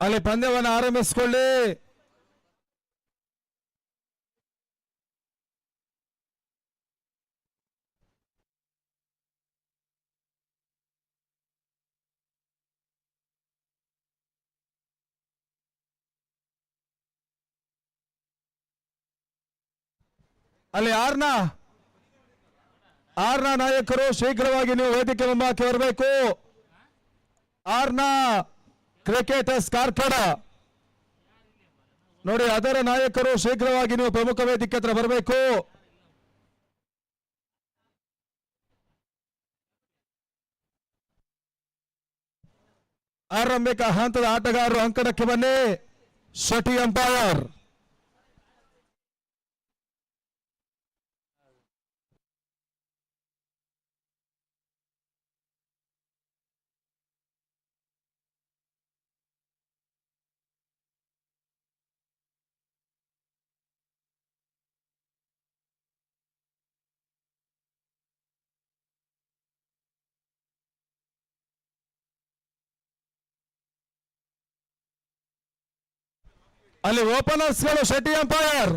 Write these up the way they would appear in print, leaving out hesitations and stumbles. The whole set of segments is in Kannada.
ಅಲ್ಲಿ ಪಂದ್ಯವನ್ನು ಆರಂಭಿಸಿಕೊಳ್ಳಿ. ಅಲ್ಲಿ ಆರ್ನ ನಾಯಕರು ಶೀಘ್ರವಾಗಿ ನೀವು ವೇದಿಕೆ ಮುಂಭಾಗಕ್ಕೆ ಬರಬೇಕು. ಆರ್ನ ಕ್ರಿಕೆಟರ್ಸ್ ಕಾರ್ಕಳ ನೋಡಿ, ಅದರ ನಾಯಕರು ಶೀಘ್ರವಾಗಿ ನೀವು ಪ್ರಮುಖ ವೇದಿಕೆ ಹತ್ರ ಬರಬೇಕು. ಆರಂಭಿಕ ಹಂತದ ಆಟಗಾರರು ಅಂಕಣಕ್ಕೆ ಬನ್ನಿ. ಶಟಿ ಅಂಪೈರ್. ಅಲ್ಲಿ ಓಪನರ್ಸ್ಗಳು ಶೆಟ್ಟಿ ಅಂಪೈರ್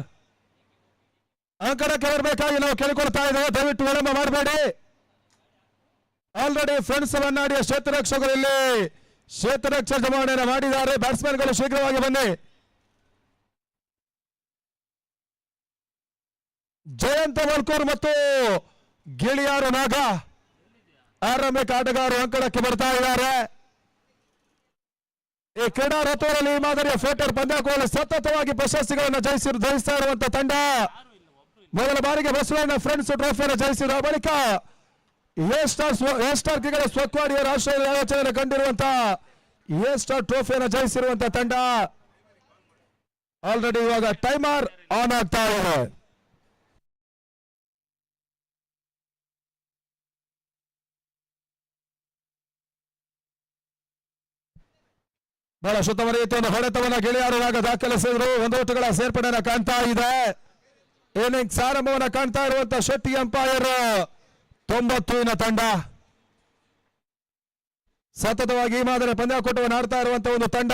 ಅಂಕಣಕ್ಕೆ ಬರಬೇಕಾಗಿ ನಾವು ಕೇಳಿಕೊಳ್ತಾ ಇದ್ದೇವೆ. ದಯವಿಟ್ಟು ವಿಳಂಬ ಮಾಡಬೇಡಿ. ಆಲ್ರೆಡಿ ಫ್ರೆಂಡ್ಸ್ ಬನ್ನಾಡಿಯ ಕ್ಷೇತ್ರರಕ್ಷಕರು ಇಲ್ಲಿ ಕ್ಷೇತ್ರರಕ್ಷಕ ಜಮಾವಣೆಯನ್ನು ಮಾಡಿದ್ದಾರೆ. ಬ್ಯಾಟ್ಸ್ಮನ್ಗಳು ಶೀಘ್ರವಾಗಿ ಬನ್ನಿ. ಜಯಂತ ವಲ್ಕೂರ್ ಮತ್ತು ಗಿಳಿಯಾರು ನಾಗ ಆರಂಭಿಕ ಆಟಗಾರರು ಅಂಕಣಕ್ಕೆ ಬರ್ತಾ ಇದ್ದಾರೆ. ಈ ಕ್ರೀಡಾ ರಥದಲ್ಲಿ ಈ ಮಾದರಿಯ ಫೋಟರ್ ಪಂದ್ಯಾಟಗಳಲ್ಲಿ ಸತತವಾಗಿ ಪ್ರಶಸ್ತಿಗಳನ್ನು ಜಯಿಸ್ತಾ ಇರುವಂತಹ ತಂಡ. ಮೊದಲ ಬಾರಿಗೆ ಬಸವಣ್ಣ ಫ್ರೆಂಡ್ಸ್ ಟ್ರೋಫಿಯನ್ನು ಜಯಿಸಿದ ಬಳಿಕ ಎ ಸ್ಟಾರ್ ಕ್ರಿಕೆಟ್ ಸ್ವಕ್ವಾಡಿಯ ರಾಷ್ಟ್ರೀಯ ಆಯೋಜನೆ ಕಂಡಿರುವಂತಹ ಎ ಸ್ಟಾರ್ ಟ್ರೋಫಿಯನ್ನು ಜಯಿಸಿರುವಂತಹ ತಂಡ. ಆಲ್ರೆಡಿ ಇವಾಗ ಟೈಮರ್ ಆನ್ ಆಗ್ತಾ ಇದೆ. ಬಹಳ ಶುದ್ಧ ರೀತಿಯ ಹೊಡೆತವನ್ನು ಗೆಳೆಯರಾಗ ದಾಖಲಿಸಿದ್ರು. ಒಂದು ಓಟುಗಳ ಸೇರ್ಪಡೆಯನ್ನು ಕಾಣ್ತಾ ಇದೆ. ಇನ್ನಿಂಗ್ಸ್ ಆರಂಭವನ್ನು ಕಾಣ್ತಾ ಇರುವಂತಹ ಶೆಟ್ಟಿ ಅಂಪೈರ್ 90ನ ತಂಡ. ಸತತವಾಗಿ ಈ ಮಾದರಿ ಪಂದ್ಯಾಕೂಟವನ್ನು ಆಡ್ತಾ ಇರುವಂತಹ ಒಂದು ತಂಡ.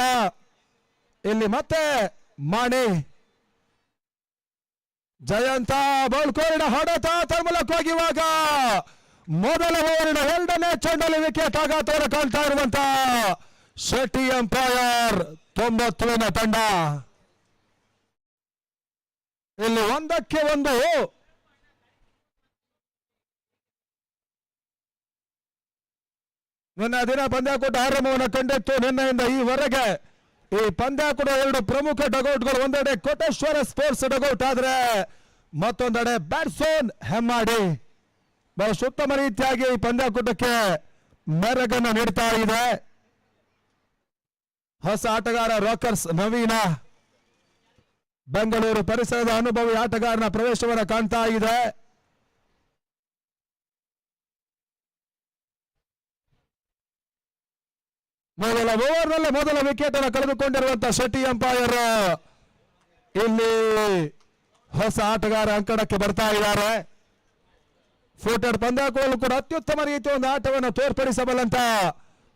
ಇಲ್ಲಿ ಮತ್ತೆ ಮಾಣಿ ಜಯಂತ ಬೌಲ್ಕೋರಿನ ಹೊಡೆತ ತನ್ಮೂಲಕವಾಗಿ ಇವಾಗ ಮೊದಲ ಓವರಿನ 2ನೇ ಚೆಂಡಲ್ಲಿ ವಿಕೆಟ್ ಆಘಾತವನ್ನು ಕಾಣ್ತಾ ಇರುವಂತಹ ಶೆಟ್ಟಿ ಅಂಪೈರ್ 90ನ ತಂಡ. ಇಲ್ಲಿ 1-1 ನಿನ್ನೆ ದಿನ ಪಂದ್ಯಾಕೂಟ ಆರಂಭವನ್ನು ಕಂಡಿತ್ತು. ನಿನ್ನೆಯಿಂದ ಈವರೆಗೆ ಈ ಪಂದ್ಯಾಕೂಟ 2 ಪ್ರಮುಖ ಡಗೌಟ್ಗಳು. ಒಂದೆಡೆ ಕೋಟೇಶ್ವರ ಸ್ಪೋರ್ಟ್ಸ್ ಡಗೌಟ್ ಆದ್ರೆ ಮತ್ತೊಂದೆಡೆ ಬ್ಯಾಟ್ಸ್ಮನ್ ಹೆಮ್ಮಾಡಿ ಬಹಳ ಉತ್ತಮ ರೀತಿಯಾಗಿ ಈ ಪಂದ್ಯಾಕೂಟಕ್ಕೆ ಮೆರಗನ್ನು ನೀಡ್ತಾ ಇದೆ. ಹೊಸ ಆಟಗಾರ ರಾಕರ್ಸ್ ನವೀನ ಬೆಂಗಳೂರು ಪರಿಸರದ ಅನುಭವಿ ಆಟಗಾರನ ಪ್ರವೇಶವನ್ನು ಕಾಣ್ತಾ ಇದೆ. ಮೊದಲ ಓವರ್ನಲ್ಲೇ ಮೊದಲ ವಿಕೆಟ್ ಅನ್ನು ಕಳೆದುಕೊಂಡಿರುವಂತಹ ಶೆಟ್ಟಿ ಅಂಪೈರ್ ಇಲ್ಲಿ ಹೊಸ ಆಟಗಾರ ಅಂಕಣಕ್ಕೆ ಬರ್ತಾ ಇದ್ದಾರೆ. ಫೋಟೆಡ್ ಪಂದ್ಯಾಕೂಟದಲ್ಲೂ ಕೂಡ ಅತ್ಯುತ್ತಮ ರೀತಿಯ ಒಂದು ಆಟವನ್ನು ತೋರ್ಪಡಿಸಬಲ್ಲಂತ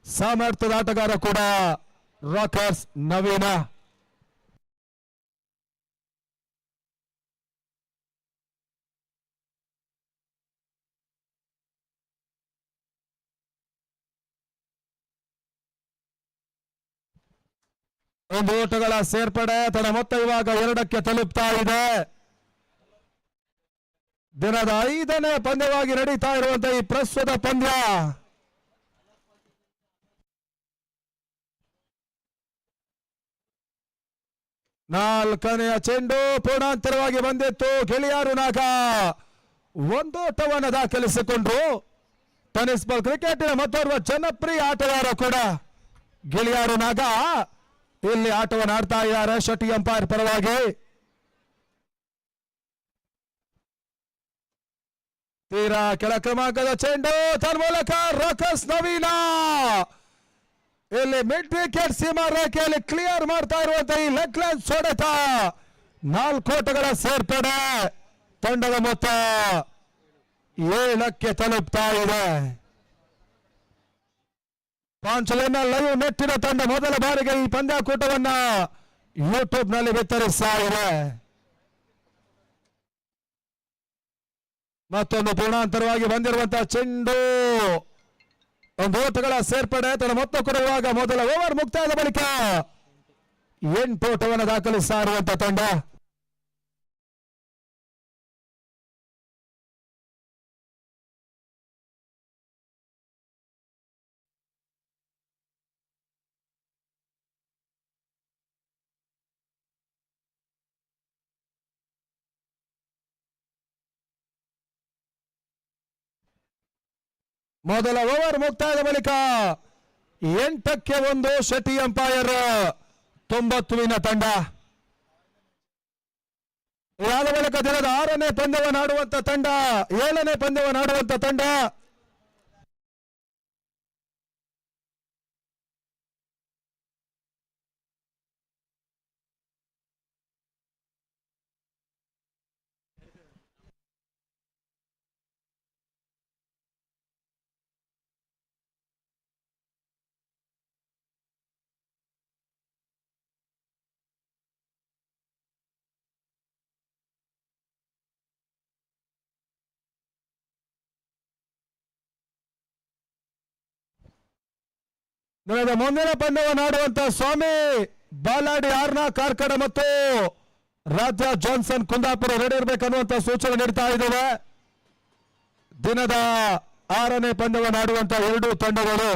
ಸಾಮರ್ಥ್ಯದ ಆಟಗಾರ ಕೂಡ ರಾಕರ್ಸ್ ನವೀನ. ಒಂದು ಓಟಗಳ ಸೇರ್ಪಡೆ ತನ್ನ ಮೊತ್ತ ಇವಾಗ 2ಕ್ಕೆ ತಲುಪ್ತಾ ಇದೆ. ದಿನದ 5ನೇ ಪಂದ್ಯವಾಗಿ ನಡೀತಾ ಇರುವಂತಹ ಈ ಪ್ರಸ್ತುತ ಪಂದ್ಯ ನಾಲ್ಕನೆಯ ಚೆಂಡು ಪೂರ್ಣಾಂತರವಾಗಿ ಬಂದಿತ್ತು. ಗಿಳಿಯಾರು ನಾಗ ಒಂದೋಟವನ್ನು ದಾಖಲಿಸಿಕೊಂಡ್ರು. ಟೆನಿಸ್ ಬಾಲ್ ಕ್ರಿಕೆಟಿನ ಮತ್ತೋರ್ವ ಜನಪ್ರಿಯ ಆಟಗಾರ ಕೂಡ ಗಿಳಿಯಾರು ನಾಗ ಇಲ್ಲಿ ಆಟವನ್ನು ಆಡ್ತಾ ಇದ್ದಾರೆ ಶೆಟ್ಟಿ ಅಂಪೈರ್ ಪರವಾಗಿ. ತೀರಾ ಕೆಳ ಕ್ರಮಾಂಕದ ಚೆಂಡು ತನ್ಮೂಲಕ ರಾಕರ್ಸ್ ನವೀನ ಇಲ್ಲಿ ಮಿಡ್ ವಿಕೆಟ್ ಸೀಮಾ ರೇಖೆಯಲ್ಲಿ ಕ್ಲಿಯರ್ ಮಾಡ್ತಾ ಇರುವಂತಹ ಈ ಲೆಗ್ ಲೈನ್ಸ್ ಹೊಡೆತ 4 ಓಟಗಳ ಸೇರ್ಪಡೆ. ತಂಡದ ಮೊತ್ತ 7ಕ್ಕೆ ತಲುಪ್ತಾ ಇದೆ. ಪಾಂಚಲೆನ ಲೈವ್ ನೆಟ್ಟಿನ ತಂಡ ಮೊದಲ ಬಾರಿಗೆ ಈ ಪಂದ್ಯಾಕೂಟವನ್ನ ಯೂಟ್ಯೂಬ್ ನಲ್ಲಿ ಬಿತ್ತರಿಸ್ತಾ ಇದೆ. ಮತ್ತೊಂದು ಪೂರ್ಣಾಂತರವಾಗಿ ಬಂದಿರುವಂತಹ ಚೆಂಡು ಒಂದು ಓಟಗಳ ಸೇರ್ಪಡೆ ತನ್ನ ಮೊತ್ತ ಕೊಡುವಾಗ ಮೊದಲ ಓವರ್ ಮುಕ್ತಾಯದ ಬಳಿಕ 8 ಓಟವನ್ನು ದಾಖಲಿಸ್ತಾ ಇರುವಂತಹ ತಂಡ. ಮೊದಲ ಓವರ್ ಮುಕ್ತಾಯದ ಬಳಿಕ 8ಕ್ಕೆ 1 ಶೆಟ್ಟಿ ಅಂಪೈರ್ 90 ತಂಡ. ಇದಾದ ಬಳಿಕ ದಿನದ 6ನೇ ಪಂದ್ಯವನ್ನು ಆಡುವಂತ ತಂಡ 7ನೇ ಪಂದ್ಯವನ್ನು ಆಡುವಂತ ತಂಡ ಮುಂದಿನ ಪಂದ್ಯವನ್ನು ಆಡುವಂತ ಸ್ವಾಮಿ ಬಾಲಾಡಿ ಆರ್ನ ಕಾರ್ಕಳ ಮತ್ತು ರಾಜ ಜಾನ್ಸನ್ ಕುಂದಾಪುರ ರೆಡಿ ಇರಬೇಕನ್ನುವಂತ ಸೂಚನೆ ನೀಡ್ತಾ ಇದ್ದೇವೆ. ದಿನದ 6ನೇ ಪಂದ್ಯವನ್ನು ಆಡುವಂತ 2 ತಂಡಗಳು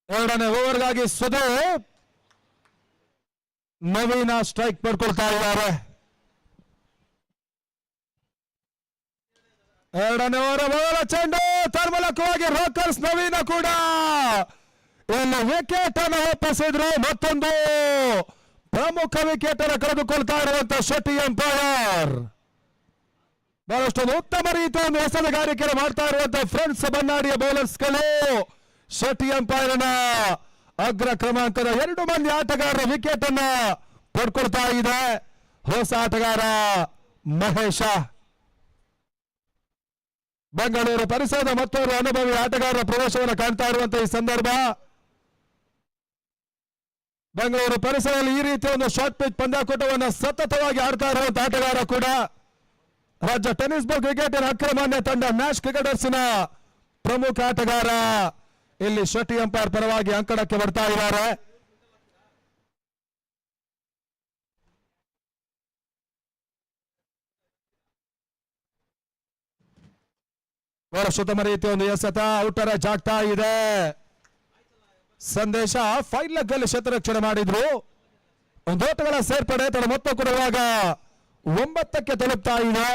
ಎರಡನೇ ಓವರ್ಗಾಗಿ ಸುದೀಪ್ ನವೀನ ಸ್ಟ್ರೈಕ್ ಪಡ್ಕೊಳ್ತಾ ಇದ್ದಾರೆ. ಎರಡನೇ ಓವರ್ ಮೊದಲ ಚೆಂಡು ತನ್ಮೂಲಕವಾಗಿ ರಾಕರ್ಸ್ ನವೀನ ಕೂಡ ಇಲ್ಲಿ ವಿಕೆಟ್ ಅನ್ನು ಒಪ್ಪಿಸಿದ್ರು. ಮತ್ತೊಂದು ಪ್ರಮುಖ ವಿಕೆಟ್ ಅನ್ನು ಕಳೆದುಕೊಳ್ತಾ ಇರುವಂತಹ ಶೆಟ್ಟಿ ಅಂಪೈರ್ ಬಹಳಷ್ಟೊಂದು ಉತ್ತಮ ರೀತಿಯ ಒಂದು ಎಸೆಗಾರಿಕೆ ಮಾಡ್ತಾ ಇರುವಂತಹ ಫ್ರೆಂಡ್ಸ್ ಬನ್ನಾಡಿಯ ಬೌಲರ್ಸ್ಗಳು ಶೆಟ್ಟಿ ಅಂಪೈರ್ ಅಗ್ರ ಕ್ರಮಾಂಕದ 2 ಮಂದಿ ಆಟಗಾರರ ವಿಕೆಟ್ ಅನ್ನ ಪಡ್ಕೊಳ್ತಾ ಇದೆ. ಹೊಸ ಆಟಗಾರ ಮಹೇಶ ಬೆಂಗಳೂರು ಪರಿಸರದ ಮತ್ತೊಂದು ಅನುಭವಿ ಆಟಗಾರರ ಪ್ರವೇಶವನ್ನು ಕಾಣ್ತಾ ಇರುವಂತಹ ಈ ಸಂದರ್ಭ. ಬೆಂಗಳೂರು ಪರಿಸರದಲ್ಲಿ ಈ ರೀತಿಯ ಒಂದು ಶಾರ್ಟ್ ಪಿಚ್ ಪಂದ್ಯಾಕೂಟವನ್ನು ಸತತವಾಗಿ ಆಡ್ತಾ ಇರುವಂತಹ ಆಟಗಾರ ಕೂಡ ರಾಜ್ಯ ಟೆನ್ನಿಸ್ ಬಾಲ್ ಕ್ರಿಕೆಟಿನ ಅಗ್ರಮಾನ್ಯ ತಂಡ ನ್ಯಾಶ್ ಕ್ರಿಕೆಟರ್ಸ್ನ ಪ್ರಮುಖ ಆಟಗಾರ ಇಲ್ಲಿ ಶೆಟ್ಟಿ ಅಂಪೈರ್ ಪರವಾಗಿ ಅಂಕಣಕ್ಕೆ ಬರ್ತಾ ಇದ್ದಾರೆ. ಸುತ್ತಮ ರೀತಿಯ ಒಂದು ಎಸೆತ ಔಟರ್ ಎಡ್ಜ್ ಆಗ್ತಾ ಇದೆ. ಸಂದೇಶ ಫೈಲ್ ಲೆಗ್ಗಲ್ಲಿ ಶತರಕ್ಷಣೆ ಮಾಡಿದ್ರು. ಒಂದು ಓಟಗಳ ಸೇರ್ಪಡೆ ತನ್ನ ಮೊತ್ತ ಕೊಡುವಾಗ 9ಕ್ಕೆ ತಲುಪ್ತಾ ಇದೆ.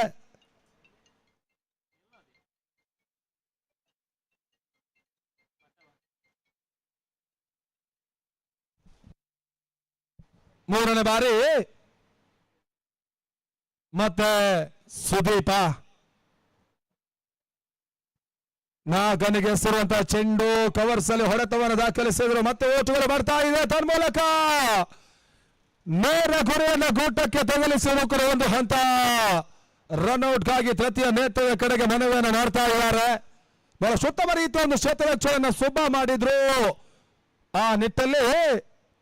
ಮೂರನೇ ಬಾರಿ ಮತ್ತೆ ಸುದೀಪ ನಾಗನಿಗೆ ಎಸೆರುವಂತಹ ಚೆಂಡು ಕವರ್ಸ್ ಅಲ್ಲಿ ಹೊಡೆತವನ್ನು ದಾಖಲಿಸಿದ್ರು. ಮತ್ತೆ ಓಟುಗಳು ಬರ್ತಾ ಇದೆ. ತನ್ಮೂಲಕ ನೇರ ಗುರಿಯನ್ನು ಗೂಟಕ್ಕೆ ತಗಲಿಸುವ ಕೂಡ ಒಂದು ಹಂತ ರನ್ಔಟ್ಗಾಗಿ ತೃತೀಯ ನೇತೃತ್ವದ ಕಡೆಗೆ ಮನವಿಯನ್ನು ಮಾಡ್ತಾ ಇದ್ದಾರೆ. ಬಹಳ ಉತ್ತಮ ರೀತಿಯ ಒಂದು ಕ್ಷೇತ್ರರಕ್ಷಣೆಯನ್ನು ಸುಬ್ಬ ಮಾಡಿದ್ರು. ಆ ನಿಟ್ಟಲ್ಲಿ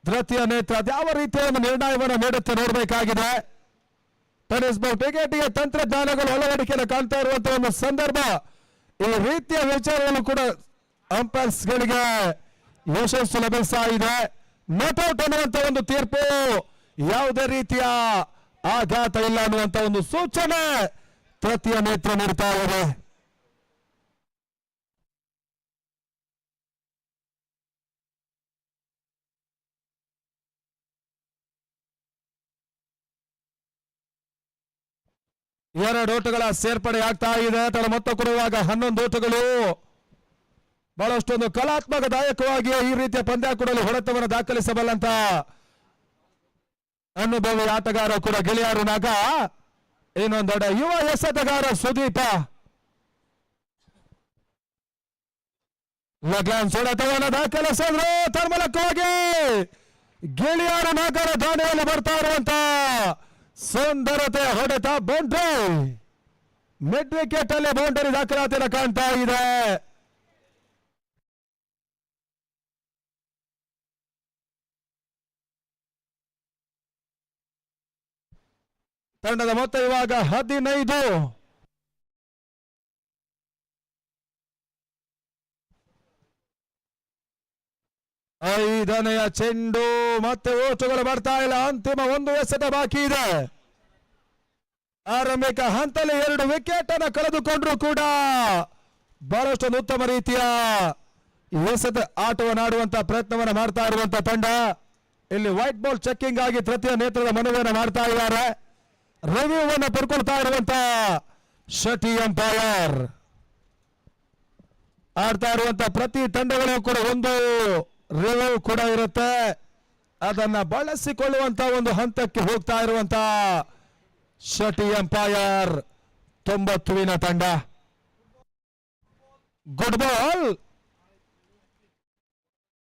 ತೃತೀಯ ನೇತ್ರ ಯಾವ ರೀತಿಯ ಒಂದು ನಿರ್ಣಯವನ್ನು ನೀಡುತ್ತೆ ನೋಡಬೇಕಾಗಿದೆ. ಟೆನ್ನಿಸ್ ಬಾಲ್ ಕ್ರಿಕೆಟ್ಗೆ ತಂತ್ರಜ್ಞಾನಗಳು ಅಳವಡಿಕೆಯನ್ನು ಕಾಣ್ತಾ ಇರುವಂತಹ ಒಂದು ಸಂದರ್ಭ. ಈ ರೀತಿಯ ವಿಚಾರಗಳು ಕೂಡ ಅಂಪೈರ್ಸ್ ಗಳಿಗೆ ಯಶಸ್ಸು ಲಭಿಸ್ತಾ ಇದೆ. ನಾಟ್ಔಟ್ ಅನ್ನುವಂತ ಒಂದು ತೀರ್ಪು ಯಾವುದೇ ರೀತಿಯ ಆಘಾತ ಇಲ್ಲ ಅನ್ನುವಂತ ಒಂದು ಸೂಚನೆ ತೃತೀಯ ನೇತ್ರ ನೀಡ್ತಾ ಇದೆ. ಎರಡು ಓಟಗಳ ಸೇರ್ಪಡೆ ಆಗ್ತಾ ಇದೆ. ತನ್ನ ಮೊತ್ತ ಕೊಡುವಾಗ 11 ಓಟಗಳು. ಬಹಳಷ್ಟೊಂದು ಕಲಾತ್ಮಕದಾಯಕವಾಗಿ ಈ ರೀತಿಯ ಪಂದ್ಯಾಕೂಟದಲ್ಲಿ ಹೊಡೆತವನ್ನು ದಾಖಲಿಸಬಲ್ಲಂತ ಅನುಭವಿ ಆಟಗಾರ ಕೂಡ ಗೆಳೆಯರು ನಾಗ. ಇನ್ನೊಂದೆಡೆ ಯುವ ಎಸೆತಗಾರ ಸುದೀಪ ಲಗ್ಲಾನ್ಸ್ ಹೊಡೆತವನ್ನು ದಾಖಲಿಸಿದ್ರು. ತನ್ಮೂಲಕವಾಗಿ ಗೆಳೆಯರು ನಾಗರ ದಾಣಿಯಲ್ಲಿ ಬರ್ತಾ ಇರುವಂತ ಸುಂದರತೆ ಹೊಡೆತ ಬೌಂಡ್ರಿ. ಮಿಡ್ ವಿಕೆಟ್ ಅಲ್ಲಿ ಬೌಂಡರಿ ದಾಖಲಾತಿನ ಕಾಣ್ತಾ ಇದೆ. ತಂಡದ ಮೊತ್ತ ಇವಾಗ 15. ಐದನೆಯ ಚೆಂಡು ಮತ್ತೆ ಓಟುಗಳು ಬರ್ತಾ ಇಲ್ಲ. ಅಂತಿಮ ಒಂದು ಎಸೆತ ಬಾಕಿ ಇದೆ. ಆರಂಭಿಕ ಹಂತದಲ್ಲಿ 2 ವಿಕೆಟ್ ಅನ್ನು ಕಳೆದುಕೊಂಡ್ರು ಕೂಡ ಬಹಳಷ್ಟು ಉತ್ತಮ ರೀತಿಯ ಎಸೆತ ಆಟವನ್ನಾಡುವಂತಹ ಪ್ರಯತ್ನವನ್ನು ಮಾಡ್ತಾ ಇರುವಂತಹ ತಂಡ. ಇಲ್ಲಿ ವೈಟ್ ಬಾಲ್ ಚೆಕ್ಕಿಂಗ್ ಆಗಿ ತೃತೀಯ ನೇತ್ರದ ಮನವಿಯನ್ನು ಮಾಡ್ತಾ ಇದ್ದಾರೆ. ರಿವ್ಯೂವನ್ನು ಪಡ್ಕೊಳ್ತಾ ಇರುವಂತಹ ಶಟಿ ಅಂಪೈರ್. ಆಡ್ತಾ ಇರುವಂತಹ ಪ್ರತಿ ತಂಡಗಳು ಕೂಡ ಒಂದು ರಿವ್ಯೂ ಕೂಡ ಇರುತ್ತೆ. ಅದನ್ನ ಬಳಸಿಕೊಳ್ಳುವಂತ ಒಂದು ಹಂತಕ್ಕೆ ಹೋಗ್ತಾ ಇರುವಂತಹ ಶಟಿ ಅಂಪೈರ್ 90 ತಂಡ. Good ball.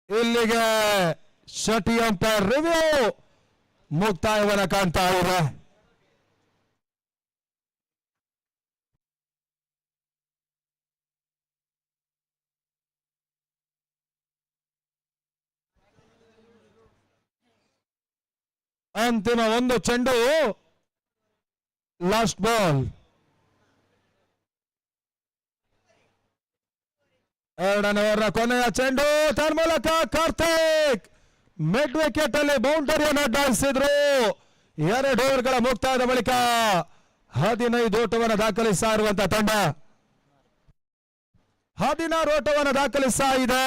ಇಲ್ಲಿಗೆ ಶಟಿ ಅಂಪೈರ್ ರಿವ್ಯೂ ಮುಕ್ತಾಯವನ್ನು ಕಾಣ್ತಾ ಇದೆ. ಅಂತಿಮ ಒಂದು ಚೆಂಡು, ಲಾಸ್ಟ್ ಬಾಲ್. ಎರಡನೇ ಓವರ್ ಕೊನೆಯ ಚೆಂಡು. ತನ್ಮೂಲಕ ಕಾರ್ತಿಕ್ ಮಿಡ್ ವಿಕೆಟ್ ಅಲ್ಲಿ ಬೌಂಡರಿಯನ್ನು ಅಡ್ಡಾಯಿಸಿದ್ರು. 2 ಓವರ್ಗಳ ಮುಕ್ತಾಯದ ಬಳಿಕ 15 ಓಟವನ್ನು ದಾಖಲಿಸ್ತಾ ಇರುವಂತಹ ತಂಡ 16 ಓಟವನ್ನು ದಾಖಲಿಸ್ತಾ ಇದೆ.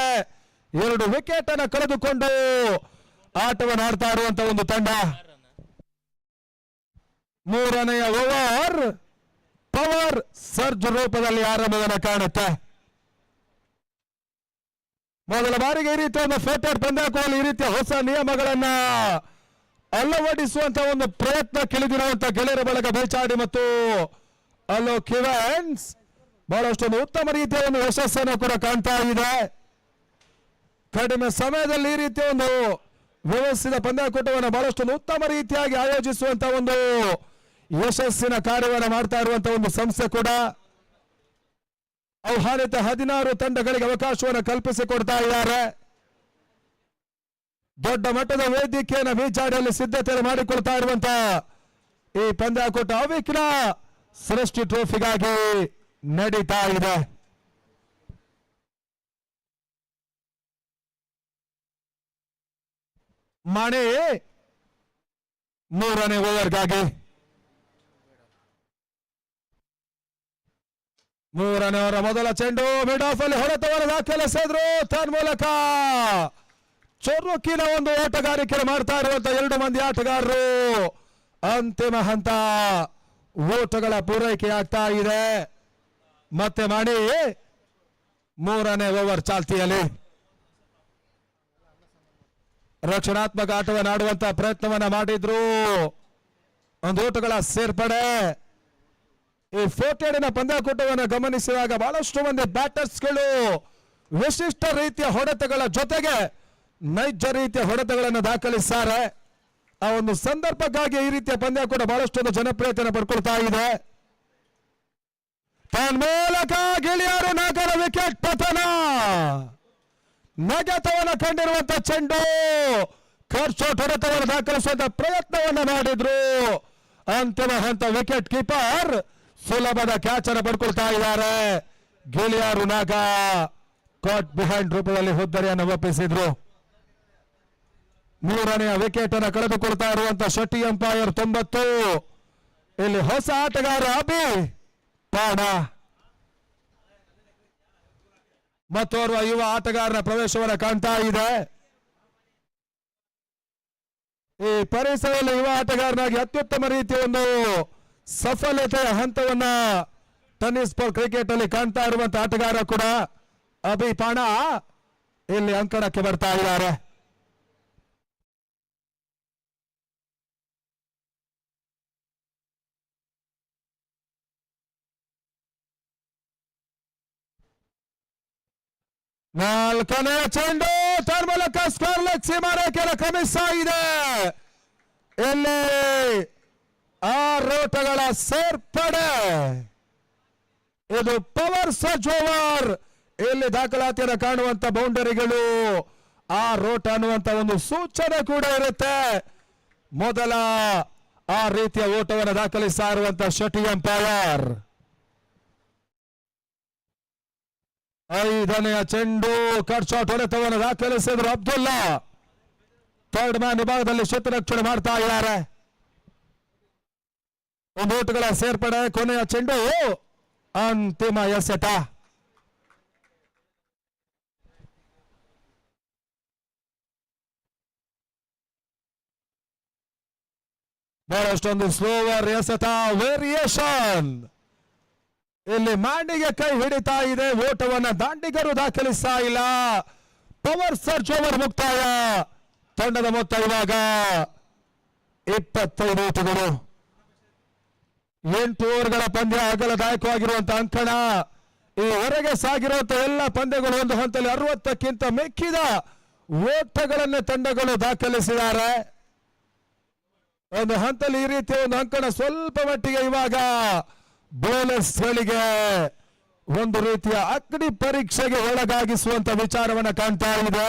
2 ವಿಕೆಟ್ ಅನ್ನು ಕಳೆದುಕೊಂಡು ಆಟವನ್ನು ಆಡ್ತಾ ಇರುವಂತಹ ಒಂದು ತಂಡ. 3ನೆಯ ಓವರ್ ಪವರ್ ಸರ್ಜ್ ರೂಪದಲ್ಲಿ ಆರಂಭವನ್ನು ಕಾಣುತ್ತೆ. ಮೊದಲ ಬಾರಿಗೆ ಈ ರೀತಿಯ ಒಂದು ಫೋಟೋ ಪಂದ್ಯಾಟದಲ್ಲಿ ಈ ರೀತಿಯ ಹೊಸ ನಿಯಮಗಳನ್ನ ಅಳವಡಿಸುವಂತಹ ಒಂದು ಪ್ರಯತ್ನ ಕೆಳಗಿರುವಂತಹ ಗೆಳೆಯರ ಬಳಗ ಬೇಚಾಡಿ ಮತ್ತು ಅಲೋ ಕಿವನ್ಸ್ ಬಹಳಷ್ಟು ಉತ್ತಮ ರೀತಿಯ ಒಂದು ಯಶಸ್ಸನ್ನು ಕೂಡ ಕಾಣ್ತಾ ಇದೆ. ಕಡಿಮೆ ಸಮಯದಲ್ಲಿ ಈ ರೀತಿಯ ಒಂದು ವ್ಯವಸ್ಥಿತ ಪಂದ್ಯಾಟವನ್ನು ಬಹಳಷ್ಟು ಉತ್ತಮ ರೀತಿಯಾಗಿ ಆಯೋಜಿಸುವಂತಹ ಒಂದು ಯಶಸ್ಸಿನ ಕಾರ್ಯವನ್ನು ಮಾಡ್ತಾ ಇರುವಂತಹ ಒಂದು ಸಂಸ್ಥೆ ಕೂಡ ಆಹ್ವಾನಿತ 16 ತಂಡಗಳಿಗೆ ಅವಕಾಶವನ್ನು ಕಲ್ಪಿಸಿಕೊಡ್ತಾ ಇದ್ದಾರೆ. ದೊಡ್ಡ ಮಟ್ಟದ ವೇದಿಕೆಯನ್ನು ಬೀಚಾಡಿಯಲ್ಲಿ ಸಿದ್ಧತೆಯನ್ನು ಮಾಡಿಕೊಳ್ತಾ ಇರುವಂತಹ ಈ ಪಂದ್ಯಾಟ ಅವಿಕ್ನ ಸೃಷ್ಟಿ ಟ್ರೋಫಿಗಾಗಿ ನಡೀತಾ ಇದೆ. ಮಣಿ 3ನೇ ಓವರ್ಗಾಗಿ 3ನೇ ಓವರ್ ಮೊದಲ ಚೆಂಡು ಮಿಡ್ ಆಫ್ ಅಲ್ಲಿ ಹೊಡೆತವನ್ನು ದಾಖಲಿಸಿದ್ರು. ತನ್ಮೂಲಕ ಚುರುಕಿನ ಒಂದು ಓಟಗಾರಿಕೆ ಮಾಡ್ತಾ ಇರುವಂತಹ 2 ಮಂದಿ ಆಟಗಾರರು ಅಂತಿಮ ಹಂತ ಓಟಗಳ ಪೂರೈಕೆ ಆಗ್ತಾ ಇದೆ. ಮತ್ತೆ ಮಾಡಿ 3ನೇ ಓವರ್ ಚಾಲ್ತಿಯಲ್ಲಿ ರಕ್ಷಣಾತ್ಮಕ ಆಟವನ್ನು ಆಡುವಂತಹ ಪ್ರಯತ್ನವನ್ನ ಮಾಡಿದ್ರು. ಒಂದು ಓಟಗಳ ಸೇರ್ಪಡೆ. ಈ ಫೋರ್ಟೇಡಿನ ಪಂದ್ಯಾಟವನ್ನು ಗಮನಿಸಿದಾಗ ಬಹಳಷ್ಟು ಮಂದಿ ಬ್ಯಾಟರ್ಸ್ಗಳು ವಿಶಿಷ್ಟ ರೀತಿಯ ಹೊಡೆತಗಳ ಜೊತೆಗೆ ನೈಜ ರೀತಿಯ ಹೊಡೆತಗಳನ್ನು ದಾಖಲಿಸುತ್ತಾರೆ. ಆ ಒಂದು ಸಂದರ್ಭಕ್ಕಾಗಿ ಈ ರೀತಿಯ ಪಂದ್ಯಾಟ ಬಹಳಷ್ಟು ಜನಪ್ರಿಯತೆಯನ್ನು ಪಡ್ಕೊಳ್ತಾ ಇದೆ. ತನ್ಮೂಲಕ ಗೆಳೆಯರು ನಾಗರ ವಿಕೆಟ್ ಪತನ. ನಗೆತವನ್ನು ಕಂಡಿರುವಂತಹ ಚೆಂಡು ಖರ್ಚೋಟ್ ಹೊಡೆತವನ್ನು ದಾಖಲಿಸುವಂತಹ ಪ್ರಯತ್ನವನ್ನು ಮಾಡಿದ್ರು. ಅಂತಿಮ ಹಂತ ವಿಕೆಟ್ ಕೀಪರ್ ಸುಲಭದ ಕ್ಯಾಚ್ ಅನ್ನು ಪಡ್ಕೊಳ್ತಾ ಇದ್ದಾರೆ. ಗೆಳೆಯರು ನಾಗ ಕಾಟ್ ಬಿಹೈಂಡ್ ರೂಪದಲ್ಲಿ ಹುದ್ದರಿಯನ್ನು ಒಪ್ಪಿಸಿದ್ರು. 3ನೆಯ ವಿಕೆಟ್ ಅನ್ನು ಕಳೆದುಕೊಳ್ತಾ ಇರುವಂತಹ ಶಟಿ ಅಂಪೈರ್ 90. ಇಲ್ಲಿ ಹೊಸ ಆಟಗಾರ ಅಭಿ ಪಾಣ ಮತ್ತೋರ್ವ ಯುವ ಆಟಗಾರನ ಪ್ರವೇಶವನ್ನು ಕಾಣ್ತಾ ಇದೆ. ಈ ಪರಿಸರದಲ್ಲಿ ಯುವ ಆಟಗಾರನಾಗಿ ಅತ್ಯುತ್ತಮ ರೀತಿಯ ಒಂದು ಸಫಲತೆಯ ಹಂತವನ್ನ ಟೆನ್ನಿಸ್ ಬಾಲ್ ಕ್ರಿಕೆಟ್ ಅಲ್ಲಿ ಕಾಣ್ತಾ ಇರುವಂತಹ ಆಟಗಾರ ಕೂಡ ಅಭಿ ಪಾಣ ಇಲ್ಲಿ ಅಂಕಣಕ್ಕೆ ಬರ್ತಾ ಇದ್ದಾರೆ. ನಾಲ್ಕನೆಯ ಚೆಂಡು ತನ್ಮೂಲಕ ಸ್ಕ್ವೇರ್ ಲೆಗ್ ಸೀಮಾರೇಖೆಯನ್ನು ಕ್ರಮಿಸ್ತಾ ಇದೆ. ಇಲ್ಲಿ 6 ಓಟಗಳ ಸೇರ್ಪಡೆ. ಇದು ಪವರ್ ಸರ್ಜ್ ಓವರ್. ಇಲ್ಲಿ ದಾಖಲಾತಿಯನ್ನು ಕಾಣುವಂತ ಬೌಂಡರಿಗಳು 6 ಓಟ ಅನ್ನುವಂತ ಒಂದು ಸೂಚನೆ ಕೂಡ ಇರುತ್ತೆ. ಮೊದಲ ಆ ರೀತಿಯ ಓಟವನ್ನು ದಾಖಲಿಸ್ತಾ ಇರುವಂತ ಶಟಿ ಅಂಪೈರ್. 5ನೇ ಚೆಂಡು ಕಟ್ ಶಾಟ್ ಹೊಡೆತವನ್ನು ದಾಖಲಿಸಿದ್ರು ಅಬ್ದುಲ್ಲಾ. ಥರ್ಡ್ ಮ್ಯಾನ್ ವಿಭಾಗದಲ್ಲಿ ಶತರಕ್ಷಣೆ ಮಾಡ್ತಾ ಇದ್ದಾರೆ. 1 ಓಟಗಳ ಸೇರ್ಪಡೆ. ಕೊನೆಯ ಚೆಂಡು ಅಂತಿಮ ಎಸೆತ. ಬಹಳಷ್ಟೊಂದು ಸ್ಲೋವರ್ ಎಸೆತ. ವೇರಿಯೇಷನ್. ಇಲ್ಲಿ ಮ್ಯಾಂಡಿಗೆ ಕೈ ಹಿಡಿತಾ ಇದೆ. ಓಟವನ್ನ ದಾಂಡಿಗರು ದಾಖಲಿಸ್ತಾ ಇಲ್ಲ. ಪವರ್ ಸರ್ಜ್ ಓವರ್ ಮುಕ್ತಾಯ. ತಂಡದ ಮೊತ್ತ ಇವಾಗ 25 ಓಟಗಳು. 8 ಓವರ್ಗಳ ಪಂದ್ಯ ಅಗಲದಾಯಕವಾಗಿರುವಂತಹ ಅಂಕಣ. ಈವರೆಗೆ ಸಾಗಿರುವಂತಹ ಎಲ್ಲ ಪಂದ್ಯಗಳು ಒಂದು ಹಂತದಲ್ಲಿ 60ಕ್ಕಿಂತ ಮೆಕ್ಕಿದ ಓಟಗಳನ್ನೇ ತಂಡಗಳು ದಾಖಲಿಸಿದ್ದಾರೆ. ಒಂದು ಹಂತದಲ್ಲಿ ಈ ರೀತಿಯ ಒಂದು ಅಂಕಣ ಸ್ವಲ್ಪ ಮಟ್ಟಿಗೆ ಇವಾಗ ಬೌಲರ್ಸ್ಗಳಿಗೆ ಒಂದು ರೀತಿಯ ಅಗ್ನಿ ಪರೀಕ್ಷೆಗೆ ಒಳಗಾಗಿಸುವಂತ ವಿಚಾರವನ್ನ ಕಾಣ್ತಾ ಇದೆ.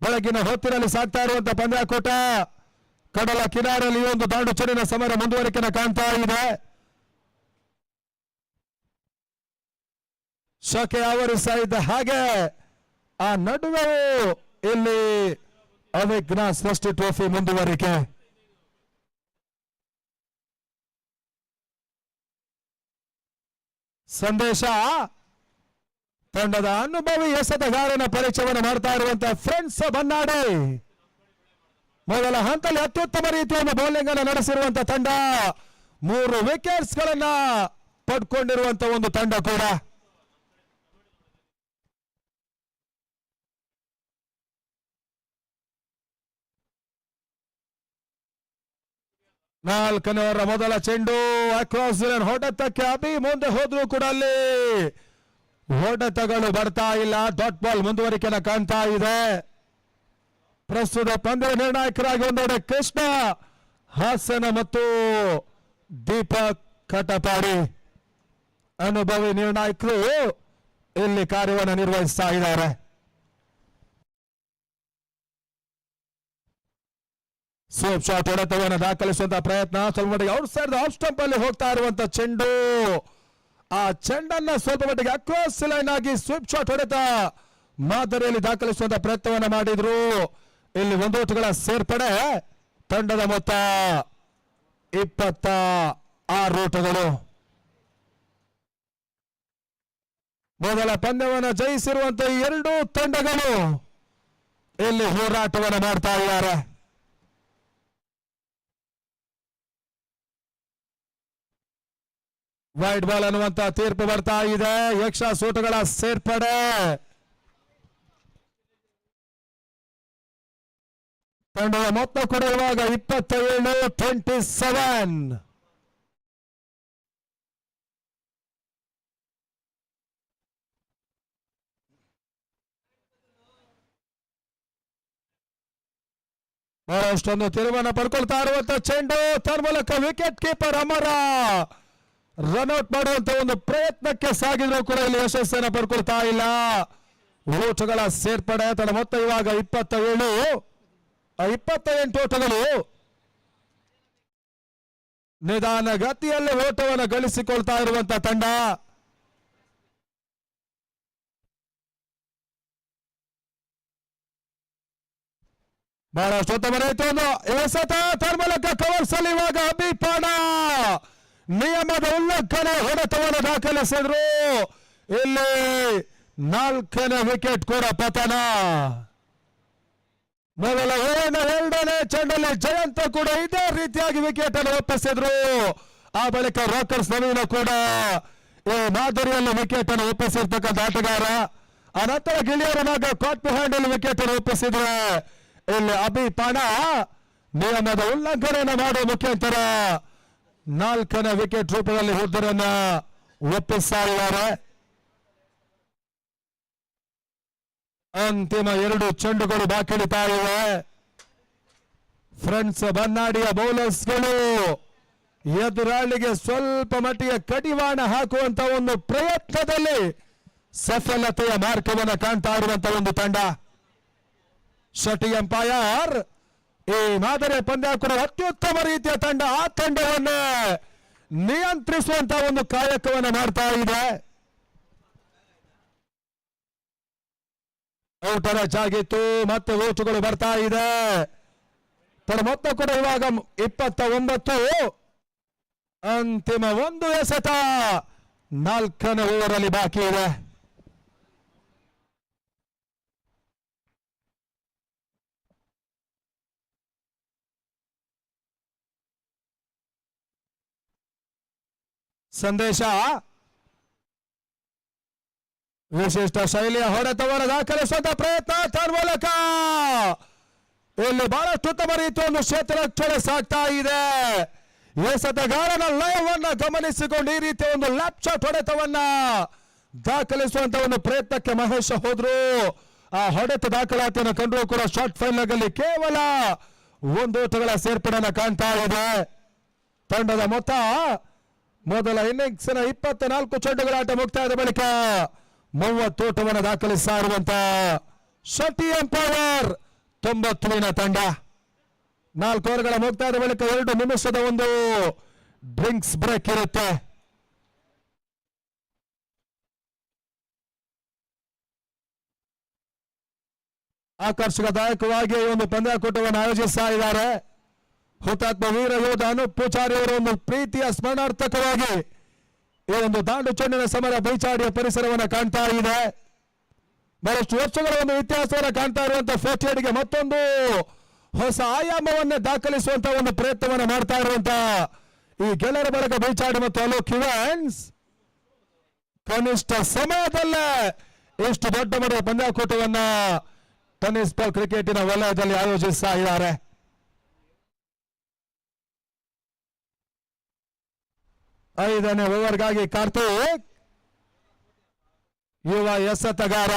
ಬೆಳಗಿನ ಹೊತ್ತಿನಲ್ಲಿ ಸಾಗ್ತಾ ಇರುವಂತಹ ಪಂದ್ಯಾಕೂಟ. ಕಡಲ ಕಿನಾರಲ್ಲಿ ಒಂದು ದಾಂಡು ಚೆಂಡಿನ ಸಮರ ಮುಂದುವರಿಕೆನ ಕಾಣ್ತಾ ಇದೆ. ಶಕೆ ಆವರಿಸ್ತಾ ಇದ್ದ ಹಾಗೆ ಆ ನಡುವೆ ಇಲ್ಲಿ ಅವಿಘ್ನ ಸೃಷ್ಟಿ ಟ್ರೋಫಿ ಮುಂದುವರಿಕೆ. ಸಂದೇಶ ತಂಡದ ಅನುಭವಿ ಎಸೆತಗಾರನ ಪರಿಚಯವನ್ನು ಮಾಡ್ತಾ ಇರುವಂತಹ ಫ್ರೆಂಡ್ಸ್ ಬನ್ನಾಡಿ. ಮೊದಲ ಹಂತದಲ್ಲಿ ಅತ್ಯುತ್ತಮ ರೀತಿಯ ಬೌಲಿಂಗ್ ಅನ್ನು ನಡೆಸಿರುವಂತಹ ತಂಡ. 3 ವಿಕೆಟ್ಸ್ ಗಳನ್ನ ಪಡ್ಕೊಂಡಿರುವಂತಹ ಒಂದು ತಂಡ ಕೂಡ. ನಾಲ್ಕನೇ ಓವರ್ ಮೊದಲ ಚೆಂಡು ಅಕ್ರಾಸ್ ಹೊಡೆತಕ್ಕೆ ಅಭಿ ಮುಂದೆ ಹೋದ್ರು ಕೂಡ ಅಲ್ಲಿ ಹೊಡೆತಗಳು ಬರ್ತಾ ಇಲ್ಲ. ಡಾಟ್ ಬಾಲ್ ಮುಂದುವರಿಕೆನ ಕಾಣ್ತಾ ಇದೆ. ಪ್ರಸ್ತುತ ಪಂದ್ಯ ನಿರ್ಣಾಯಕರಾಗಿ ಒಂದೆಡೆ ಕೃಷ್ಣ ಹಾಸನ ಮತ್ತು ದೀಪಕ್ ಕಟಪಾಡಿ ಅನುಭವಿ ನಿರ್ಣಾಯಕರು ಇಲ್ಲಿ ಕಾರ್ಯವನ್ನು ನಿರ್ವಹಿಸ್ತಾ ಇದ್ದಾರೆ. ಸ್ವೀಪ್ ಶಾಟ್ ಹೊಡೆತವನ್ನು ದಾಖಲಿಸುವಂತಹ ಪ್ರಯತ್ನ. ಸ್ವಲ್ಪ ಮಟ್ಟಿಗೆ ಔಟ್ ಸೈಡ್ ಆಫ್ ಸ್ಟಂಪ್ ಅಲ್ಲಿ ಹೋಗ್ತಾ ಇರುವಂತಹ ಚೆಂಡು. ಆ ಚೆಂಡನ್ನ ಸ್ವಲ್ಪ ಮಟ್ಟಿಗೆ ಅಕ್ರಾಸ್ ಲೈನ್ ಆಗಿ ಸ್ವೀಪ್ ಶಾಟ್ ಹೊಡೆತ ಮಾದರಿಯಲ್ಲಿ ದಾಖಲಿಸುವಂತಹ ಪ್ರಯತ್ನವನ್ನ ಮಾಡಿದ್ರು. ಇಲ್ಲಿ 1 ಓಟಗಳ ಸೇರ್ಪಡೆ. ತಂಡದ ಮೊತ್ತ 26 ಓಟಗಳು. ಮೊದಲ ಪಂದ್ಯವನ್ನು ಜಯಿಸಿರುವಂತಹ 2 ತಂಡಗಳು ಇಲ್ಲಿ ಹೋರಾಟವನ್ನು ಮಾಡ್ತಾ ಇದ್ದಾರೆ. ವೈಡ್ ಬಾಲ್ ಅನ್ನುವಂತ ತೀರ್ಪು ಬರ್ತಾ ಇದೆ. ಯಕ್ಷ ಸೂಟಗಳ ಸೇರ್ಪಡೆ. ತಂಡದ ಮೊತ್ತ ಕೂಡ ಇವಾಗ 27-27. ಬಹಳಷ್ಟೊಂದು ತಿರುವನ್ನು ಪಡ್ಕೊಳ್ತಾ ಇರುವಂತ ಚೆಂಡು. ತನ್ನ ಮೂಲಕ ವಿಕೆಟ್ ಕೀಪರ್ ಅಮರ ರನ್ಔಟ್ ಮಾಡುವಂತ ಒಂದು ಪ್ರಯತ್ನಕ್ಕೆ ಸಾಗಿದ್ರು ಕೂಡ ಇಲ್ಲಿ ಯಶಸ್ಸನ್ನು ಪಡ್ಕೊಳ್ತಾ ಇಲ್ಲ. ಓಟಗಳ ಸೇರ್ಪಡೆ. ತನ್ನ ಮೊತ್ತ ಇವಾಗ 28 ಓಟಗಳು. ನಿಧಾನ ಗತಿಯಲ್ಲಿ ಓಟವನ್ನು ಗಳಿಸಿಕೊಳ್ತಾ ಇರುವಂತ ತಂಡ. ಬಹಳಷ್ಟು ಉತ್ತಮ ರೈತನು ಎಸೆತ. ತನ್ನ ಮೂಲಕ ಕವರ್ಸ್ ಅಲ್ಲಿ ಇವಾಗ ಅಭಿಪಾಣ ನಿಯಮದ ಉಲ್ಲಂಘನೆ ಹೊಡೆತವನ್ನು ದಾಖಲಿಸಿದ್ರು. ಇಲ್ಲಿ 4ನೇ ವಿಕೆಟ್ ಕೂಡ ಪತನ. ಮೊದಲ ಓವರ್ನ 2ನೇ ಚೆಂಡಲ್ಲಿ ಜಯಂತ ಕೂಡ ಇದೇ ರೀತಿಯಾಗಿ ವಿಕೆಟ್ ಅನ್ನು ಒಪ್ಪಿಸಿದ್ರು. ಆ ಬಳಿಕ ರಾಕರ್ಸ್ ನವೀನ ಕೂಡ ಈ ಮಾದರಿಯಲ್ಲಿ ವಿಕೆಟ್ ಅನ್ನು ಒಪ್ಪಿಸಿರ್ತಕ್ಕಂಥ ಆಟಗಾರ. ಅನಂತರ ಗಿಳಿಯರನಾಗ ಕಾಟ್ ಹ್ಯಾಂಡಲ್ ವಿಕೆಟ್ ಅನ್ನು ಒಪ್ಪಿಸಿದ್ರೆ ಇಲ್ಲಿ ಅಭಿಪಾಣ ನಿಯಮದ ಉಲ್ಲಂಘನೆಯನ್ನು ಮಾಡುವ ಮುಖಾಂತರ 4ನೇ ವಿಕೆಟ್ ರೂಪದಲ್ಲಿ ಹುದ್ದರನ್ನ ಒಪ್ಪಿಸ್ತಾ ಇದ್ದಾರೆ. ಅಂತಿಮ 2 ಚೆಂಡುಗಳು ಬಾಕಿ ಇವೆ. ಫ್ರೆಂಡ್ಸ್ ಬನ್ನಾಡಿಯ ಬೌಲರ್ಸ್ಗಳು ಎದುರಾಳಿಗೆ ಸ್ವಲ್ಪ ಮಟ್ಟಿಗೆ ಕಡಿವಾಣ ಹಾಕುವಂತ ಒಂದು ಪ್ರಯತ್ನದಲ್ಲಿ ಸಫಲತೆಯ ಮಾರ್ಗವನ್ನು ಕಾಣ್ತಾ ಇರುವಂತಹ ಒಂದು ತಂಡ. ಶಟಿ ಎಂಪೈರ್ ಈ ಮಾದರಿಯ ಪಂದ್ಯಾಕೂಟ ಅತ್ಯುತ್ತಮ ರೀತಿಯ ತಂಡ ಆ ತಂಡವನ್ನು ನಿಯಂತ್ರಿಸುವಂತಹ ಒಂದು ಕಾಯಕವನ್ನು ಮಾಡ್ತಾ ಇದೆ. ಔಟರ ಜಾಗಿತ್ತು ಮತ್ತೆ ಓಟುಗಳು ಬರ್ತಾ ಇದೆ. ಮೊತ್ತ ಕೂಡ ಇವಾಗ 29. ಅಂತಿಮ ಒಂದು ಎಸೆತ 4ನೇ ಓವರ್ ಅಲ್ಲಿ ಬಾಕಿ ಇದೆ. ಸಂದೇಶ ವಿಶಿಷ್ಟ ಶೈಲಿಯ ಹೊಡೆತವನ್ನು ದಾಖಲಿಸುವಂತ ಪ್ರಯತ್ನ ತನ್ಮೂಲಕ ಇಲ್ಲಿ ಬಹಳಷ್ಟು ಉತ್ತಮ ರೀತಿಯ ಒಂದು ಕ್ಷೇತ್ರರಕ್ಷಣೆ ಸಾಗ್ತಾ ಇದೆ. ಎಸೆತಗಾರನ ಲಯವನ್ನ ಗಮನಿಸಿಕೊಂಡು ಈ ರೀತಿಯ ಒಂದು ಲ್ಯಾಪ್ ಶಾಟ್ ಹೊಡೆತವನ್ನ ದಾಖಲಿಸುವಂತ ಒಂದು ಪ್ರಯತ್ನಕ್ಕೆ ಮಹೇಶ್ ಹೋದ್ರು. ಆ ಹೊಡೆತ ದಾಖಲಾತಿಯನ್ನು ಕಂಡು ಕೂಡ ಶಾರ್ಟ್ ಫೈನಲ್ ಕೇವಲ 1 ಓಟಗಳ ಸೇರ್ಪಡೆಯನ್ನು ಕಾಣ್ತಾ ಇದೆ. ತಂಡದ ಮೊತ್ತ ಮೊದಲ ಇನ್ನಿಂಗ್ಸ್ 24 ಚೆಂಡುಗಳ ಆಟ ಮುಕ್ತಾಯದ ಬಳಿಕ 30 ಓಟವನ್ನು ದಾಖಲಿಸ್ತಾ ಇರುವಂತ ಶಟಿ ಎಂಪೈರ್ 90ನ ತಂಡ. 4 ಓವರ್ಗಳ ಮುಕ್ತಾಯದ ಬಳಿಕ 2 ನಿಮಿಷದ ಒಂದು ಡ್ರಿಂಕ್ಸ್ ಬ್ರೇಕ್ ಇರುತ್ತೆ. ಆಕರ್ಷಕದಾಯಕವಾಗಿ ಒಂದು ಪಂದ್ಯಾಕೂಟವನ್ನು ಆಯೋಜಿಸ್ತಾ ಇದ್ದಾರೆ. ಹುತಾತ್ಮ ವೀರ ಯೋಧ ಅನೂಪ್ ಪೂಜಾರಿ ಅವರ ಒಂದು ಪ್ರೀತಿಯ ಸ್ಮರಣಾರ್ಥಕವಾಗಿ ಈ ಒಂದು ದಾಂಡು ಚೆಂಡಿನ ಸಮರ ಬೈಚಾಡಿಯ ಪರಿಸರವನ್ನು ಕಾಣ್ತಾ ಇದೆ. ಬಹಳಷ್ಟು ವರ್ಷಗಳ ಒಂದು ಇತಿಹಾಸವನ್ನು ಕಾಣ್ತಾ ಇರುವಂತಹ 48ಗೆ ಮತ್ತೊಂದು ಹೊಸ ಆಯಾಮವನ್ನೇ ದಾಖಲಿಸುವಂತಹ ಒಂದು ಪ್ರಯತ್ನವನ್ನು ಮಾಡ್ತಾ ಇರುವಂತಹ ಈ ಗೆಳೆಯರ ಬಳಗ ಬೈಚಾಡಿ ಮತ್ತು ಅಲೋಕ್ ಯುವನ್ಸ್ ಕನಿಷ್ಠ ಸಮಯದಲ್ಲೇ ಇಷ್ಟು ದೊಡ್ಡ ಮಟ್ಟದ ಪಂದ್ಯಾಕೂಟವನ್ನ ಟೆನ್ನಿಸ್ ಬಾಲ್ ಕ್ರಿಕೆಟಿನ ವಲಯದಲ್ಲಿ ಆಯೋಜಿಸ್ತಾ ಇದ್ದಾರೆ. ಐದನೇ ಓವರ್ಗಾಗಿ ಕಾರ್ತಿಕ್ ಯುವ ಎಸೆತಗಾರ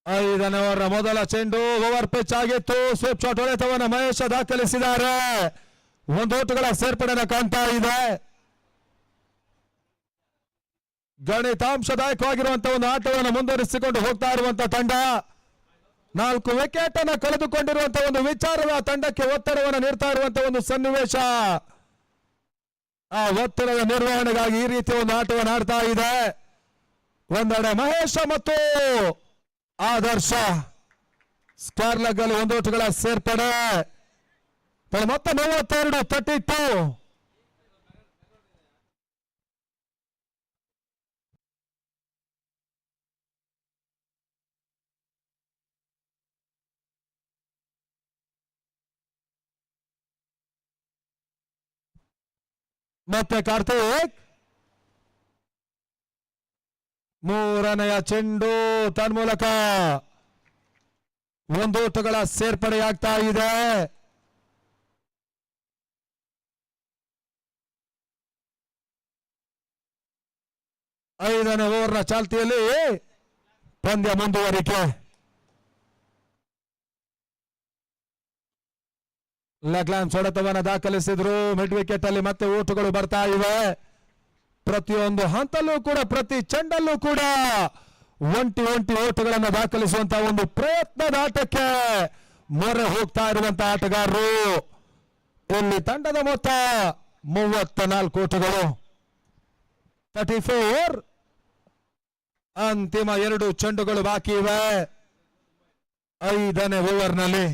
ಐದನೇ ಓವರ್ ಮೊದಲ ಚೆಂಡು ಓವರ್ ಪಿಚ್ ಆಗಿತ್ತು. ಸ್ವೀಪ್ ಶಾಟ್ ಹೊಡೆತವನ್ನು ಮಹೇಶ ದಾಖಲಿಸಿದ್ದಾರೆ. 1 ಓಟಗಳ ಸೇರ್ಪಡೆಯನ್ನು ಕಾಣ್ತಾ ಇದೆ. ಗಣಿತಾಂಶದಾಯಕವಾಗಿರುವಂತಹ ಒಂದು ಆಟವನ್ನು ಮುಂದುವರಿಸಿಕೊಂಡು ಹೋಗ್ತಾ ಇರುವಂತಹ ತಂಡ 4 ವಿಕೆಟ್ ಅನ್ನು ಕಳೆದುಕೊಂಡಿರುವಂತಹ ಒಂದು ವಿಚಾರದ ತಂಡಕ್ಕೆ ಒತ್ತಡವನ್ನು ನೀಡ್ತಾ ಇರುವಂತಹ ಒಂದು ಸನ್ನಿವೇಶ. ಆ ಒತ್ತಡದ ನಿರ್ವಹಣೆಗಾಗಿ ಈ ರೀತಿಯ ಒಂದು ಆಟವನ್ನು ಆಡ್ತಾ ಇದೆ. ಒಂದೆಡೆ ಮಹೇಶ ಮತ್ತು ಆದರ್ಶ ಸ್ಕಾರ್ಲಗ್ ಅಲ್ಲಿ 1 ಓಟಗಳ ಸೇರ್ಪಡೆ. ಮತ್ತೆ 32 32. ಮತ್ತೆ ಕಾರ್ತಿಕ್ ಮೂರನೆಯ ಚೆಂಡು ತನ್ಮೂಲಕ 1 ಓಟಗಳ ಸೇರ್ಪಡೆಯಾಗ್ತಾ ಇದೆ. ಐದನೇ ಓವರ್ನ ಚಾಲ್ತಿಯಲ್ಲಿ ಪಂದ್ಯ ಮುಂದುವರಿಕೆ. ಲೆಗ್ಲಾನ್ಸ್ ಹೊಡೆತವನ್ನು ದಾಖಲಿಸಿದ್ರು. ಮಿಡ್ ವಿಕೆಟ್ ಅಲ್ಲಿ ಮತ್ತೆ ಓಟುಗಳು ಬರ್ತಾ ಇವೆ. ಪ್ರತಿಯೊಂದು ಹಂತಲ್ಲೂ ಕೂಡ ಪ್ರತಿ ಚೆಂಡಲ್ಲೂ ಕೂಡ ಒಂಟಿ ಓಟುಗಳನ್ನು ದಾಖಲಿಸುವಂತಹ ಒಂದು ಪ್ರಯತ್ನದ ಆಟಕ್ಕೆ ಮೊರೆ ಹೋಗ್ತಾ ಇರುವಂತಹ ಆಟಗಾರರು. ಇಲ್ಲಿ ತಂಡದ ಮೊತ್ತ 34 ಓಟುಗಳು 34. ಅಂತಿಮ 2 ಚೆಂಡುಗಳು ಬಾಕಿ ಇವೆ 5ನೇ ಓವರ್ನಲ್ಲಿ.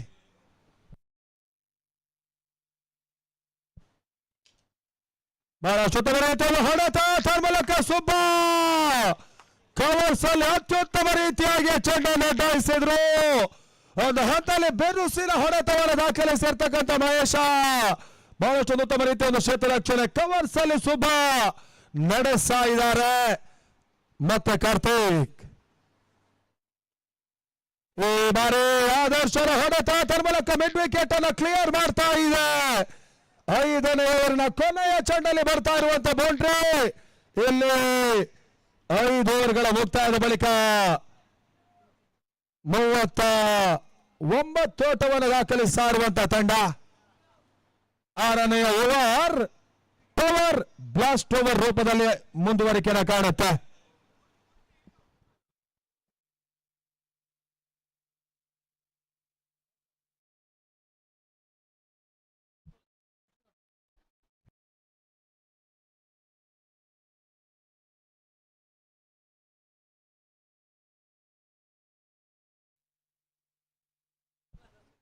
ಬಹಳಷ್ಟು ಉತ್ತಮ ರೀತಿಯಲ್ಲಿ ಹೊಡೆತ ತನ್ಮೂಲಕ ಸುಬ್ಬ ಕವರ್ಸ್ ಅಲ್ಲಿ ಅತ್ಯುತ್ತಮ ರೀತಿಯಾಗಿ ಚೆಂಡನ್ನು ಅಡ್ಡಾಯಿಸಿದ್ರು. ಒಂದು ಹಂತದಲ್ಲಿ ಬೆರುಸಿನ ಹೊಡೆತವನ್ನು ದಾಖಲಿಸಿರ್ತಕ್ಕಂಥ ಮಹೇಶ ಬಹಳಷ್ಟು ಉತ್ತಮ ರೀತಿಯ ಒಂದು ಕ್ಷೇತ್ರ ರಕ್ಷಣೆ ಕವರ್ಸ್ ಅಲ್ಲಿ ಸುಬ್ಬ ನಡೆಸ್ತಾ ಇದ್ದಾರೆ. ಮತ್ತೆ ಕಾರ್ತಿಕ್ ಈ ಬಾರಿ ಆದರ್ಶರ ಹೊಡೆತ ತನ್ಮೂಲಕ ಮಿಡ್ ವಿಕೆಟ್ ಅನ್ನು ಕ್ಲಿಯರ್ ಮಾಡ್ತಾ ಇದೆ. 5ನೇ ಓವರ್ನ ಕೊನೆಯ ಚೆಂಡಲ್ಲಿ ಬರ್ತಾ ಇರುವಂತ ಬೌಂಡ್ರಿ. ಇಲ್ಲಿ 5 ಓವರ್ಗಳ ಮುಕ್ತಾಯದ ಬಳಿಕ 39 ಓಟವನ್ನು ದಾಖಲಿಸಿರುವಂತ ತಂಡ 6ನೇ ಓವರ್ ಪವರ್ ಬ್ಲಾಸ್ಟ್ ಓವರ್ ರೂಪದಲ್ಲಿ ಮುಂದುವರಿಕೆಯನ್ನು ಕಾಣುತ್ತೆ.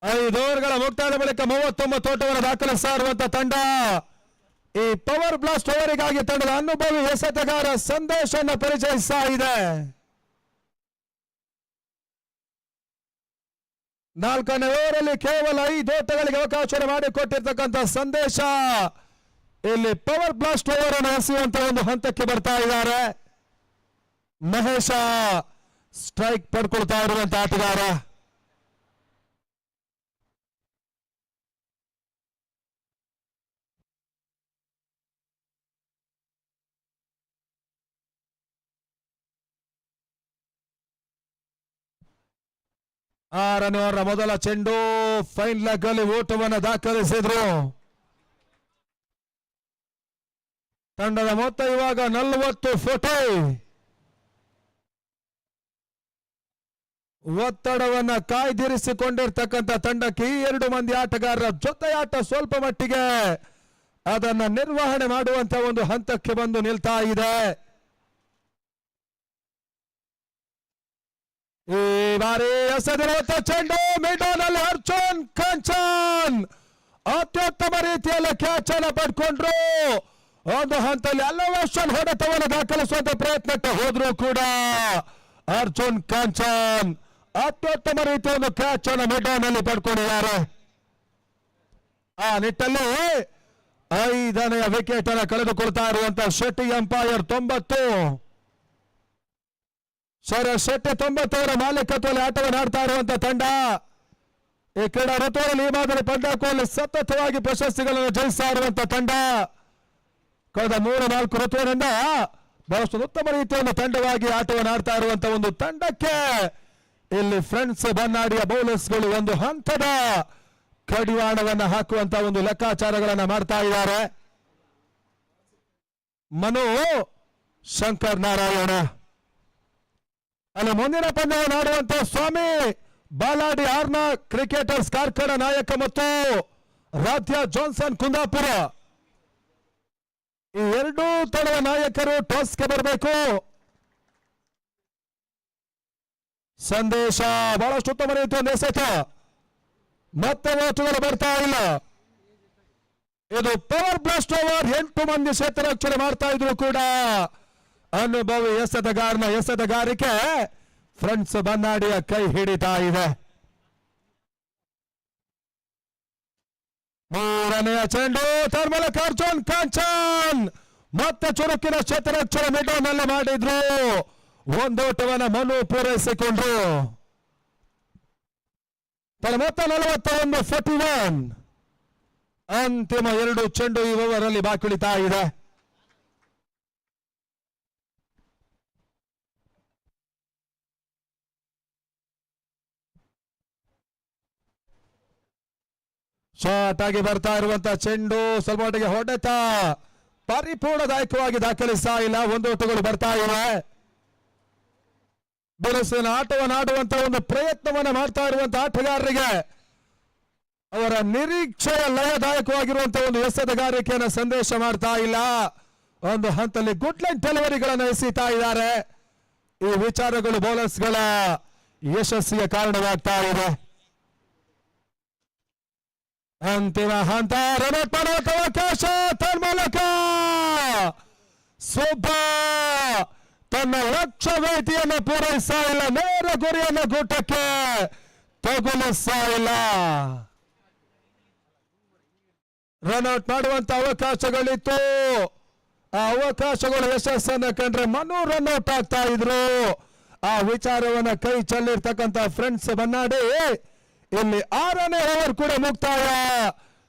ಐದು ಓವರ್ಗಳ ಮುಕ್ತಾಯದ ಬಳಿಕ 39 ಓಟವನ್ನು ದಾಖಲಿಸಿರುವಂತ ತಂಡ ಈ ಪವರ್ ಬ್ಲಾಸ್ಟ್ ಓವರಿಗಾಗಿ ತಂಡದ ಅನುಭವಿ ಎಸೆತಗಾರ ಸಂದೇಶವನ್ನು ಪರಿಚಯಿಸ್ತಾ ಇದೆ. 4ನೇ ಓವರಲ್ಲಿ ಕೇವಲ 5 ಓಟಗಳಿಗೆ ಅವಕಾಶ ಮಾಡಿಕೊಟ್ಟಿರ್ತಕ್ಕಂಥ ಸಂದೇಶ ಇಲ್ಲಿ ಪವರ್ ಬ್ಲಾಸ್ಟ್ ಓವರ್ ಅನ್ನು ಎಸೆಯುವಂತ ಒಂದು ಹಂತಕ್ಕೆ ಬರ್ತಾ ಇದ್ದಾರೆ. ಮಹೇಶ ಸ್ಟ್ರೈಕ್ ಪಡ್ಕೊಳ್ತಾ ಇರುವಂತ ಆಟಗಾರ. ಆರನೇ ಮೊದಲ ಚೆಂಡು ಫೈನ್ ಲೆಗ್ ಅಲ್ಲಿ ಓಟವನ್ನು ದಾಖಲಿಸಿದ್ರು. ತಂಡದ ಮೊತ್ತ ಇವಾಗ 40 ಫೋಟೋ. ಒತ್ತಡವನ್ನ ಕಾಯ್ದಿರಿಸಿಕೊಂಡಿರ್ತಕ್ಕಂಥ ತಂಡಕ್ಕೆ ಈ 2 ಮಂದಿ ಆಟಗಾರರ ಜೊತೆಯಾಟ ಸ್ವಲ್ಪ ಮಟ್ಟಿಗೆ ಅದನ್ನ ನಿರ್ವಹಣೆ ಮಾಡುವಂತ ಒಂದು ಹಂತಕ್ಕೆ ಬಂದು ನಿಲ್ತಾ ಇದೆ. ಈ ಬಾರಿ ಎಸೆದಿರುವಂತ ಚೆಂಡು ಮಿಡೋನಲ್ಲಿ ಅರ್ಜುನ್ ಕಾಂಚನ್ ಅತ್ಯುತ್ತಮ ರೀತಿಯಲ್ಲಿ ಕ್ಯಾಚ್ ಅನ್ನು ಪಡ್ಕೊಂಡ್ರು. ಒಂದು ಹಂತದಲ್ಲಿ ಎಲಿವೇಶನ್ ಹೊಡೆತವನ್ನು ದಾಖಲಿಸುವಂತ ಪ್ರಯತ್ನಕ್ಕೆ ಹೋದ್ರು ಕೂಡ ಅರ್ಜುನ್ ಕಾಂಚನ್ ಅತ್ಯುತ್ತಮ ರೀತಿಯ ಒಂದು ಕ್ಯಾಚ್ ಅನ್ನು ಮಿಡೋನಲ್ಲಿ ಪಡ್ಕೊಂಡಿದ್ದಾರೆ. ಆ ನಿಟ್ಟಲ್ಲಿ 5ನೇ ವಿಕೆಟ್ ಅನ್ನು ಕಳೆದುಕೊಳ್ತಾ ಇರುವಂತ ಶೆಟ್ಟಿ ಎಂಪೈರ್ 90. ಶೆಟ್ಟಿ 90 ಮಾಲೀಕತ್ವದಲ್ಲಿ ಆಟವನ್ನು ಆಡ್ತಾ ಇರುವಂತ ತಂಡ ಈ ಕ್ರೀಡಾ ಋತುವಿನಲ್ಲಿ ಈ ಮಾದರಿ ಪಂದ್ಯಾಟದಲ್ಲಿ ಸತತವಾಗಿ ಪ್ರಶಸ್ತಿಗಳನ್ನು ಜಯಿಸ್ತಾ ಇರುವಂತ ತಂಡ. ಕಳೆದ 3-4 ಋತುವಿನಿಂದ ಬಹಳಷ್ಟು ಉತ್ತಮ ರೀತಿಯ ಒಂದು ತಂಡವಾಗಿ ಆಟವನ್ನು ಆಡ್ತಾ ಇರುವಂತ ಒಂದು ತಂಡಕ್ಕೆ ಇಲ್ಲಿ ಫ್ರೆಂಡ್ಸ್ ಬನ್ನಾಡಿಯ ಬೌಲರ್ಸ್ಗಳು ಒಂದು ಹಂತದ ಕಡಿವಾಣವನ್ನು ಹಾಕುವಂತ ಒಂದು ಲೆಕ್ಕಾಚಾರಗಳನ್ನು ಮಾಡ್ತಾ ಇದ್ದಾರೆ. ಮನು ಶಂಕರ್ ನಾರಾಯಣ ಅಲ್ಲಿ ಮುಂದಿನ ಪಂದ್ಯವನ್ನು ಆಡುವಂತ ಸ್ವಾಮಿ ಬಾಲಾಡಿ ಆರ್ನ ಕ್ರಿಕೆಟರ್ಸ್ ಕಾರ್ಕಳ ನಾಯಕ ಮತ್ತು ರಾಧ್ಯ ಜಾನ್ಸನ್ ಕುಂದಾಪುರ ಈ 2 ತಂಡದ ನಾಯಕರು ಟಾಸ್ಗೆ ಬರಬೇಕು. ಸಂದೇಶ ಬಹಳಷ್ಟು ಉತ್ತಮ ರೀತಿಯ ಎಸೆತ ಮತ್ತೆ ಓಟುಗಳು ಬರ್ತಾ ಇಲ್ಲ. ಇದು ಪವರ್ ಬ್ಲಾಸ್ಟ್ ಓವರ್ 8 ಮಂದಿ ಕ್ಷೇತ್ರರಕ್ಷಣೆ ಮಾಡ್ತಾ ಇದ್ರು ಕೂಡ ಅನುಭವಿ ಎಸೆತಗಾರಿಕೆ ಫ್ರೆಂಡ್ಸ್ ಬನ್ನಾಡಿಯ ಕೈ ಹಿಡಿತಾ ಇದೆ. 3ನೇ ಚೆಂಡು ತನ್ಮೂಲಕ ಅರ್ಜುನ್ ಕಾಂಚನ್ ಮತ್ತೆ ಚುರುಕಿನ ಕ್ಷೇತ್ರರಕ್ಷಣೆ ಮಿಡೋನಲ್ಲಿ ಮಾಡಿದ್ರು. 1 ಓಟವನ್ನು ಮನು ಪೂರೈಸಿಕೊಂಡ್ರು. ಮೊತ್ತ 41 ಅಂತಿಮ 2 ಚೆಂಡು ಈ ಓವರ್ ಅಲ್ಲಿ ಬಾಕಿ ಉಳಿತಾ ಇದೆ. ಶಾರ್ಟ್ ಆಗಿ ಬರ್ತಾ ಇರುವಂತಹ ಚೆಂಡು ಸ್ವಲ್ಪ ಮಟ್ಟಿಗೆ ಹೊಡೆತ ಪರಿಪೂರ್ಣದಾಯಕವಾಗಿ ದಾಖಲಿಸ್ತಾ ಇಲ್ಲ. 1 ಓಟಗಳು ಬರ್ತಾ ಇವೆ. ಬಿರುಸಿನ ಆಟವನ್ನು ಆಡುವಂತ ಒಂದು ಪ್ರಯತ್ನವನ್ನು ಮಾಡ್ತಾ ಇರುವಂತಹ ಆಟಗಾರರಿಗೆ ಅವರ ನಿರೀಕ್ಷೆಯ ಲಯದಾಯಕವಾಗಿರುವಂತಹ ಒಂದು ಎಸೆತಗಾರಿಕೆಯನ್ನು ಸಂದೇಶ ಮಾಡ್ತಾ ಇಲ್ಲ. ಒಂದು ಹಂತದಲ್ಲಿ ಗುಡ್ ಲೈನ್ ಡೆಲಿವರಿಗಳನ್ನು ಎಸೆತಾ ಇದ್ದಾರೆ. ಈ ವಿಚಾರಗಳು ಬೌಲರ್ಸ್ಗಳ ಯಶಸ್ಸಿಗೆ ಕಾರಣವಾಗ್ತಾ ಇದೆ. ಅಂತಿಮ ಹಂತ ರನೌಟ್ ಮಾಡುವಂತ ಅವಕಾಶ ತನ್ಮೂಲಕ ಸುಬ್ಬ ತನ್ನ ಲಕ್ಷ್ಯ ವೇದಿಯನ್ನು ಪೂರೈಸ್ತಾ ಇಲ್ಲ. ನೇರ ಗುರಿಯನ್ನು ಗೂಟಕ್ಕೆ ತಗುಲಿಸ್ತಾ ಇಲ್ಲ. ರನ್ಔಟ್ ಮಾಡುವಂತ ಅವಕಾಶಗಳಿತ್ತು. ಆ ಅವಕಾಶಗಳು ಯಶಸ್ಸನ್ನು ಕಂಡ್ರೆ ಮನು ರನ್ಔಟ್ ಆಗ್ತಾ ಇದ್ರು. ಆ ವಿಚಾರವನ್ನ ಕೈ ಚೆಲ್ಲಿರ್ತಕ್ಕಂಥ ಫ್ರೆಂಡ್ಸ್ ಬನ್ನಾಡಿ ಇಲ್ಲಿ 6ನೇ ಓವರ್ ಕೂಡ ಮುಕ್ತಾಯ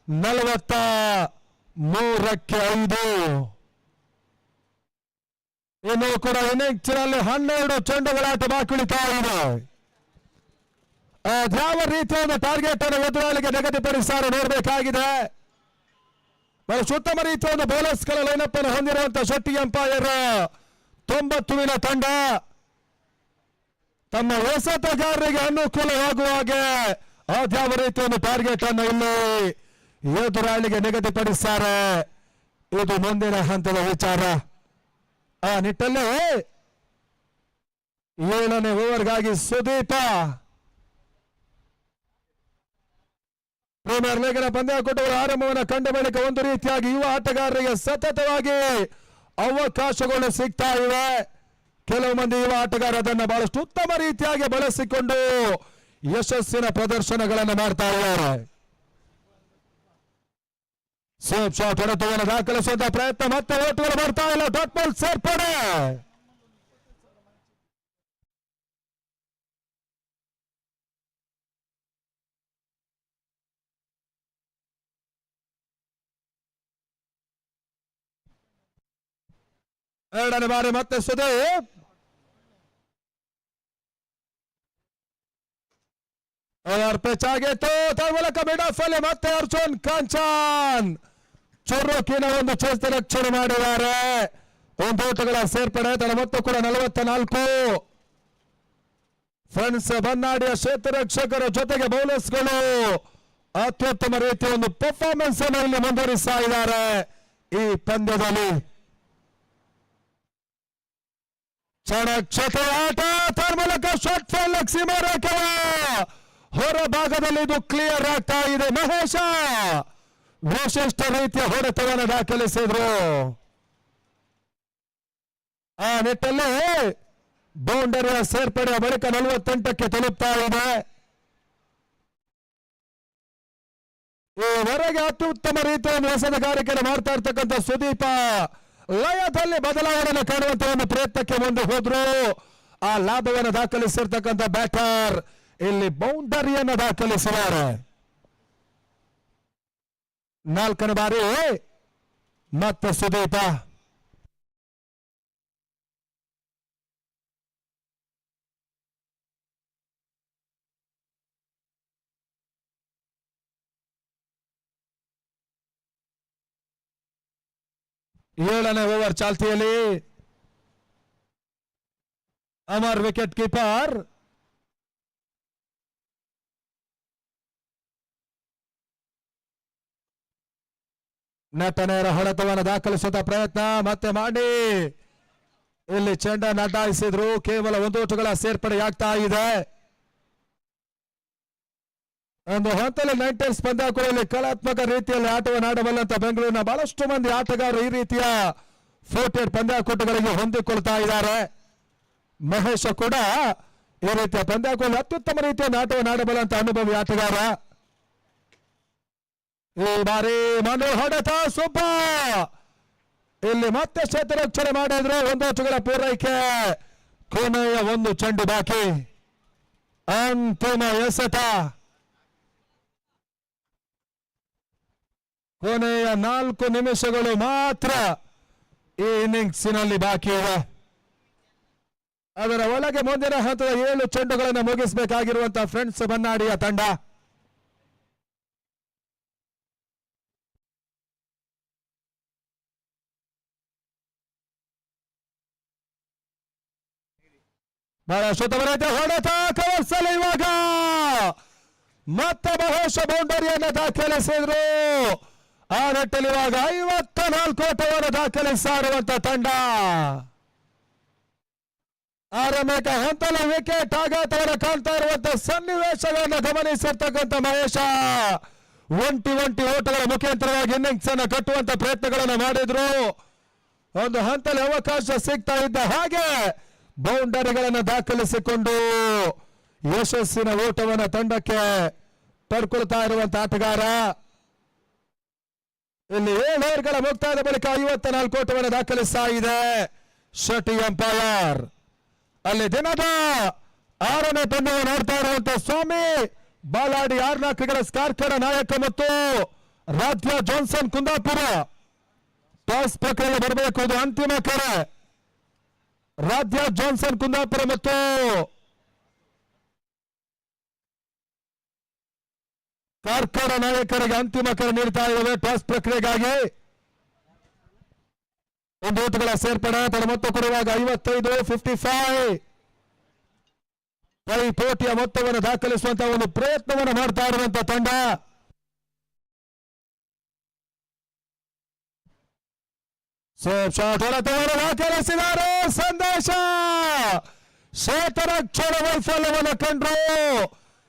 43-5. ಇನ್ನು ಕೂಡ ಇನ್ನಿಂಗ್ಸ್ನಲ್ಲಿ 12 ಚೆಂಡುಗಳಾಟ ಬಾಕಿ ಉಳಿತಾ ಇದೆ. ಯಾವ ರೀತಿಯ ಒಂದು ಟಾರ್ಗೆಟ್ ಅನ್ನು ಎದುರಾಳಿಗೆ ನಿಗದಿಪಡಿಸಾರು ನೋಡಬೇಕಾಗಿದೆ. ಬಹಳ ಉತ್ತಮ ರೀತಿಯ ಒಂದು ಬೌಲರ್ಸ್ ಗಳ ಲೈನಪ್ ಅನ್ನು ಹೊಂದಿರುವಂತಹ ಶೆಟ್ಟಿ ಎಂಪೈರ್ 90ವಿನ ತಂಡ ತಮ್ಮ ಎಸೆತಗಾರರಿಗೆ ಅನುಕೂಲವಾಗುವ ಹಾಗೆ ಅದ್ಯಾವ ರೀತಿಯ ಒಂದು ಟಾರ್ಗೆಟ್ ಅನ್ನು ಇಲ್ಲಿ ಎದುರಾಳಿಗೆ ನಿಗದಿಪಡಿಸ್ತಾರೆ. ಇದು ಮುಂದಿನ ಹಂತದ ವಿಚಾರ. ಆ ನಿಟ್ಟಲ್ಲಿ 7ನೇ ಓವರ್ಗಾಗಿ ಸುದೀಪ ಪ್ರೀಮಿಯರ್ ಲೀಗ್ನ ಪಂದ್ಯಾಕೂಟಗಳ ಆರಂಭವನ್ನು ಕಂಡ ಬಳಿಕ ಒಂದು ರೀತಿಯಾಗಿ ಯುವ ಆಟಗಾರರಿಗೆ ಸತತವಾಗಿ ಅವಕಾಶಗಳು ಸಿಗ್ತಾ ಇವೆ. ಕೆಲವು ಮಂದಿ ಯುವ ಆಟಗಾರ ಅದನ್ನು ಬಹಳಷ್ಟು ಉತ್ತಮ ರೀತಿಯಾಗಿ ಬಳಸಿಕೊಂಡು ಯಶಸ್ಸಿನ ಪ್ರದರ್ಶನಗಳನ್ನು ಮಾಡ್ತಾ ಇದ್ದಾರೆ. ಸೇಫ್ ಶಾಟ್ ಹೊಡೆತವನ್ನು ದಾಖಲಿಸುವಂತಹ ಪ್ರಯತ್ನ, ಮತ್ತೆ ಓಟುಗಳು ಬರ್ತಾ ಇಲ್ಲ. ಡಾಟ್ ಬಾಲ್ ಸೇರ್ಪಡೆ. ಎರಡನೇ ಬಾರಿ ಮತ್ತೆ ಸುದೀಪ್ ಓವರ್ ಪಿಚ್ ಆಗಿತ್ತು. ಮೂಲಕ ಮಿಡ್ ಆಫ್ ಅಲ್ಲಿ ಮತ್ತೆ ಅರ್ಜುನ್ ಕಾಂಚನ್ ಚುರುಕಿನ ಒಂದು ಚೇಷ್ಟ ರಕ್ಷಣೆ ಮಾಡಿದ್ದಾರೆ. ಒಂದು ಓಟಗಳ ಸೇರ್ಪಡೆ. ತಡ ಮೊತ್ತ ಕೂಡ 44. ಫ್ರೆಂಡ್ಸ್ ಬನ್ನಾಡಿಯ ಕ್ಷೇತ್ರ ರಕ್ಷಕರ ಜೊತೆಗೆ ಬೌಲರ್ಸ್ಗಳು ಅತ್ಯುತ್ತಮ ರೀತಿಯ ಒಂದು ಪರ್ಫಾರ್ಮೆನ್ಸ್ ಅನ್ನು ಇಲ್ಲಿ ಮುಂದುವರಿಸ್ತಾ ಇದ್ದಾರೆ ಈ ಪಂದ್ಯದಲ್ಲಿ. ಕ್ಷಣ ಆಟ ಮೂಲಕ ಶಾರ್ಟ್ ಫಾಲ್ ಸೀಮಾ ರೇಖೆಯ ಹೊರ ಭಾಗದಲ್ಲಿ ಇದು ಕ್ಲಿಯರ್ ಆಗ್ತಾ ಇದೆ. ಮಹೇಶ ವಿಶಿಷ್ಟ ರೀತಿಯ ಹೊಡೆತವನ್ನು ದಾಖಲಿಸಿದ್ರು. ಆ ನಿಟ್ಟಲ್ಲಿ ಬೌಂಡರಿಯ ಸೇರ್ಪಡೆಯ ಬಳಿಕ 48ಕ್ಕೆ ತಲುಪ್ತಾ ಇದೆ. ಈವರೆಗೆ ಅತ್ಯುತ್ತಮ ರೀತಿಯ ಎಸೆತಗಾರಿಕೆಯನ್ನು ಮಾಡ್ತಾ ಇರ್ತಕ್ಕಂಥ ಸುದೀಪ ಲಯದಲ್ಲಿ ಬದಲಾವಣೆ ಕಾಣುವಂತಹ ಒಂದು ಪ್ರಯತ್ನಕ್ಕೆ ಮುಂದೆ ಹೋದ್ರು. ಆ ಲಾಭವನ್ನು ದಾಖಲಿಸಿರ್ತಕ್ಕಂಥ ಬ್ಯಾಟರ್ ಇಲ್ಲಿ ಬೌಂಡರಿಯನ್ನು ದಾಖಲಿಸಿದ್ದಾರೆ. 4ನೇ ಬಾರಿ ಮತ್ತೆ ಸುದೀಪ. ಏಳನೇ ಓವರ್ ಚಾಲ್ತಿಯಲ್ಲಿ ಅಮರ್ ವಿಕೆಟ್ ಕೀಪರ್. ನಟನೆಯರ ಹೊಡೆತವನ್ನು ದಾಖಲಿಸುವ ಪ್ರಯತ್ನ ಮತ್ತೆ ಮಾಡಿ ಇಲ್ಲಿ ಚೆಂಡನ್ನು ಅಡ್ಡಾಯಿಸಿದ್ರು. ಕೇವಲ 1 ಓಟಗಳ ಸೇರ್ಪಡೆಯಾಗ್ತಾ ಇದೆ. ಒಂದು ಹಂತದಲ್ಲಿ ನೈಂಟರ್ಸ್ ಪಂದ್ಯಾಕೂಟದಲ್ಲಿ ಕಲಾತ್ಮಕ ರೀತಿಯಲ್ಲಿ ಆಟವನ್ನು ಆಡಬಲ್ಲಂತ ಬೆಂಗಳೂರಿನ ಬಹಳಷ್ಟು ಮಂದಿ ಆಟಗಾರರು ಈ ರೀತಿಯ ಫೋರ್ಟೆಡ್ ಪಂದ್ಯಾಕೂಟಗಳಿಗೆ ಹೊಂದಿಕೊಳ್ತಾ ಇದ್ದಾರೆ. ಮಹೇಶ ಕೂಡ ಈ ರೀತಿಯ ಪಂದ್ಯಾಕೂಟದಲ್ಲಿ ಅತ್ಯುತ್ತಮ ರೀತಿಯ ಆಟವನ್ನು ಆಡಬಲ್ಲಂತ ಅನುಭವಿ ಆಟಗಾರ. ಈ ಬಾರಿ ಮನು ಹೊಡೆತ ಸುಬ್ಬ ಇಲ್ಲಿ ಮತ್ತೆ ಕ್ಷೇತ್ರ ರಕ್ಷಣೆ ಮಾಡಿದ್ರು. 1 ಓಟಗಳ ಪೂರೈಕೆ. ಕೊನೆಯ 1 ಚೆಂಡು ಬಾಕಿ. ಅಂತಿಮ ಎಸೆತ. ಕೊನೆಯ 4 ನಿಮಿಷಗಳು ಮಾತ್ರ ಈ ಇನ್ನಿಂಗ್ಸಿನಲ್ಲಿ ಬಾಕಿ ಇವೆ. ಅದರ ಒಳಗೆ ಮುಂದಿನ ಹಂತದ 7 ಚೆಂಡುಗಳನ್ನು ಮುಗಿಸಬೇಕಾಗಿರುವಂತಹ ಫ್ರೆಂಡ್ಸ್ ಬನ್ನಾಡಿಯ ತಂಡ. ಬಹಳ ಶುದ್ಧವರೈತೆ ಹೊಡೆತ ಕವರ್ಸಲು ಇವಾಗ ಮತ್ತೆ ಮಹೇಶ ಬೌಂಡರಿಯನ್ನು ದಾಖಲಿಸಿದ್ರು. ಆ ನಿಟ್ಟಲ್ಲಿ ಇವಾಗ 54 ಓಟವನ್ನು ದಾಖಲಿಸಿರುವಂತ ತಂಡ. ಆರಂಭಿಕ ಹಂತದಲ್ಲಿ ವಿಕೆಟ್ ಆಘಾತವನ್ನು ಕಾಣ್ತಾ ಇರುವಂತಹ ಸನ್ನಿವೇಶಗಳನ್ನು ಗಮನಿಸಿರ್ತಕ್ಕಂಥ ಮಹೇಶ ಒಂಟಿ ಓಟಗಳ ಮುಖಾಂತರವಾಗಿ ಇನ್ನಿಂಗ್ಸ್ ಅನ್ನು ಕಟ್ಟುವಂತ ಪ್ರಯತ್ನಗಳನ್ನು ಮಾಡಿದ್ರು. ಒಂದು ಹಂತದಲ್ಲಿ ಅವಕಾಶ ಸಿಗ್ತಾ ಇದ್ದ ಹಾಗೆ ಬೌಂಡರಿಗಳನ್ನು ದಾಖಲಿಸಿಕೊಂಡು ಯಶಸ್ಸಿನ ಓಟವನ್ನು ತಂಡಕ್ಕೆ ಪಡ್ಕೊಳ್ತಾ ಇರುವಂತಹ ಆಟಗಾರ. ಇಲ್ಲಿ 7 ಓವರ್ಗಳ ಮುಕ್ತಾಯದ ಬಳಿಕ 54 ಓಟವನ್ನು ದಾಖಲಿಸ್ತಾ ಇದೆ ಶೆಟ್ಟಿ ಎಂಪೈರ್. ಅಲ್ಲಿ ದಿನದ 6ನೇ ಪಂದ್ಯವನ್ನು ಆಡ್ತಾ ಇರುವಂತಹ ಸ್ವಾಮಿ ಬಾಲಾಡಿ ಆರ್ನಾಕ್ರಿಗಳ ಕಾರ್ಕಳ ನಾಯಕ ಮತ್ತು ರಾಧ್ಯ ಜಾನ್ಸನ್ ಕುಂದಾಪುರ ಟಾಸ್ ಪ್ರಕ್ರಿಯೆ ಬರಬೇಕು. ಇದು ಅಂತಿಮ ಕರೆ. ರಾಧ್ಯ ಜಾನ್ಸನ್ ಕುಂದಾಪುರ ಮತ್ತು ಕಾರ್ಕಳ ನಾಯಕರಿಗೆ ಅಂತಿಮ ಕರೆ ನೀಡ್ತಾ ಇದ್ದೇವೆ ಟಾಸ್ ಪ್ರಕ್ರಿಯೆಗಾಗಿ. ಒಂದು ಓಟುಗಳ ಸೇರ್ಪಡೆ ತನ್ನ ಮೊತ್ತ ಕೊಡುವಾಗ 55-55 ಪೈಪೋಟಿಯ ಮೊತ್ತವನ್ನು ದಾಖಲಿಸುವಂತಹ ಒಂದು ಪ್ರಯತ್ನವನ್ನು ಮಾಡ್ತಾ ಇರುವಂತಹ ತಂಡ. ದಾಖಲಿಸಿದ್ದಾರೆ ಸಂದೇಶ. ಶೇತರಕ್ಷರ ವೈಫಲ್ಯವನ್ನು ಕಂಡ್ರು.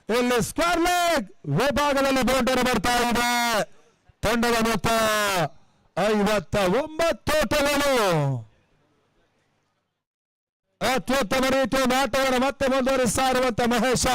ಇಲ್ಲಿ ಸ್ಕ್ವೇರ್ ಲೆಗ್ ವಿಭಾಗದಲ್ಲಿ ಬೌಂಡರಿ ಬರ್ತಾ ಇದೆ. ತಂಡದ ಮೊತ್ತ 59 ಓಟಗಳು. ಅತ್ಯುತ್ತಮ ರೀತಿಯ ಆಟವನ್ನು ಮತ್ತೆ ಮುಂದುವರಿಸ್ತಾ ಇರುವಂತ ಮಹೇಶ.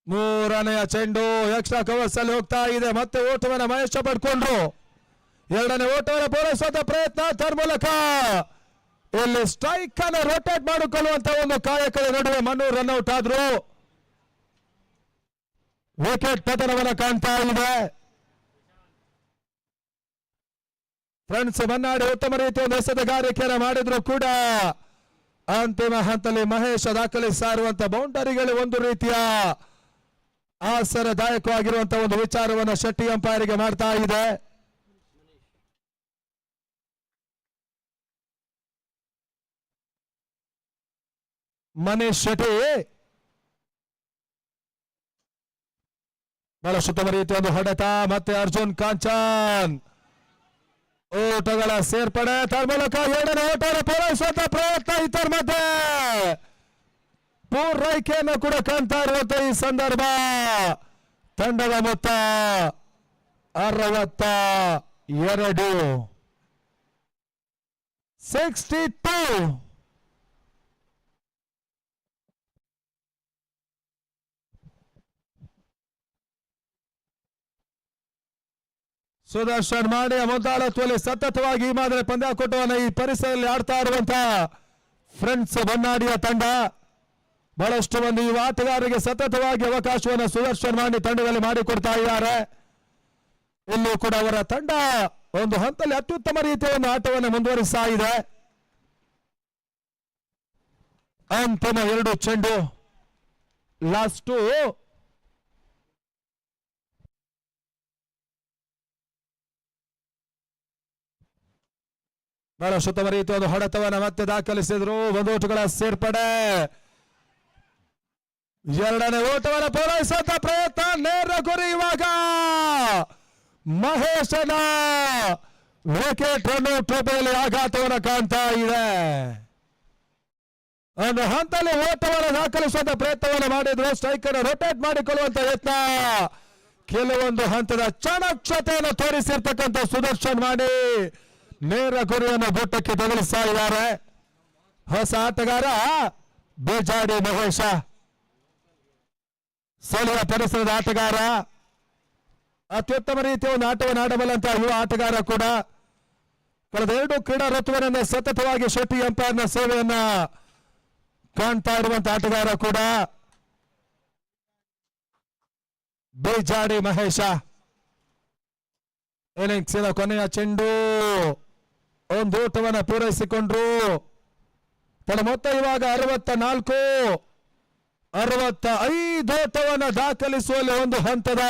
ಮೂರನೆಯ ಚೆಂಡು ಎಕ್ಸ್ಟ್ರಾ ಕವರ್ಸ್ ಅಲ್ಲಿ ಹೋಗ್ತಾ ಇದೆ. ಮತ್ತೆ ಓಟವನ್ನು ಮಹೇಶ ಪಡ್ಕೊಂಡ್ರು. ಎರಡನೇ ಓಟವನ್ನು ಪೂರೈಸುವಂತ ಪ್ರಯತ್ನ ತನ್ಮೂಲಕ ಇಲ್ಲಿ ಸ್ಟ್ರೈಕ್ ಅನ್ನು ರೊಟೇಟ್ ಮಾಡಿಕೊಳ್ಳುವಂತ ಒಂದು ಕಾಯಕದ ನಡುವೆ ಮನ್ನೂರ್ ರನ್ಔಟ್ ಆದ್ರು. ವಿಕೆಟ್ ಪತನವನ್ನು ಕಾಣ್ತಾ ಇದೆ. ಫ್ರೆಂಡ್ಸ್ ಮನ್ನಾಡಿ ಉತ್ತಮ ರೀತಿಯ ಒಂದು ಎಸೆತಗಾರಿಕೆಯನ್ನು ಮಾಡಿದ್ರು ಕೂಡ ಅಂತಿಮ ಹಂತದಲ್ಲಿ ಮಹೇಶ ದಾಖಲಿಸಿರುವಂತ ಬೌಂಡರಿಗಳು ಒಂದು ರೀತಿಯ ಆಸರದಾಯಕವಾಗಿರುವಂತಹ ಒಂದು ವಿಚಾರವನ್ನು ಶೆಟ್ಟಿ ಅಂಪೈರಿಗೆ ಮಾಡ್ತಾ ಇದೆ. ಮನೀಶ್ ಶೆಟ್ಟಿ ಬಹಳಷ್ಟು ಉತ್ತಮ ರೀತಿಯ ಒಂದು ಹೊಡೆತ. ಮತ್ತೆ ಅರ್ಜುನ್ ಕಾಂಚನ್ ಓಟಗಳ ಸೇರ್ಪಡೆ ತನ್ಮೂಲಕ ಎರಡನೇ ಓಟವನ್ನು ಪೂರೈಸುವಂತ ಪ್ರಯತ್ನ. ಇತರ ಮಧ್ಯೆ ಪೂರೈಕೆಯನ್ನು ಕೂಡ ಕಾಣ್ತಾ ಇರುವಂತ ಈ ಸಂದರ್ಭ. ತಂಡದ ಮೊತ್ತ 62 62. ಸುದರ್ಶನ್ ಮಾಡಿಯ ಮುಂದಾಳತ್ವದಲ್ಲಿ ಸತತವಾಗಿ ಈ ಮಾದರಿ ಪಂದ್ಯಾಕೂಟವನ್ನು ಈ ಪರಿಸರದಲ್ಲಿ ಆಡ್ತಾ ಇರುವಂತಹ ಫ್ರೆಂಡ್ಸ್ ಬನ್ನಾಡಿಯ ತಂಡ. ಬಹಳಷ್ಟು ಮಂದಿ ಯುವ ಆಟಗಾರರಿಗೆ ಸತತವಾಗಿ ಅವಕಾಶವನ್ನು ಸುದರ್ಶನ್ ಮಾಡಿ ತಂಡದಲ್ಲಿ ಮಾಡಿಕೊಡ್ತಾ ಇದ್ದಾರೆ. ಇಲ್ಲೂ ಕೂಡ ಅವರ ತಂಡ ಒಂದು ಹಂತದಲ್ಲಿ ಅತ್ಯುತ್ತಮ ರೀತಿಯ ಒಂದು ಆಟವನ್ನು ಮುಂದುವರಿಸ್ತಾ ಇದೆ. ಅಂತಿಮ 2 ಚೆಂಡು ಲಾಸ್ಟು. ಬಹಳಷ್ಟು ಉತ್ತಮ ರೀತಿಯ ಒಂದು ಹೊಡೆತವನ್ನು ಮತ್ತೆ ದಾಖಲಿಸಿದ್ರು. ಒಂದು ಓಟುಗಳ ಸೇರ್ಪಡೆ. ಎರಡನೇ ಓಟವನ್ನು ಪೂರೈಸುವಂತ ಪ್ರಯತ್ನ. ನೇರ ಗುರಿ ಇವಾಗ ಮಹೇಶನ ವಿಕೆಟ್ ರನ್ಔಟ್ ಟ್ರೋಫಿಯಲ್ಲಿ ಆಘಾತವನ್ನು ಕಾಣ್ತಾ ಇದೆ. ಒಂದು ಹಂತದಲ್ಲಿ ಓಟವನ್ನು ದಾಖಲಿಸುವಂತ ಪ್ರಯತ್ನವನ್ನು ಮಾಡಿದ್ರು. ಸ್ಟ್ರೈಕರ್ ರೊಟೇಟ್ ಮಾಡಿಕೊಳ್ಳುವಂತ ಯತ್ನ. ಕೆಲವೊಂದು ಹಂತದ ಚಾಣಾಕ್ಷತೆಯನ್ನು ತೋರಿಸಿರ್ತಕ್ಕಂಥ ಸುದರ್ಶನ್ ಮಾಡಿ ನೇರ ಗುರಿಯನ್ನು ಗುಟ್ಟಕ್ಕೆ ತಗಲಿಸ್ತಾ ಇದ್ದಾರೆ. ಹೊಸ ಆಟಗಾರ ಬೇಜಾಡಿ ಮಹೇಶ, ಸ್ಥಳೀಯ ಪರಿಸರದ ಆಟಗಾರ, ಅತ್ಯುತ್ತಮ ರೀತಿಯ ಒಂದು ಆಟವನ್ನು ಆಡಬಲ್ಲಂತಹ ಯುವ ಆಟಗಾರ ಕೂಡ. ಕಳೆದ 2 ಕ್ರೀಡಾ ಋತುವಿನಿಂದ ಸತತವಾಗಿ ಶೆಟ್ಟಿ ಅಂಪೈರ್ನ ಸೇವೆಯನ್ನ ಕಾಣ್ತಾ ಇರುವಂತಹ ಆಟಗಾರ ಕೂಡ ಬೇಜಾಡಿ ಮಹೇಶ. ಇನ್ನಿಂಗ್ಸಿನ ಕೊನೆಯ ಚೆಂಡು ಒಂದು ಓಟವನ್ನು ಪೂರೈಸಿಕೊಂಡ್ರು. ತನ್ನ ಮೊತ್ತ ಇವಾಗ 64. 65 ಓಟವನ್ನು ದಾಖಲಿಸುವಲ್ಲಿ ಒಂದು ಹಂತದ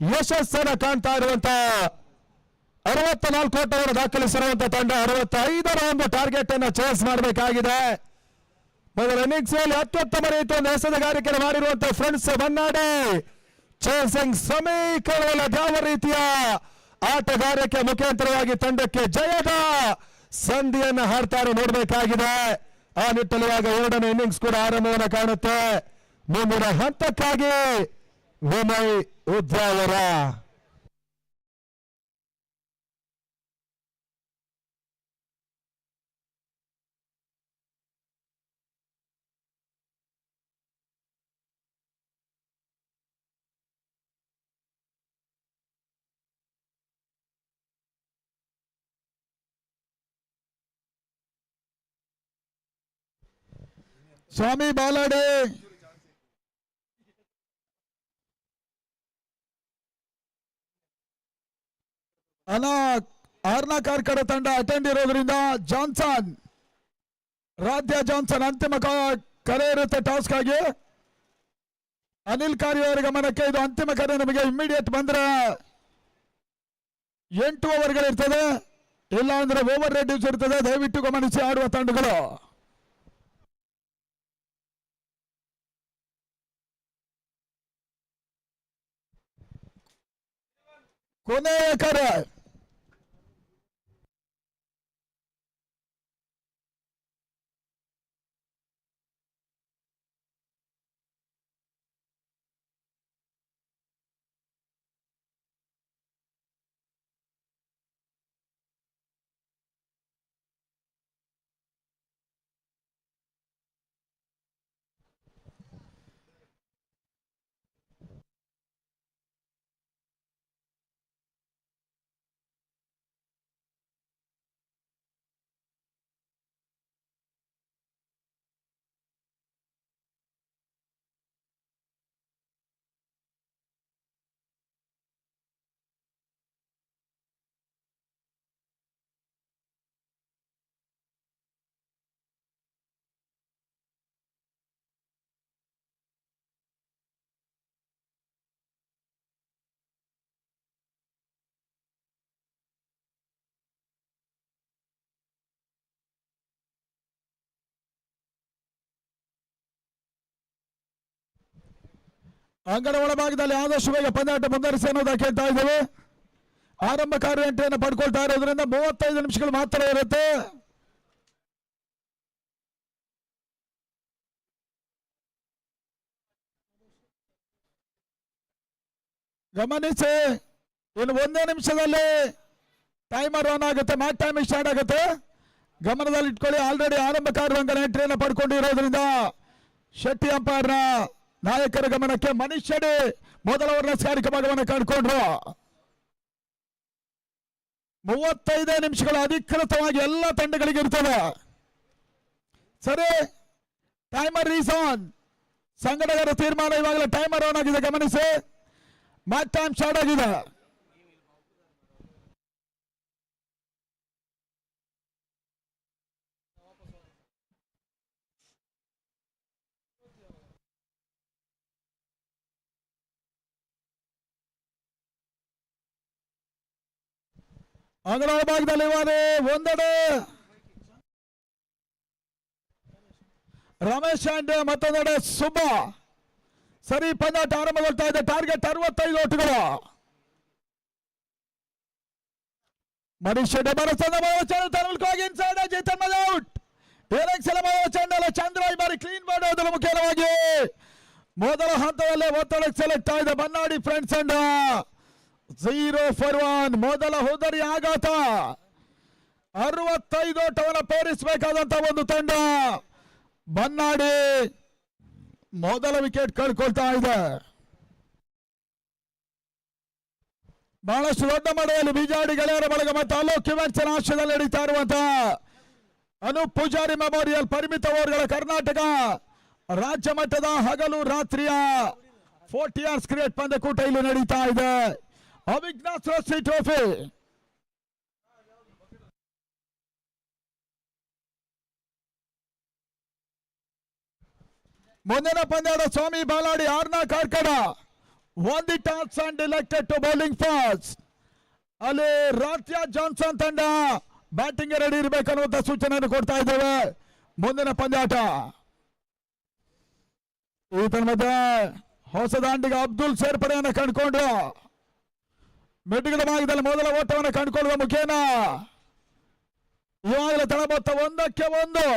ಯಶಸ್ಸನ್ನು ಕಾಣ್ತಾ ಇರುವಂತ 64 ಓಟವನ್ನು ದಾಖಲಿಸಿರುವಂತ ತಂಡ 65ರ ಒಂದು ಟಾರ್ಗೆಟ್ ಅನ್ನು ಚೇಸ್ ಮಾಡಬೇಕಾಗಿದೆ. ಮೊದಲ ಇನ್ನಿಂಗ್ಸ್ ನಲ್ಲಿ ಅತ್ಯುತ್ತಮ ರೀತಿಯ ಒಂದು ಎಸೆತಗಾರಿಕೆ ಮಾಡಿರುವಂತಹ ಫ್ರೆಂಡ್ಸ್ ಬನ್ನಾಡಿ ಚೇಸಿಂಗ್ ಸಮೀಕರಣದಲ್ಲಿ ಯಾವ ರೀತಿಯ ಆಟಗಾರಿಕೆ ಮುಖಾಂತರವಾಗಿ ತಂಡಕ್ಕೆ ಜಯದ ಸಂಧಿಯನ್ನು ಹಾಡ್ತಾರೆ ನೋಡಬೇಕಾಗಿದೆ. ಆ ನಿಟ್ಟಲ್ಲಿ ಇವಾಗ 2ನೇ ಇನ್ನಿಂಗ್ಸ್ ಕೂಡ ಆರಂಭವನ್ನು ಕಾಣುತ್ತೆ. ಮುಂದಿನ ಹಂತಕ್ಕಾಗಿ ವಿನಯ್ ಉದ್ಯಾವರ. ಸ್ವಾಮಿ ಬಾಲಾಡಿ ಆರ್ನ ಕಾರ್ಕಳ ತಂಡ ಅಟೆಂಡ್ ಇರೋದ್ರಿಂದ ಜಾನ್ಸನ್ ರಾಧ್ಯ ಜಾನ್ಸನ್ ಅಂತಿಮ ಕರೆ ಇರುತ್ತೆ ಟಾಸ್ಕ್ ಆಗಿ. ಅನಿಲ್ ಕಾರ್ಯ ಅವರ ಗಮನಕ್ಕೆ ಇದು ಅಂತಿಮ ಕರೆ. ನಮಗೆ ಇಮ್ಮಿಡಿಯೇಟ್ ಬಂದ್ರೆ 8 ಓವರ್ಗಳಿರ್ತದೆ, ಇಲ್ಲ ಅಂದ್ರೆ ಓವರ್ ರೆಡ್ಯೂಸ್ ಇರ್ತದೆ. ದಯವಿಟ್ಟು ಗಮನಿಸಿ ಆಡುವ ತಂಡಗಳು. ಕೊನೆಯ ಕರೆ ಅಂಗಡ ಒಳಭಾಗದಲ್ಲಿ ಆದಷ್ಟು ಬೇಗ ಪಂದ್ಯಾಟ ಮುಂದುವರಿಸಿ ಅನ್ನೋದಕ್ಕೆ ಕೇಳ್ತಾ ಇದ್ದೇವೆ. ಆರಂಭಕಾರಿ ಎಂಟ್ರಿಯನ್ನು ಪಡ್ಕೊಳ್ತಾ ಇರೋದ್ರಿಂದ 35 ನಿಮಿಷಗಳು ಮಾತ್ರ ಇರುತ್ತೆ. ಗಮನಿಸಿ, ಇನ್ನು 1 ನಿಮಿಷದಲ್ಲಿ ಟೈಮರ್ ಆನ್ ಆಗುತ್ತೆ, ಮ್ಯಾಚ್ ಟೈಮಿಂಗ್ ಸ್ಟಾರ್ಟ್ ಆಗುತ್ತೆ. ಗಮನದಲ್ಲಿ ಇಟ್ಕೊಳ್ಳಿ. ಆಲ್ರೆಡಿ ಆರಂಭಕಾರಿ ರಂಗನ ಎಂಟ್ರಿಯನ್ನು ಪಡ್ಕೊಂಡಿರೋದ್ರಿಂದ ಶೆಟ್ಟಿ ಅಂಪೈರ್ನ ನಾಯಕರ ಗಮನಕ್ಕೆ ಮನೀಶ್ ಶೆಟ್ಟಿ ಮೊದಲ ಓವರ್ನ ಕಾರ್ಯಕ್ರಮವನ್ನು ಕಂಡುಕೊಂಡ್ರು. 35 ನಿಮಿಷಗಳು ಅಧಿಕೃತವಾಗಿ ಎಲ್ಲ ತಂಡಗಳಿಗೆ ಇರ್ತದೆ. ಸರಿ, ಟೈಮರ್ ಈಸ್ ಆನ್. ಸಂಘಟಕರ ತೀರ್ಮಾನ ಇವಾಗಲೇ ಟೈಮರ್ ಆನ್ ಆಗಿದೆ. ಗಮನಿಸಿ, ಮ್ಯಾಚ್ ಟೈಮ್ ಸ್ಟಾರ್ಟ್ ಆಗಿದೆ. ಅಂಗಡ ಭಾಗದಲ್ಲಿ ಒಂದೆಡೆ ರಮೇಶ್ ಅಂಡ್ ಮತ್ತೊಂದೆಡೆ ಸುಬ್ಬ. ಸರಿ, ಪಂದ್ಯಾಟ ಆರಂಭಗೊಳ್ತಾ ಇದೆ. ಟಾರ್ಗೆಟ್ 65 ಓಟುಗಳು. ಮನೀಶ್ ಶೆಟ್ಟಿ ಚಂದ್ರ ಈ ಬಾರಿ ಕ್ಲೀನ್ ಮಾಡೋದ್ರ ಮುಖ್ಯವಾಗಿ ಮೊದಲ ಹಂತದಲ್ಲೇ ಒತ್ತಡಕ್ಕೆ ಸೆಲೆಕ್ಟ್ ಆಗಿದೆ ಬನ್ನಾಡಿ ಫ್ರೆಂಡ್ಸ್ ಅಂಡ್ 0 for 1. ಮೊದಲ ಹೋದರಿ ಆಘಾತ. 65 ಓಟವನ್ನು ಪೇರಿಸಬೇಕಾದಂತ ಒಂದು ತಂಡ ಬನ್ನಾಡಿ ಮೊದಲ ವಿಕೆಟ್ ಕಳ್ಕೊಳ್ತಾ ಇದೆ. ಬಹಳಷ್ಟು ದೊಡ್ಡ ಮಟ್ಟದಲ್ಲಿ ಬಿಜಾಡಿ ಗೆಳೆಯರ ಬಳಗ ಮತ್ತು ಅಲೋಕ್ ಇವೆಂಟ್ಸ್ ಆಶ್ರಯದಲ್ಲಿ ನಡೀತಾ ಇರುವಂತಹ ಅನೂಪ್ ಪೂಜಾರಿ ಮೆಮೋರಿಯಲ್ ಪರಿಮಿತ ಓವರ್ಗಳ ಕರ್ನಾಟಕ ರಾಜ್ಯ ಮಟ್ಟದ ಹಗಲು ರಾತ್ರಿಯ 40 hours ಕ್ರಿಕೆಟ್ ಪಂದ್ಯಕೂಟ ಇಲ್ಲಿ ನಡೀತಾ ಇದೆ. ಅವಿಘ್ನ ಸೃಷ್ಟಿ ಟ್ರೋಫಿ. ಮುಂದಿನ ಪಂದ್ಯದ ಸ್ವಾಮಿ ಬಾಲಾಡಿ ಆರ್ನ Karkala won the toss and elected to bowling first. ಅಲ್ಲಿ ರಾತ್ಯ ಜಾನ್ಸನ್ ತಂಡ ಬ್ಯಾಟಿಂಗ್ ರೆಡಿ ಇರಬೇಕನ್ನುವಂತ ಸೂಚನೆಯನ್ನು ಕೊಡ್ತಾ ಇದ್ದೇವೆ. ಮುಂದಿನ ಪಂದ್ಯಾಟ ಈ ಮಧ್ಯೆ ಹೊಸ ದಾಂಡಿಗ ಅಬ್ದುಲ್ ಸೇರ್ಪಡೆಯನ್ನು ಕಂಡುಕೊಂಡ್ರು. ಮೆಟ್ಟಿಗಳ ಭಾಗದಲ್ಲಿ ಮೊದಲ ಓಟವನ್ನು ಕಂಡುಕೊಳ್ಳುವ ಮುಖೇನ ಇವಾಗಲೇ ತಳ ಮೊತ್ತ 1-1.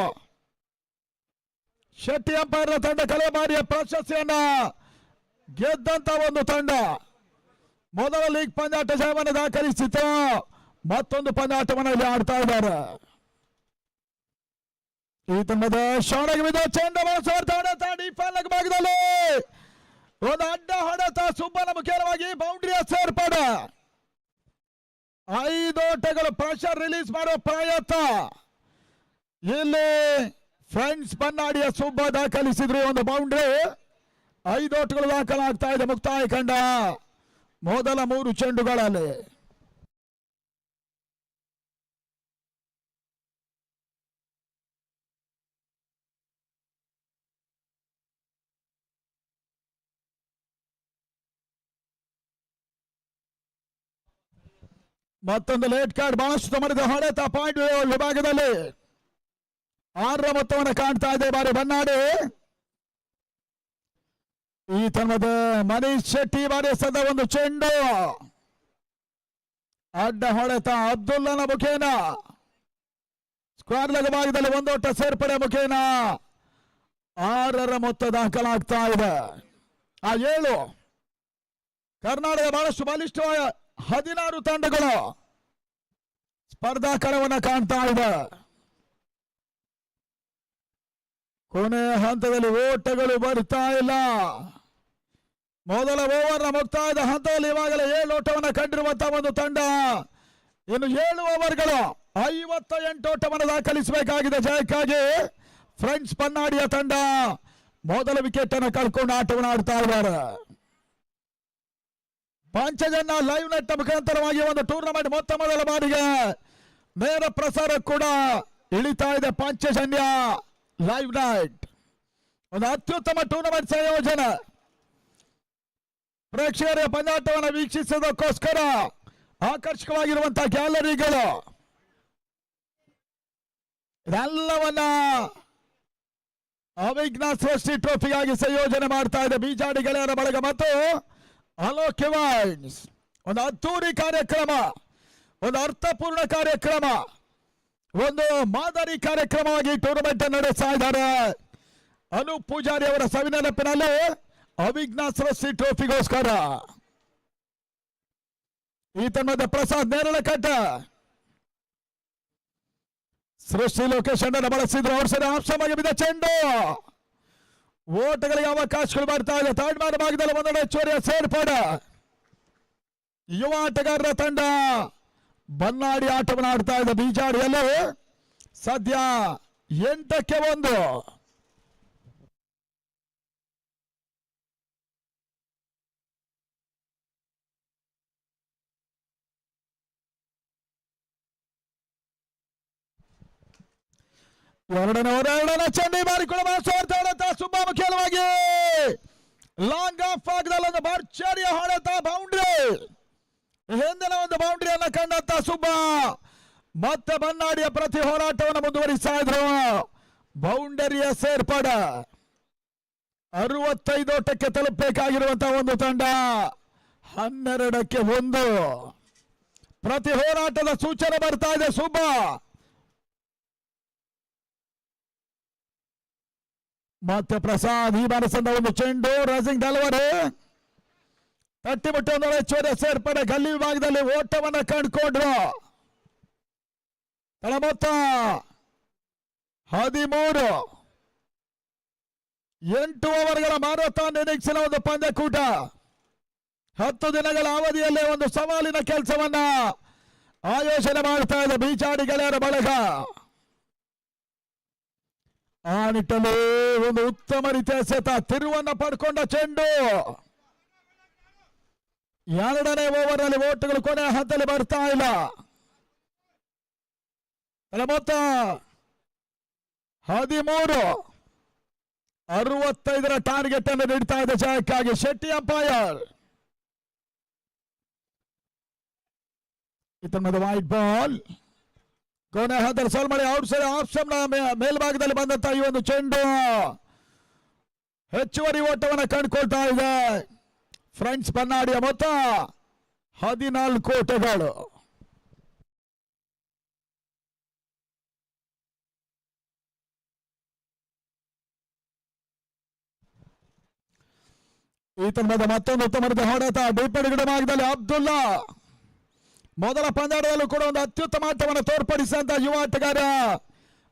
ಶೆಟ್ಟಿ ಅಂಪೈರ್ ತಂಡ ಕಲೆ ಬಾರಿಯ ಪ್ರಶಸ್ತಿಯನ್ನ ಗೆದ್ದಂತ ಒಂದು ತಂಡ ಮೊದಲ ಲೀಗ್ ಪಂದ್ಯಾಟ ಜಯವನ್ನು ದಾಖಲಿಸಿತು. ಮತ್ತೊಂದು ಪಂದ್ಯಾಟವನ್ನು ಇಲ್ಲಿ ಆಡ್ತಾ ಇದ್ದಾರೆ. ಈ ತಂಡದ ಶಾಣಗೆ ಬಿದ್ದ ಚೆಂಡ ಭಾಗದಲ್ಲಿ ಒಂದು ಅಡ್ಡ ಹೊಡೆತ ಸುಬ್ಬನ ಮುಖ್ಯವಾಗಿ ಬೌಂಡ್ರಿಯ ಸೇರ್ಪಡೆ. 5 ಓಟಗಳು ಪ್ರೆಷರ್ ರಿಲೀಸ್ ಮಾಡುವ ಪ್ರಯತ್ನ. ಇಲ್ಲಿ ಫ್ರೆಂಡ್ಸ್ ಬನ್ನಾಡಿಯ ಸುಬ್ಬ ದಾಖಲಿಸಿದ್ರು ಒಂದು ಬೌಂಡ್ರಿ. 5 ಓಟಗಳು ದಾಖಲಾಗ್ತಾ ಇದೆ ಮುಕ್ತಾಯ ಕಂಡ ಮೊದಲ 3 ಚೆಂಡುಗಳಲ್ಲಿ. ಮತ್ತೊಂದು ಲೇಟ್ ಕಾರ್ಡ್ ಬಹಳಷ್ಟು ಮಾಡಿದ ಹೊಡೆತ ಪಾಯಿಂಟ್ ವಿಭಾಗದಲ್ಲಿ 6ರ ಮೊತ್ತವನ್ನು ಕಾಣ್ತಾ ಇದೆ ಬಾರಿ ಬನ್ನಾಡಿ. ಈ ತನ್ಮದ ಮನೀಶ್ ಶೆಟ್ಟಿ ಬಾರಿ ಸದ ಒಂದು ಚೆಂಡು ಅಡ್ಡ ಹೊಡೆತ ಅಬ್ದುಲ್ಲನ ಮುಖೇನ ಸ್ಕ್ವೇರ್ ಲೆಗ್ ಭಾಗದಲ್ಲಿ 1 ಓಟ ಸೇರ್ಪಡೆ ಮುಖೇನ 6ರ ಮೊತ್ತ ದಾಖಲಾಗ್ತಾ ಇದೆ. ಆ 7 ಕರ್ನಾಟಕ ಬಹಳಷ್ಟು ಬಲಿಷ್ಠವಾದ 16 ತಂಡಗಳು ಸ್ಪರ್ಧಾ ಕಣವನ್ನು ಕಾಣ್ತಾ ಇದೆ. ಕೊನೆ ಹಂತದಲ್ಲಿ ಓಟಗಳು ಬರ್ತಾ ಇಲ್ಲ. ಮೊದಲ ಓವರ್ನ ಮುಕ್ತಾಯದ ಹಂತದಲ್ಲಿ ಇವಾಗಲೇ 7 ಓಟವನ್ನು ಕಂಡಿರುವಂತಹ ಒಂದು ತಂಡ ಇನ್ನು 7 ಓವರ್ಗಳು 58 ಓಟವನ್ನು ದಾಖಲಿಸಬೇಕಾಗಿದೆ ಜಯಕ್ಕಾಗಿ. ಫ್ರೆಂಡ್ಸ್ ಬನ್ನಾಡಿಯ ತಂಡ ಮೊದಲ ವಿಕೆಟ್ ಅನ್ನು ಕಳ್ಕೊಂಡು ಆಟವನ್ನು ಆಡ್ತಾ ಇದ್ದಾರೆ. ಪಂಚಜನ್ಯ ಲೈವ್ ನೆಟ್ ಮುಖಾಂತರವಾಗಿ ಒಂದು ಟೂರ್ನಮೆಂಟ್ ಮೊದಲ ಬಾರಿಗೆ ನೇರ ಪ್ರಸಾರ ಕೂಡ ಇಳಿತಾ ಇದೆ. ಪಂಚಜನ್ಯ ಲೈವ್ ನೈಟ್ ಒಂದು ಅತ್ಯುತ್ತಮ ಟೂರ್ನಮೆಂಟ್ ಸಂಯೋಜನೆ. ಪ್ರೇಕ್ಷಕರ ಪಂದ್ಯಾಟವನ್ನು ವೀಕ್ಷಿಸೋದಕ್ಕೋಸ್ಕರ ಆಕರ್ಷಕವಾಗಿರುವಂತಹ ಗ್ಯಾಲರಿಗಳು ಇದೆಲ್ಲವನ್ನ ಅವಿಘ್ನ ಸೃಷ್ಟಿ ಟ್ರೋಫಿಗಾಗಿ ಸಂಯೋಜನೆ ಮಾಡ್ತಾ ಇದೆ ಬಿಜಾಡಿ ಗೆಳೆಯರ ಬಳಗ ಮತ್ತು ಅಲೋಕ್ ವೈನ್ಸ್. ಒಂದು ಅದ್ದೂರಿ ಕಾರ್ಯಕ್ರಮ, ಒಂದು ಅರ್ಥಪೂರ್ಣ ಕಾರ್ಯಕ್ರಮ, ಒಂದು ಮಾದರಿ ಕಾರ್ಯಕ್ರಮವಾಗಿ ಟೂರ್ನಮೆಂಟ್ ನಡೆಸ್ತಾ ಇದ್ದಾರೆ. ಅನೂಪ್ ಪೂಜಾರಿ ಅವರ ಸವಿನೆನಪಿನಲ್ಲಿ ಅವಿಘ್ನ ಸೃಷ್ಟಿ ಟ್ರೋಫಿಗೋಸ್ಕರ ಈ ತನ್ಮದ ಪ್ರಸಾದ್ ನೇರಳಕಟ್ಟ ಸೃಷ್ಟಿ ಲೊಕೇಶನ್ ಅನ್ನು ಬಳಸಿದ್ರು. ಅವ್ರ ಸರಿ ಆಪ್ಷನ್ ಬಿದ್ದ ಚೆಂಡು ಓಟಗಳಿಗೆ ಅವಕಾಶಗಳು ಬರ್ತಾ ಇದೆ. ತಾಡ್ಮಾರ ಭಾಗದಲ್ಲಿ 1 ಹೆಚ್ಚುವರಿಯ ಸೇರ್ಪಡೆ. ಯುವ ಆಟಗಾರರ ತಂಡ ಬನ್ನಾಡಿ ಆಟವನ್ನು ಆಡ್ತಾ ಇದೆ ಬಿಜಾಡಿಯಲ್ಲಿ. ಸದ್ಯ 8ಕ್ಕೆ 1. ಎರಡನೇ ಚೆಂಡಿ ಮಾರಿಕೊಳ್ಳುವ ಸುಬ್ಬ ಮುಖ್ಯವಾಗಿ ಲಾಂಗ್ ಆಫ್ ಭಾಗದಲ್ಲಿ ಒಂದು ಭರ್ಜರಿಯ ಹೊಡೆತ ಬೌಂಡ್ರಿ. ಹಿಂದಿನ ಒಂದು ಬೌಂಡ್ರಿಯನ್ನು ಕಂಡಂತ ಸುಬ್ಬ ಮತ್ತೆ ಬನ್ನಾಡಿಯ ಪ್ರತಿ ಹೋರಾಟವನ್ನು ಮುಂದುವರಿಸ್ತಾ ಇದ್ರು. ಬೌಂಡರಿಯ ಸೇರ್ಪಡೆ 65 ಓಟಕ್ಕೆ ತಲುಪಬೇಕಾಗಿರುವಂತಹ ಒಂದು ತಂಡ 12ಕ್ಕೆ 1. ಪ್ರತಿ ಹೋರಾಟದ ಸೂಚನೆ ಬರ್ತಾ ಇದೆ ಸುಬ್ಬ. ಮತ್ತೆ ಪ್ರಸಾದ್ ಈ ಬಾರಿಸಿದ ಒಂದು ಚೆಂಡು ರೈಸಿಂಗ್ ಡೆಲಿವರಿ ತಟ್ಟಿಬಿಟ್ಟು 1 ಹೆಚ್ಚುವರಿ ಸೇರ್ಪಡೆ. ಗಲ್ಲಿ ವಿಭಾಗದಲ್ಲಿ ಓಟವನ್ನು ಕಂಡುಕೊಂಡ್ರು. ತಳಮೊತ್ತ 13. 8 ಓವರ್ಗಳ ಮಾರಾಥಾನ್ ಇನ್ನಿಂಗ್ಸಿನ ಒಂದು ಪಂದ್ಯಕೂಟ. 10 ದಿನಗಳ ಅವಧಿಯಲ್ಲೇ ಒಂದು ಸವಾಲಿನ ಕೆಲಸವನ್ನ ಆಯೋಜನೆ ಮಾಡ್ತಾ ಇದೆ ಬಿಜಾಡಿ ಗೆಳೆಯರ ಬಳಗ. ಆ ನಿಟ್ಟಲ್ಲಿ ಒಂದು ಉತ್ತಮ ರೀತಿಯ ಸೆತ ತಿರುವನ್ನು ಪಡ್ಕೊಂಡ ಚೆಂಡು 2ನೇ ಓವರ್ನಲ್ಲಿ ಓಟುಗಳು ಕೊನೆ ಹಂತದಲ್ಲಿ ಬರ್ತಾ ಇಲ್ಲ. ಮೊತ್ತ 13. 65ರ ಟಾರ್ಗೆಟ್ ಅನ್ನು ನೀಡ್ತಾ ಇದೆ ಜಯಕ್ಕಾಗಿ ಶೆಟ್ಟಿ ಅಂಪೈರ್. ಇತನದ ವೈಟ್ ಬಾಲ್ ಕೊನೆ ಹಂತದಲ್ಲಿ ಸಾಲ್ವ್ ಮಾಡಿ ಔಟ್ ಸೈಡ್ ಆಪ್ಷನ್ ಮೇಲ್ಭಾಗದಲ್ಲಿ ಬಂದಂತ ಈ ಒಂದು ಚೆಂಡು ಹೆಚ್ಚುವರಿ ಓಟವನ್ನು ಕಂಡುಕೊಳ್ತಾ ಇದೆ. ಫ್ರೆಂಡ್ಸ್ ಬನ್ನಾಡಿಯ ಮೊತ್ತ 14 ಓಟಗಳು. ಈ ತನ್ಮದ ಮತ್ತೊಂದು ಉತ್ತಮ ಹೊಡೆತ ಡಿಪಡಿಗಡ ಭಾಗದಲ್ಲಿ ಅಬ್ದುಲ್ಲಾ. ಮೊದಲ ಪಂದ್ಯಾಟದಲ್ಲೂ ಕೂಡ ಒಂದು ಅತ್ಯುತ್ತಮ ಆಟವನ್ನು ತೋರ್ಪಡಿಸಿದಂತ ಯುವ ಆಟಗಾರ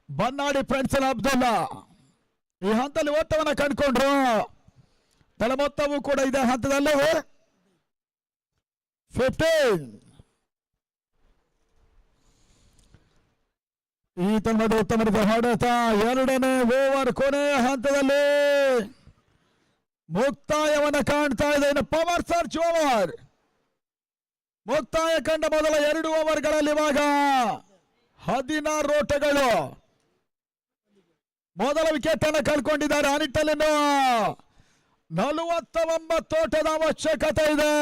ಬನ್ನಾಡಿ ಫ್ರೆಂಡ್ಸ್ ಅಬ್ದುಲ್ಲಾ ಈ ಹಂತದಲ್ಲಿ ಓಟವನ್ನು ಕಂಡುಕೊಂಡ್ರು. ತಳಮೊತ್ತವೂ ಕೂಡ ಇದೇ ಹಂತದಲ್ಲಿ 15. ಈ ತಂಡದ ಉತ್ತಮ ಹೊಡೆತ. ಎರಡನೇ ಓವರ್ ಕೊನೆಯ ಹಂತದಲ್ಲಿ ಮುಕ್ತಾಯವನ್ನು ಕಾಣ್ತಾ ಇದೆ. ಇನ್ನು ಪವರ್ ಸರ್ಚ್ ಓವರ್ ಮುಕ್ತಾಯ ಕಂಡ ಮೊದಲ 2 ಓವರ್ಗಳಲ್ಲಿ ಇವಾಗ 16 ಓಟಗಳು. ಮೊದಲ ವಿಕೆಟ್ ಅನ್ನು ಕಳ್ಕೊಂಡಿದ್ದಾರೆ. ಆ ನಿಟ್ಟಲ್ಲಿ 49 ಓಟದ ಅವಶ್ಯಕತೆ ಇದೆ.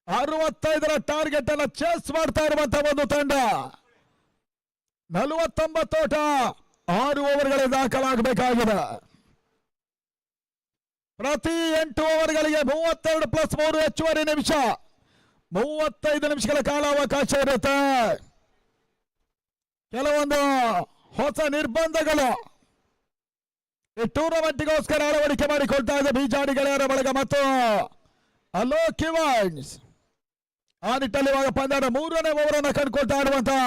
65ರ ಟಾರ್ಗೆಟ್ ಅನ್ನು ಚೇಸ್ ಮಾಡ್ತಾ ಇರುವಂತಹ ಒಂದು ತಂಡ. 49 ಓಟ 6 ಓವರ್ಗಳಿಗೆ ದಾಖಲಾಗಬೇಕಾಗಿದೆ. ಪ್ರತಿ 8 ಓವರ್ಗಳಿಗೆ 32+3 ಹೆಚ್ಚುವರಿ ನಿಮಿಷ, 35 ನಿಮಿಷಗಳ ಕಾಲಾವಕಾಶ ಇರುತ್ತೆ. ಕೆಲವೊಂದು ಹೊಸ ನಿರ್ಬಂಧಗಳು ಈ ಟೂರ್ನಮೆಂಟ್ಗೋಸ್ಕರ ಅಳವಡಿಕೆ ಮಾಡಿಕೊಳ್ತಾ ಇದೆ ಬಿಜಾಡಿ ಗೆಳೆಯರ ಬಳಗ ಮತ್ತು ಅಲೋಕ್ ಇವಾನ್ಸ್. ಆ ನಿಟ್ಟಲ್ಲಿ ಇವಾಗ ಪಂದ್ಯದ 3ನೇ ಓವರ್ ಅನ್ನು ಕಂಡುಕೊಳ್ತಾ ಇರುವಂತಹ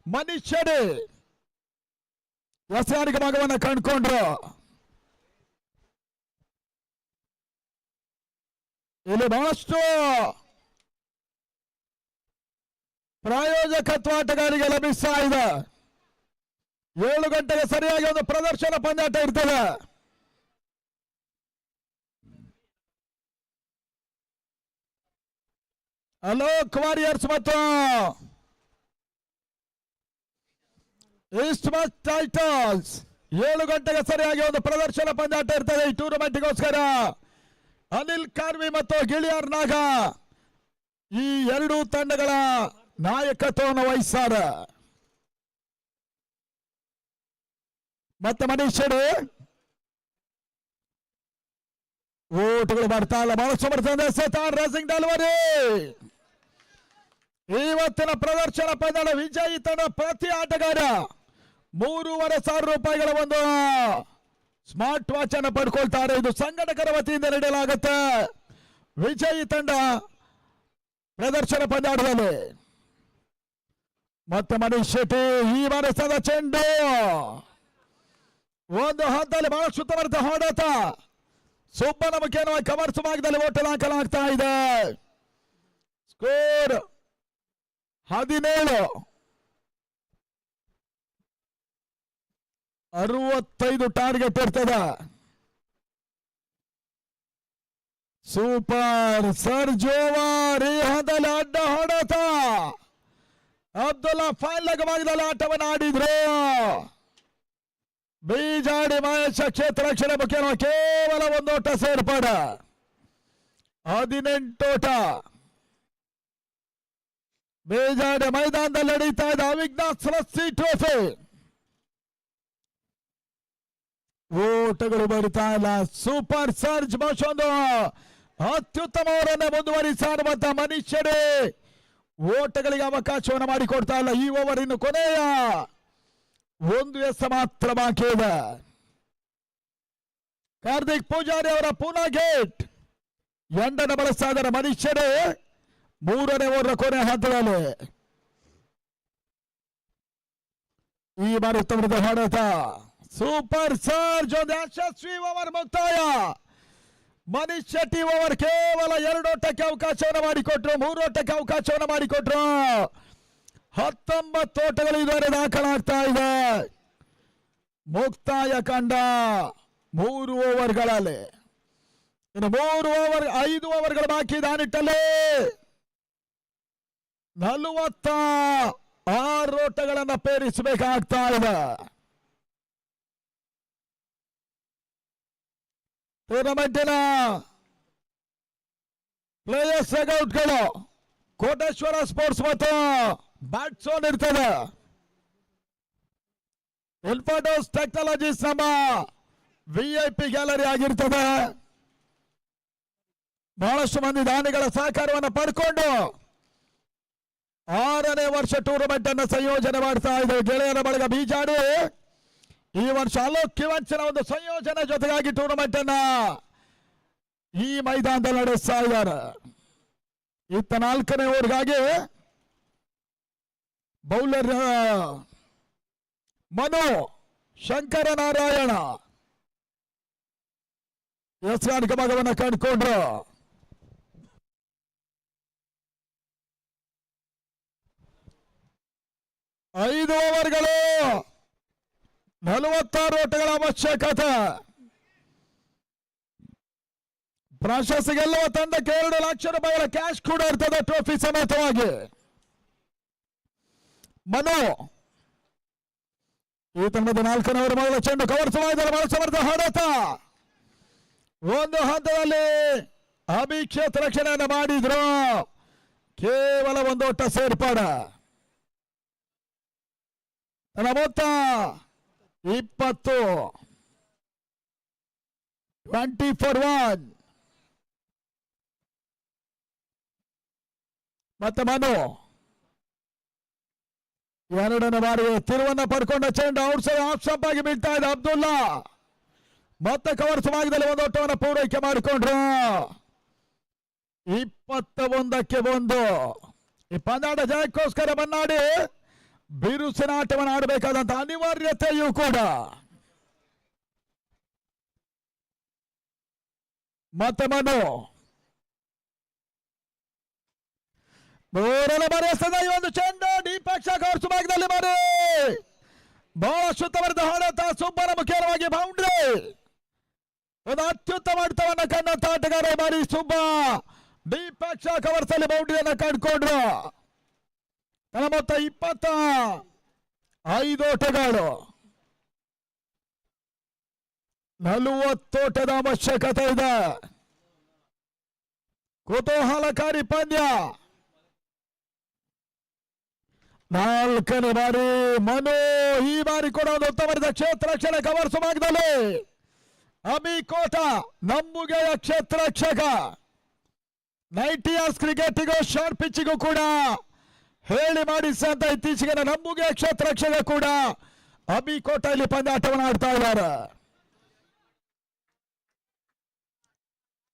ಮನೀಶ್ ಶೆಟ್ಟಿ ವಸಯಾನಿಕ ಭಾಗವನ್ನು ಕಂಡುಕೊಂಡ್ರು. ಇಲ್ಲಿ ಬಹಳಷ್ಟು ಪ್ರಾಯೋಜಕತ್ವ ಆಟಗಾರರಿಗೆ ಲಭಿಸ್ತಾ ಇದೆ. 7 ಗಂಟೆಗೆ ಸರಿಯಾಗಿ ಒಂದು ಪ್ರದರ್ಶನ ಪಂದ್ಯಾಟ ಇರ್ತದೆ. ಅಲೋಕ್ ವಾರಿಯರ್ಸ್ ಮತ್ತು ಈಸ್ಟ್ ವೆಸ್ಟ್ ಟೈಟನ್ಸ್ 7 ಗಂಟೆಗೆ ಸರಿಯಾಗಿ ಒಂದು ಪ್ರದರ್ಶನ ಪಂದ್ಯಾಟ ಇರ್ತದೆ ಈ ಟೂರ್ನಮೆಂಟ್ಗೋಸ್ಕರ. ಅನಿಲ್ ಕಾರ್ವಿ ಮತ್ತು ಗಿಳಿಯಾರ್ ನಾಗ ಈ 2 ತಂಡಗಳ ನಾಯಕತ್ವವನ್ನು ವಹಿಸಾರ. ಮತ್ತೆ ಮನೀಶ್ ಶೆಟ್ಟಿ ಓಟುಗಳು ಬರ್ತಾ ಇಲ್ಲ. ಬಹಳಷ್ಟು ಬರ್ತದೆ. ಸೆತಾನ್ ರೇಸಿಂಗ್ ಡೆಲಿವರಿ. ಇವತ್ತಿನ ಪ್ರದರ್ಶನ ಪಂದ್ಯದ ವಿಜಯಿ ತಂಡ ಪ್ರತಿ ಆಟಗಾರ 3,500 ರೂಪಾಯಿಗಳ ಒಂದು ಸ್ಮಾರ್ಟ್ ವಾಚ್ ಅನ್ನು ಪಡ್ಕೊಳ್ತಾರೆ. ಇದು ಸಂಘಟಕರ ವತಿಯಿಂದ ನೀಡಲಾಗುತ್ತೆ. ವಿಜಯಿ ತಂಡ ಪ್ರದರ್ಶನ ಪಂದ್ಯಾಟದಲ್ಲಿ. ಮತ್ತೆ ಮನೀಶ್ ಶೆಟ್ಟಿ ಈ ಬಾರಿಸದ ಚೆಂಡು ಒಂದು ಹಂತದಲ್ಲಿ ಬಹಳಷ್ಟು ಉತ್ತಮ ಹೊಡೆತ. ಸುಬ್ಬನ ಮುಖೇನವಾಗಿ ಕವರ್ಸ್ ಭಾಗದಲ್ಲಿ ಓಟ ದಾಖಲಾಗ್ತಾ ಇದೆ. ಸ್ಕೋರ್ 17. 65 ಟಾರ್ಗೆಟ್ ಇರ್ತದೆ. Super surge over. ಈ ಹಂತದಲ್ಲಿ ಅಡ್ಡ ಹೊಡೆತ. ಅಬ್ದುಲ್ಲಾ ಫೈಲ್ ಭಾಗದಲ್ಲಿ ಆಟವನ್ನು ಆಡಿದ್ರು. ಬಿಜಾಡಿ ಮಹೇಶ ಕ್ಷೇತ್ರ ರಕ್ಷಣೆ ಮುಖ್ಯವಾಗಿ ಕೇವಲ 1 ಓಟ ಸೇರ್ಪಡೆ. 18 ಓಟ. ಬಿಜಾಡಿ ಮೈದಾನದಲ್ಲಿ ನಡೀತಾ ಇದೆ ಅವಿಘ್ನಾತ್ ಸರಸ್ಸಿ ಟ್ರೋಫಿ. ಓಟಗಳು ಬರುತ್ತಾ ಇಲ್ಲ. ಸೂಪರ್ ಸರ್ಜ್ ಬಹುಶೊಂದು ಅತ್ಯುತ್ತಮ ಅವರನ್ನೇ ಮುಂದುವರಿಸುವಂತ ಮನೀಶ್ ಶೆಟ್ಟಿ ಓಟಗಳಿಗೆ ಅವಕಾಶವನ್ನು ಮಾಡಿಕೊಡ್ತಾ ಇಲ್ಲ. ಈ ಓವರ್ ಇನ್ನು ಕೊನೆಯ 1 ಎಸ್ ಮಾತ್ರ ಬಾಕಿ ಇದೆ. ಕಾರ್ತಿಕ್ ಪೂಜಾರಿ ಅವರ ಪೂನಾ ಗೇಟ್ ಎಂಡನ್ನು ಬಳಸ್ತಾ ಇದ್ದಾರೆ ಮನೀಶ್ ಶೆಟ್ಟಿ 3ನೇ ಓವರ್ ಕೊನೆಯ ಹಂತದಲ್ಲಿ. ಈ ಬಾರಿ ಉತ್ತಮದ ಹೊಡೆತ. ಸೂಪರ್ ಸರ್ಜ್ ಒಂದು ಯಶಸ್ವಿ ಓವರ್ ಮುಕ್ತಾಯ. ಮನೀಶ್ ಶೆಟ್ಟಿ ಓವರ್ ಕೇವಲ 2 ಓಟಕ್ಕೆ ಅವಕಾಶವನ್ನು ಮಾಡಿಕೊಟ್ರು, 3 ಓಟಕ್ಕೆ ಅವಕಾಶವನ್ನು ಮಾಡಿಕೊಟ್ರು. 19 ಓಟಗಳು ಇದುವರೆ ದಾಖಲಾಗ್ತಾ ಇದೆ. ಮುಕ್ತಾಯ ಕಂಡ 3 ಓವರ್ಗಳಲ್ಲಿ. ಇನ್ನು 5 ಓವರ್ಗಳು ಬಾಕಿ ಇದೆ. ಆ ನಿಟ್ಟಲ್ಲಿ 46 ಓಟಗಳನ್ನು ಪೇರಿಸಬೇಕಾಗ್ತಾ ಇದೆ. ಟೂರ್ನಮೆಂಟಿನ ಪ್ಲೇಯರ್ಸ್ ಔಟ್ಗಳು ಕೋಟೇಶ್ವರ ಸ್ಪೋರ್ಟ್ಸ್ ಮತ್ತು ಬ್ಯಾಟ್ ಝೋನ್ ಇರ್ತದೆ. ಇನ್ಫೋಟೋಸ್ ಟೆಕ್ನಾಲಜೀಸ್ ನಮ್ಮ ವಿಐಪಿ ಗ್ಯಾಲರಿ ಆಗಿರ್ತದೆ. ಬಹಳಷ್ಟು ಮಂದಿ ದಾನಿಗಳ ಸಹಕಾರವನ್ನು ಪಡ್ಕೊಂಡು 6ನೇ ವರ್ಷ ಟೂರ್ನಮೆಂಟ್ ಅನ್ನು ಸಂಯೋಜನೆ ಮಾಡ್ತಾ ಇದ್ದೇವೆ. ಗೆಳೆಯರ ಬಳಗ ಬಿಜಾಡಿ ಈ ವರ್ಷ ಅಲೋಕ್ ಕಿವನ್ಸ್ನ ಒಂದು ಸಂಯೋಜನೆ ಜೊತೆಗಾಗಿ ಟೂರ್ನಮೆಂಟ್ ಅನ್ನ ಈ ಮೈದಾನದಲ್ಲಿ ನಡೆಸ್ತಾ ಇದ್ದಾರೆ. ಇತ್ತ 4ನೇ ಓವರ್ಗಾಗಿ ಬೌಲರ್ ಮನು ಶಂಕರನಾರಾಯಣ ಯಸ್ಗಾನಿಕ ಭಾಗವನ್ನು ಕಂಡುಕೊಂಡ್ರು. 5 ಓವರ್ಗಳು 46 ಓಟಗಳ ಅವಶ್ಯಕತೆ. ಪ್ರಶಸ್ತಿ ಗೆಲ್ಲುವ ತಂಡಕ್ಕೆ 2 ಲಕ್ಷ ರೂಪಾಯಿಗಳ ಕ್ಯಾಶ್ ಕೂಡ ಇರ್ತದೆ ಟ್ರೋಫಿ ಸಮೇತವಾಗಿ. ಮನು ಈ ತಂಡದ 4ನೇ ಓವರ್ ಮೊದಲ ಚೆಂಡು ಕವರ್ ಸಮರ್ಥ ಹೊಡೆತ. ಒಂದು ಹಂತದಲ್ಲಿ ಅಭಿಕ್ಷೇತ್ ರಕ್ಷಣೆಯನ್ನು ಮಾಡಿದ್ರು. ಕೇವಲ 1 ಓಟ ಸೇರ್ಪಾಡ. ತನ್ನ ಮೊತ್ತ 20. 20-1. ಮತ್ತೆ ಮನು 2ನೇ ಬಾರಿಗೆ ತಿರುವನ್ನ ಪಡ್ಕೊಂಡ ಚೆಂಡು ಔಟ್ ಸೈಡ್ ಆಫ್ ಸ್ಟಂಪ್ ಆಗಿ ಬೀಳ್ತಾ ಇದೆ. ಅಬ್ದುಲ್ಲಾ ಮತ್ತೆ ಕವರ್ ಭಾಗದಲ್ಲಿ 1 ಓಟವನ್ನು ಪೂರೈಕೆ ಮಾಡಿಕೊಂಡ್ರು. 21-1. ಈ ಪಂದ್ಯಾಟ ಜಯಕ್ಕೋಸ್ಕರ ಬನ್ನಾಡಿ ಬಿರುಸಿನ ಆಟವನ್ನು ಆಡಬೇಕಾದಂತ ಅನಿವಾರ್ಯತೆಯೂ ಕೂಡ. ಮತ್ತೆ ಮನು 3ನೇ ಬಾರಿ ಎಸೆದ ಈ ಒಂದು ಚೆಂಡು ದೀಪಕ್ ಶಾ ಕವರ್ ಭಾಗದಲ್ಲಿ ಮಾಡಿ ಬಹಳ ಶುದ್ಧವಾದ ಹೊಡೆತ. ಸುಬ್ಬನ ಮುಖ್ಯವಾಗಿ ಬೌಂಡ್ರಿ. ಒಂದು ಅತ್ಯುತ್ತಮ ಆಟವನ್ನು ಕಂಡಂತ ಆಟಗಾರ ಬಾರಿ ಸುಬ್ಬ. ದೀಪಕ್ ಶಾ ಕವರ್ಸ್ ಅಲ್ಲಿ ಬೌಂಡ್ರಿಯನ್ನು ಕಂಡುಕೊಂಡ್ರು. ತನ್ನ ಮೊತ್ತ 25 ಓಟಗಳು. 40 ಓಟದ ಅವಶ್ಯಕತೆ ಇದೆ. ಕುತೂಹಲಕಾರಿ ಪಂದ್ಯ. 4ನೇ ಬಾರಿ ಮನು ಈ ಬಾರಿ ಕೂಡ ಒಂದು ಉತ್ತಮವಾದ ಕ್ಷೇತ್ರ ರಕ್ಷಣೆ ಕವರ್ಸ್ ಭಾಗದಲ್ಲಿ. ಅಭಿ ಕೋಟ ನಂಬುಗೆಯ ಕ್ಷೇತ್ರ ರಕ್ಷಕ. 90 ಇಯರ್ಸ್ ಕ್ರಿಕೆಟಿಗೂ ಶಾರ್ಟ್ ಪಿಚ್ಚಿಗೂ ಕೂಡ ಹೇಳಿ ಮಾಡಿಸಂತ ಇತ್ತೀಚೆಗೆ ನಂಬುಗೆಯ ಕ್ಷೇತ್ರ ರಕ್ಷಕ ಕೂಡ ಅಭಿ ಕೋಟ ಇಲ್ಲಿ ಪಂದ್ಯಾಟವನ್ನು ಆಡ್ತಾ ಇದ್ದಾರೆ.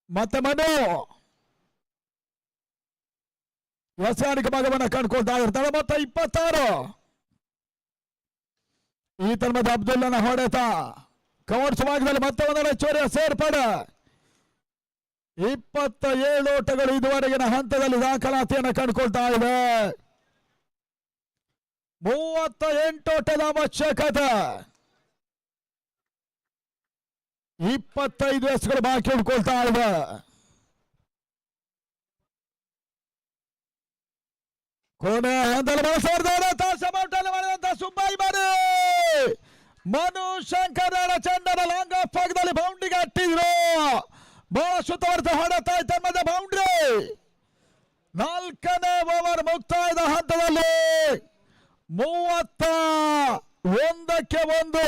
ಮತ್ತೆ ಮನು ವ್ಯಾಸಾನಿಕ ಭಾಗವನ್ನು ಕಂಡುಕೊಳ್ತಾ ಇರ್ತಾಳೆ. ಮೊತ್ತ 26. ಈ ತನ್ಮದ ಅಬ್ದುಲ್ಲನ ಹೊಡೆತ ಕವರ್ಸ್ ಭಾಗದಲ್ಲಿ ಮತ್ತೆ 1 ಹೆಚ್ಚುವರಿಯ ಸೇರ್ಪಡೆ. 27 ಓಟಗಳು ಇದುವರೆಗಿನ ಹಂತದಲ್ಲಿ ದಾಖಲಾತಿಯನ್ನು ಕಂಡುಕೊಳ್ತಾ ಇದೆ. 38 ಓಟದ ಅವಶ್ಯಕತೆ. 25 ಎಸ್ಗಳು ಬಾಕಿ ಉಳ್ಕೊಳ್ತಾ ಇದೆ. ಕೊನೆ ಹಂತದಲ್ಲಿ ಮಾಡಿದಂತ ಸುಬ್ಬಾಯಿ ಬಾರಿ ಮನು ಶಂಕರ್ ಚಂಡನ ಲಾಂಗ್ ಆಫ್ ಭಾಗದಲ್ಲಿ ಬೌಂಡ್ರಿಗೆ ಅಟ್ಟಿದ್ರು. ಬಹಳ ಶುದ್ಧವಾದ ಹೊಡೆತ ತಮ್ಮದ ಬೌಂಡ್ರಿ. 4ನೇ ಓವರ್ ಮುಕ್ತಾಯದ ಹಂತದಲ್ಲಿ 31-1.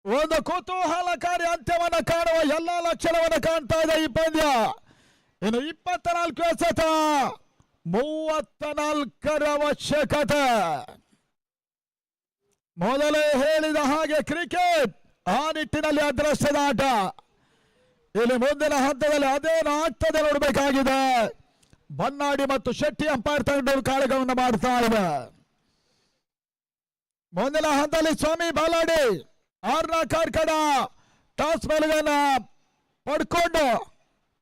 ಒಂದು ಕುತೂಹಲಕಾರಿ ಅಂತ್ಯವನ್ನು ಕಾಣುವ ಎಲ್ಲ ಲಕ್ಷಣವನ್ನು ಕಾಣ್ತಾ ಇದೆ ಈ ಪಂದ್ಯ. ಇನ್ನು 24 ಎಸೆತ 34ರ ಅವಶ್ಯಕತೆ. ಮೊದಲೇ ಹೇಳಿದ ಹಾಗೆ ಕ್ರಿಕೆಟ್ ಆ ನಿಟ್ಟಿನಲ್ಲಿ ಅದೃಷ್ಟದ ಆಟ. ಇಲ್ಲಿ ಮುಂದಿನ ಹಂತದಲ್ಲಿ ಅದೇನು ಆಗ್ತದೆ ನೋಡಬೇಕಾಗಿದೆ. ಬನ್ನಾಡಿ ಮತ್ತು ಶೆಟ್ಟಿ ಅಂಪೈರ್ ತಂಡ ಕಾಳಗವನ್ನು ಮಾಡ್ತಾ ಇದೆ. ಮುಂದಿನ ಹಂತದಲ್ಲಿ ಸ್ವಾಮಿ ಬಾಲಾಡಿ ಆರ್ನ ಕಾರ್ಕಡ ಟಾಸ್ ಮೇಲುಗನ್ನ ಪಡ್ಕೊಂಡು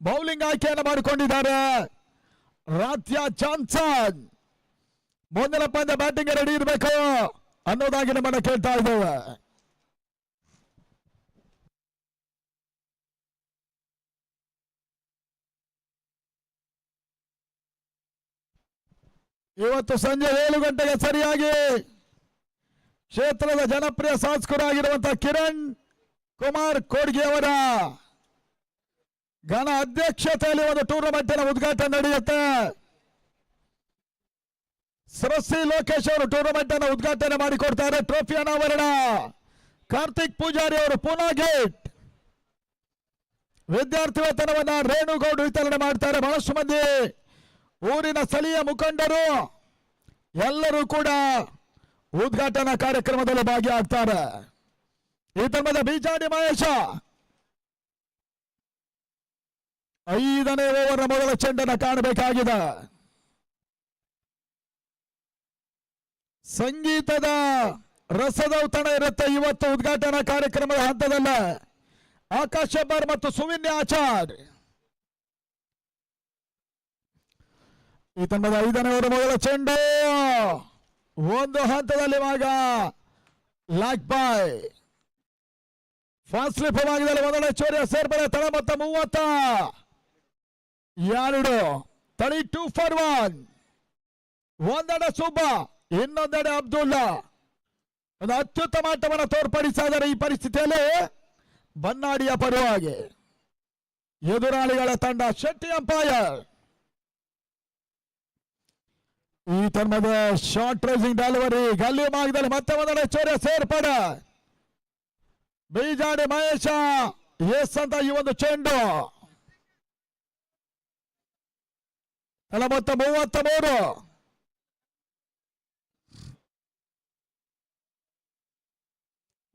ಬೌಲಿಂಗ್ ಆಯ್ಕೆಯನ್ನು ಮಾಡಿಕೊಂಡಿದ್ದಾರೆ. ರಾತ್ಯ ಜಾನ್ಸನ್ ಮುಂದಿನ ಪಂದ್ಯ ಬ್ಯಾಟಿಂಗ್ ರೆಡಿ ಇರಬೇಕು ಅನ್ನೋದಾಗಿ ನಮ್ಮನ್ನ ಕೇಳ್ತಾ ಇದ್ದೇವೆ. ಇವತ್ತು ಸಂಜೆ 7 ಗಂಟೆಗೆ ಸರಿಯಾಗಿ ಕ್ಷೇತ್ರದ ಜನಪ್ರಿಯ ಶಾಸಕರಾಗಿರುವಂತಹ ಕಿರಣ್ ಕುಮಾರ್ ಕೋಡ್ಗೆ ಅವರ ಘನ ಅಧ್ಯಕ್ಷತೆಯಲ್ಲಿ ಒಂದು ಟೂರ್ನಮೆಂಟಿನ ಉದ್ಘಾಟನೆ ನಡೆಯುತ್ತೆ. ಸರಸಿ ಲೋಕೇಶ್ ಅವರು ಟೂರ್ನಮೆಂಟ್ ಅನ್ನು ಉದ್ಘಾಟನೆ ಮಾಡಿಕೊಡ್ತಾರೆ. ಟ್ರೋಫಿ ಅನಾವರಣ ಕಾರ್ತಿಕ್ ಪೂಜಾರಿ ಅವರು ಪೂನಾ ಗೇಟ್. ವಿದ್ಯಾರ್ಥಿ ವೇತನವನ್ನ ರೇಣುಗೌಡ ವಿತರಣೆ ಮಾಡ್ತಾರೆ. ಬಹಳಷ್ಟು ಮಂದಿ ಊರಿನ ಸ್ಥಳೀಯ ಮುಖಂಡರು ಎಲ್ಲರೂ ಕೂಡ ಉದ್ಘಾಟನಾ ಕಾರ್ಯಕ್ರಮದಲ್ಲಿ ಭಾಗಿಯಾಗ್ತಾರೆ. ಈ ತಮ್ಮದ ಬಿಜಾಡಿ ಮಹೇಶ 5ನೇ ಓವರ್ನ ಮೊದಲ ಚೆಂಡನ್ನು ಕಾಣಬೇಕಾಗಿದೆ. ಸಂಗೀತದ ರಸದೌತಣ ಇರುತ್ತೆ ಇವತ್ತು ಉದ್ಘಾಟನಾ ಕಾರ್ಯಕ್ರಮದ ಹಂತದಲ್ಲೇ. ಆಕಾಶ್ ಹೆಬ್ಬಾರ್ ಮತ್ತು ಸುವಿನ್ಯ ಆಚಾರ್ ಈ ತಂಡದ 5ನೇ ಓವರ್ ಮೊದಲ ಚೆಂಡು ಒಂದು ಹಂತದಲ್ಲಿ ಇವಾಗ ಲಾಕ್ ಬಾಯ್ ಫಾಸ್ಟ್ ಸ್ಲಿಪ್ ಭಾಗದಲ್ಲಿ ಮೊದಲ ಚೋರಿಯ ಸೇರ್ಪಡೆ ತಳ ಮೊತ್ತ 32 32 ಫಾರ್ 1. ಒಂದೆಡೆ ಸುಬ್ಬ ಇನ್ನೊಂದೆಡೆ ಅಬ್ದುಲ್ಲಾ ಒಂದು ಅತ್ಯುತ್ತಮ ಆಟವನ್ನು ತೋರ್ಪಡಿಸಿದರೆ ಈ ಪರಿಸ್ಥಿತಿಯಲ್ಲಿ ಬನ್ನಾಡಿಯ ಪರವಾಗಿ ಎದುರಾಳಿಗಳ ತಂಡ ಶೆಟ್ಟಿ ಅಂಪೈರ್. ಈ ತಂಡದ ಶಾರ್ಟ್ ರೇಸಿಂಗ್ ಡೆಲಿವರಿ ಗಲ್ಲಿ ಭಾಗದಲ್ಲಿ ಮತ್ತೆ ಒಂದೆಡೆ ಚೋರಿಯ ಸೇರ್ಪಡೆ ಬೀಜಾಡಿ ಮಹೇಶ ಎಸ್ ಅಂತ ಈ ಒಂದು ಚೆಂಡು ತಳ ಮೊತ್ತ 33.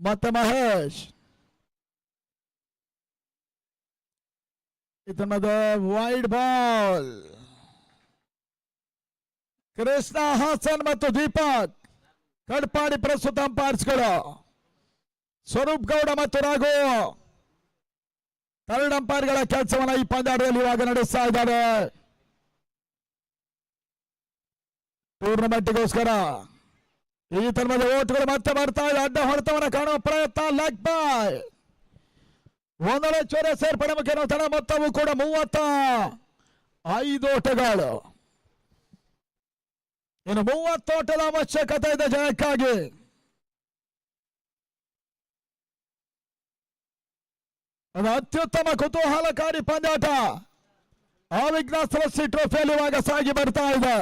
ಮತ್ತೆ ಮಹೇಶ್ ಇದನ್ನದ ವೈಡ್ ಬಾಲ್ ಕೃಷ್ಣ ಹಾಸನ್ ಮತ್ತು ದೀಪಕ್ ಕಡ್ಪಾಡಿ ಪ್ರಸ್ತುತ ಅಂಪೈರ್ಸ್ಗಳು ಸ್ವರೂಪ್ ಗೌಡ ಮತ್ತು ರಾಘು ಥರ್ಡ್ ಅಂಪೈರ್ಗಳ ಕೆಲಸವನ್ನ ಈ ಪಂದ್ಯಾಟದಲ್ಲಿ ಇವಾಗ ನಡೆಸ್ತಾ ಇದ್ದಾರೆ. ಟೂರ್ನಮೆಂಟ್ಗೋಸ್ಕರ ಈ ತರಹದ ಓಟ್ಗಳು ಮತ್ತೆ ಬರ್ತಾ ಇದೆ. ಅಡ್ಡ ಹೊಡೆತವನ್ನು ಕಾಣುವ ಪ್ರಯತ್ನ ಲೆಗ್ ಬಾಯ್ ಒಂದೊಂದು ಚೋರೆ ಸೇರ್ಪಡೆ ಮುಖ್ಯ ತಡ ಮೊತ್ತವು ಕೂಡ 35 ಓಟಗಳು. ಇನ್ನು 30 ಓಟದ ಅವಶ್ಯಕತೆ ಇದೆ ಜಯಕ್ಕಾಗಿ. ಒಂದು ಅತ್ಯುತ್ತಮ ಕುತೂಹಲಕಾರಿ ಪಂದ್ಯಾಟ ಅವಿಘ್ನ ಸರಸ್ವತಿ ಟ್ರೋಫಿಯಲ್ಲಿ ಇವಾಗ ಸಾಗಿ ಬರ್ತಾ ಇದೆ.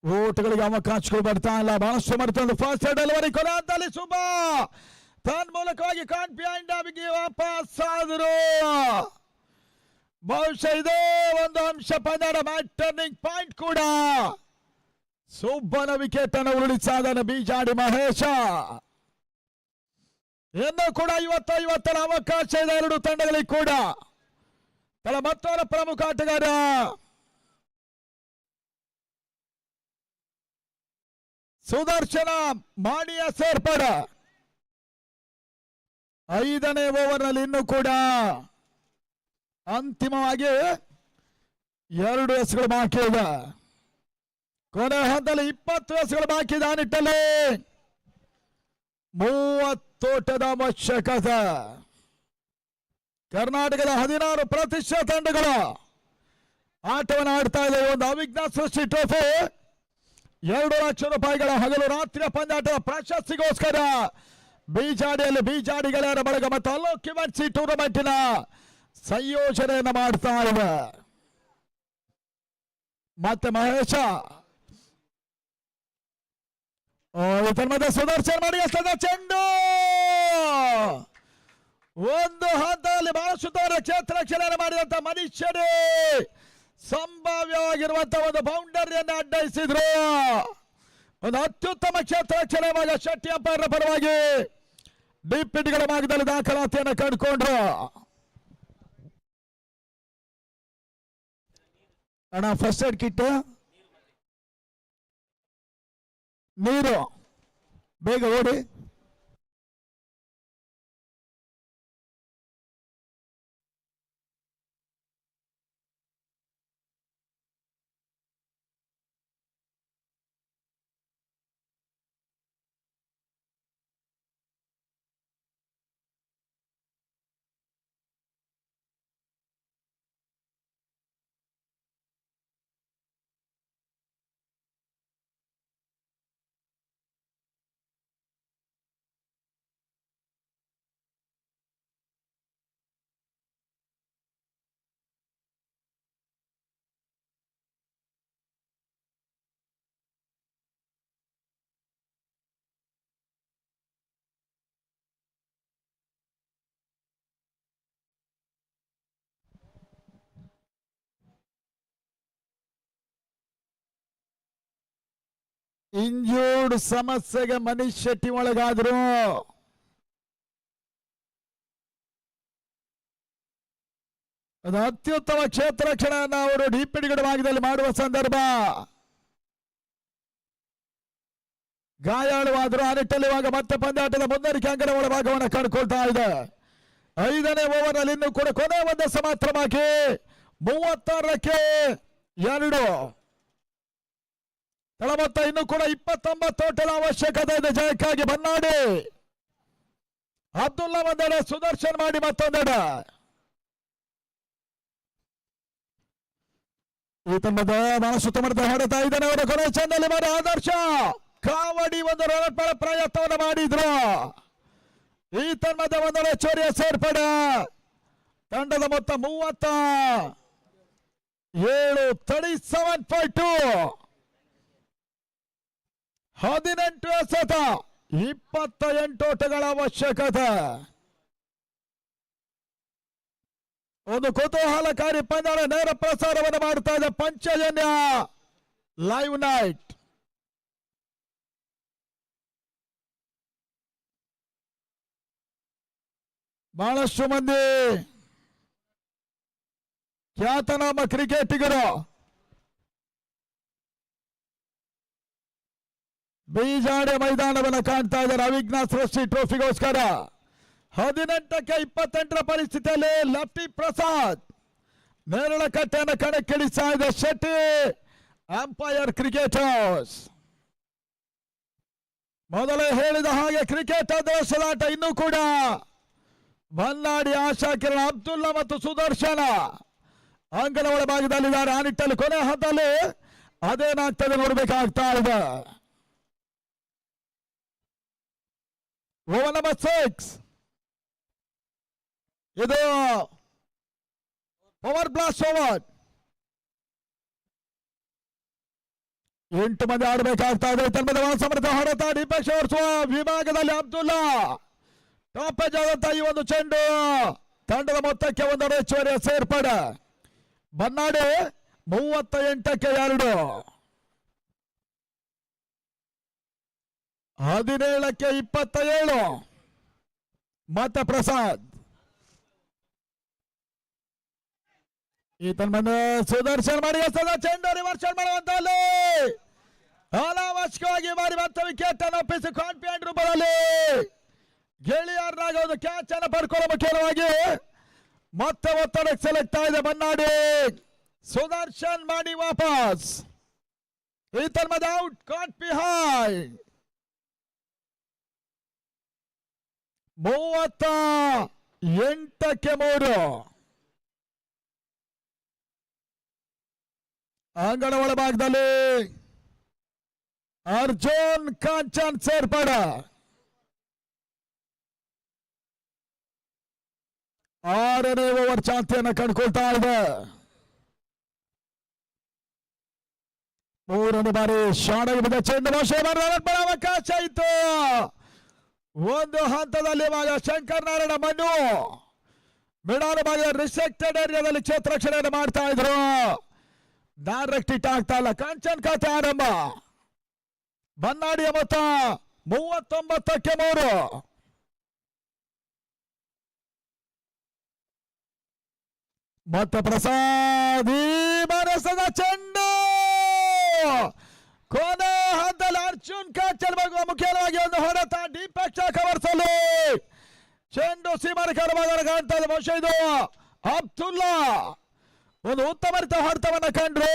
ಓಟ್ಗಳಿಗೆ ಅವಕಾಶಗಳು ಬರ್ತಾ ಇಲ್ಲ. ಬಹಳಷ್ಟು ಮರ್ತೊಂದು ಫಾಸ್ಟ್ ಡೆಲಿವರಿ ಕೊನೆಯಲ್ಲಿ ಸುಬ್ಬ ತನ್ ಮೂಲಕವಾಗಿ ಕಾನ್ ಬಿಹೈಂಡ್ ಆಗಿ ವಾಪಸ್ ಆದರು. ಬಹುಶಃ ಇದೇ ಒಂದು ಅಂಶ ಪಂದ್ಯದ ಮ್ಯಾಚ್ ಟರ್ನಿಂಗ್ ಪಾಯಿಂಟ್ ಕೂಡ. ಸುಬ್ಬನ ವಿಕೆಟ್ ಅನ್ನು ಉರುಳಿಸಾದನು ಬೀಜಾಡಿ ಮಹೇಶ. ಇನ್ನೂ ಕೂಡ 50-50 ಅವಕಾಶ ಇದೆ ಎರಡು ತಂಡಗಳಿಗೆ ಕೂಡ. ತಳ ಮತ್ತೊಂದು ಪ್ರಮುಖ ಆಟಗಾರ ಸುದರ್ಶನ ಮಾಡಿಯ ಸೇರ್ಪಡೆ 5ನೇ ಓವರ್ನಲ್ಲಿ ಇನ್ನೂ ಕೂಡ ಅಂತಿಮವಾಗಿ 2 ಎಸ್ಗಳು ಬಾಕಿ ಇದೆ. ಕೊನೆ ಹಂತದಲ್ಲಿ 20 ಎಸ್ಗಳು ಬಾಕಿ ಇದೆ. ಆ ನಿಟ್ಟಲ್ಲಿ 30 ಓಟದ ಅವಶ್ಯಕತೆ. ಕರ್ನಾಟಕದ 16% ತಂಡಗಳು ಆಟವನ್ನು ಆಡ್ತಾ ಇದೆ. ಒಂದು ಅವಿಘ್ನ ಸೃಷ್ಟಿ ಟ್ರೋಫಿ 2 ಲಕ್ಷ ರೂಪಾಯಿಗಳ ಹಗಲು ರಾತ್ರಿಯ ಪಂದ್ಯಾಟದ ಪ್ರಶಸ್ತಿಗೋಸ್ಕರ ಬೀಜಾಡಿಯಲ್ಲಿ ಬೀಜಾಡಿಗಳ ಬಳಗ ಮತ್ತು ಅಲೋಕ್ ಕಿವನ್ಸಿ ಟೂರ್ನಮೆಂಟಿನ ಸಂಯೋಜನೆಯನ್ನು ಮಾಡ್ತಾ ಇದೆ. ಮತ್ತೆ ಮಹೇಶ ಮಧ್ಯೆ ಸುದರ್ಶನ್ ಮಾಡಿ ಚೆಂಡು ಒಂದು ಹಂತದಲ್ಲಿ ಬಹಳ ಸುತ್ತವರ ಕ್ಷೇತ್ರ ರಕ್ಷಣೆ ಮಾಡಿದಂತ ಮನುಷ್ಯರೇ ಸಂಭಾವ್ಯವಾಗಿರುವಂತಹ ಒಂದು ಬೌಂಡರಿಯನ್ನು ಅಡ್ಡಯಿಸಿದ್ರು. ಒಂದು ಅತ್ಯುತ್ತಮ ಕ್ಷೇತ್ರ ರಕ್ಷಣೆ ಭಾಗ ಶೆಟ್ಟಿ ಅಂಪೈರ್ ಪರವಾಗಿ ಡೀಪ್ ಹಿಟ್ಗಳ ಭಾಗದಲ್ಲಿ ದಾಖಲಾತಿಯನ್ನು ಕಂಡುಕೊಂಡ್ರು. ಅಣ್ಣ ಫಸ್ಟ್ ಏಡ್ ಕಿಟ್ ನೀರು ಬೇಗ ಓಡಿ. ಇಂಜೂರ್ಡ್ ಸಮಸ್ಯೆಗೆ ಮನೀಶ್ ಶೆಟ್ಟಿ ಒಳಗಾದ್ರು. ಅದು ಅತ್ಯುತ್ತಮ ಕ್ಷೇತ್ರ ರಕ್ಷಣೆಯನ್ನು ಅವರು ಡೀಪ್ ಹಿಟ್ಗಳ ಭಾಗದಲ್ಲಿ ಮಾಡುವ ಸಂದರ್ಭ ಗಾಯಾಳುವಾದ್ರು. ಆ ನಿಟ್ಟಲ್ಲಿ ಇವಾಗ ಮತ್ತೆ ಪಂದ್ಯಾಟದ ಮುಂದುವರಿಕೆ ಅಂಗಡ ಒಳಭಾಗವನ್ನು ಕಂಡುಕೊಳ್ತಾ ಇದೆ. 5ನೇ ಓವರ್ನಲ್ಲಿ ಇನ್ನೂ ಕೂಡ ಕೊನೆ ಒಂದು ಮಾತ್ರ ಬಾಕಿ. 36ಕ್ಕೆ 2. ತಳಮೊತ್ತ ಇನ್ನು ಕೂಡ 29 ಓಟದ ಅವಶ್ಯಕತೆ ಇದೆ ಜಯಕ್ಕಾಗಿ. ಬನ್ನಾಡಿ ಅಬ್ದುಲ್ಲಾ ಒಂದೆಡೆ, ಸುದರ್ಶನ್ ಮಾಡಿ ಮತ್ತೊಂದೆಡೆ. ಈತನ ಬಹಳ ಸುತ್ತಮುತ್ತ ಹೊಡೆತಾ ಇದ್ದಾನೆ. ಅವರ ಕೊನೆ ಚೆಂಡಲ್ಲಿ ಮಾಡಿ ಆದರ್ಶ ಕಾವಡಿ ಒಂದು ರನ್ ಪ್ರಯತ್ನವನ್ನು ಮಾಡಿದ್ರು. ಈತನ ಮಧ್ಯೆ ಒಂದೆಡೆ ಚೋರಿಯ ಸೇರ್ಪಡೆ. ತಂಡದ ಮೊತ್ತ 37.2. 18 ಎಸೆತ, 28 ಓಟಗಳ ಅವಶ್ಯಕತೆ. ಒಂದು ಕುತೂಹಲಕಾರಿ ಪಂದ್ಯ ನೇರ ಪ್ರಸಾರವನ್ನು ಮಾಡ್ತಾ ಇದೆ ಪಂಚಜನ್ಯ ಲೈವ್ ನೈಟ್. ಬಹಳಷ್ಟು ಮಂದಿ ಖ್ಯಾತನಾಮ ಕ್ರಿಕೆಟಿಗರು ಬೀಜಾಡೆ ಮೈದಾನವನ್ನು ಕಾಣ್ತಾ ಇದ್ದಾರೆ ಅವಿಘ್ನ ಸೃಷ್ಟಿ ಟ್ರೋಫಿಗೋಸ್ಕರ. 18ಕ್ಕೆ 28 ಪರಿಸ್ಥಿತಿಯಲ್ಲಿ ಲೆಫ್ಟಿ ಪ್ರಸಾದ್ ನೇರಳ ಕಟ್ಟೆಯನ್ನು ಕಣಕ್ಕಿಳಿಸ್ತಾ ಇದೆ ಶೆಟ್ಟಿ ಅಂಪೈರ್ ಕ್ರಿಕೆಟರ್ಸ್. ಮೊದಲೇ ಹೇಳಿದ ಹಾಗೆ ಕ್ರಿಕೆಟ್ ದೇಶದಾಟ ಇನ್ನೂ ಕೂಡ ಬನ್ನಾಡಿ ಆಶಾ ಕಿರಣ್, ಅಬ್ದುಲ್ಲಾ ಮತ್ತು ಸುದರ್ಶನ ಅಂಗನ ಒಳಭಾಗದಲ್ಲಿದ್ದಾರೆ. ಆ ನಿಟ್ಟಲ್ಲಿ ಕೊನೆ ಹಂತದಲ್ಲಿ ಅದೇನಾಗ್ತದೆ ನೋಡಬೇಕಾಗ್ತಾ ಇದೆ. ಓವರ್ ನಂಬರ್ 6 ಇದು ಪವರ್ ಬ್ಲಾಸ್ಟ್ ಓವರ್. 8 ಮಂದಿ ಆಡಬೇಕಾಗ್ತಾ ಇದೆ. ತನ್ಮದ ಸಮೃದ್ಧ ಹೊಡೆತ ದೀಪಕ್ ಓಡಿಸುವ ವಿಭಾಗದಲ್ಲಿ ಅಬ್ದುಲ್ಲಾ ಟಾಪ್ ಏಜ್ ಆದಂತ ಈ ಒಂದು ಚೆಂಡು. ತಂಡದ ಮೊತ್ತಕ್ಕೆ ಒಂದು ಹೆಚ್ಚುವರಿಯ ಸೇರ್ಪಡೆ. ಬನ್ನಾಡಿ 38ಕ್ಕೆ 2. 17ಕ್ಕೆ 27 ಮತ್ತೆ ಪ್ರಸಾದ್. ಈತನ ಮನೆ ಸುದರ್ಶನ್ ಮಾಡಿ ಚೆಂಡು ರಿವರ್ಸಲ್ ಮಾಡುವಂತಲ್ಲಿ ಅನಾವಶ್ಯಕವಾಗಿ ಮಾಡಿ ಮತ್ತೆ ವಿಕೆಟ್ ಅನ್ನು ಒಪ್ಪಿಸಿ ಕಾನ್ಫಿಡೆಂಟ್ ರೂಪದಲ್ಲಿ ಗೆಳೆಯರಾಗ ಒಂದು ಕ್ಯಾಚ್ ಅನ್ನು ಪಡ್ಕೊಳ್ಳೋ ಮುಖ್ಯವಾಗಿ ಮತ್ತೆ ಒತ್ತಡಕ್ಕೆ ಸೆಲೆಕ್ಟ್ ಆಗಿದೆ ಬನ್ನಾಡಿ. ಸುದರ್ಶನ್ ಮಾಡಿ ವಾಪಸ್. ಈತನ ಮನೆ ಔಟ್, ಕಾಟ್ ಬಿಹೈಂಡ್. 38ಕ್ಕೆ 3. ಅಂಗಣ ಒಳಭಾಗದಲ್ಲಿ ಅರ್ಜುನ್ ಕಾಂಚನ್ ಸೇರ್ಪಡೆ. 6ನೇ ಓವರ್ ಚಾಂತಿಯನ್ನು ಕಂಡುಕೊಳ್ತಾ ಇದೆ. 3ನೇ ಬಾರಿ ಶಾಣೆಗೆ ಬಿದ್ದ ಚೆಂಡು ಅವಕಾಶ ಇತ್ತು. ಒಂದು ಹಂತದಲ್ಲಿ ಇವಾಗ ಶಂಕರ್ ನಾರಾಯಣ ಮಣ್ಣು ಮಿಡಾನ ಭಾಗದ ರಿಸೆಕ್ಟೆಡ್ ಏರಿಯಾದಲ್ಲಿ ಕ್ಷೇತ್ರ ರಕ್ಷಣೆಯನ್ನು ಮಾಡ್ತಾ ಇದ್ರು. ಡೈರೆಕ್ಟ್ ಹಿಟ್ ಆಗ್ತಾ ಇಲ್ಲ. ಕಾಂಚನ್ ಖಾತೆ ಆರಂಭ. ಬನ್ನಾಡಿಯ ಮೊತ್ತ 39ಕ್ಕೆ 3. ಮತ್ತೆ ಪ್ರಸಾದ್ ಈ ಮನಸ್ಸದ ಚೆಂಡು ಕೊನೆ ಹಂತದಲ್ಲಿ ಅರ್ಜುನ್ ಕಾಚಲ್ ಬಗುವ ಮುಖ್ಯವಾಗಿ ಒಂದು ಹೊಡೆತ ದೀಪಕ್ ಕವರ್ಸಲು ಚೆಂಡು ಸೀಮಾರಿಕರವಾಗಿ ಕಾಣ್ತಾ ಇದೆ. ಬಹುಶಃ ಇದು ಅಬ್ದುಲ್ಲಾ ಒಂದು ಉತ್ತಮ ರೀತಿಯ ಹೊಡೆತವನ್ನು ಕಂಡ್ರು.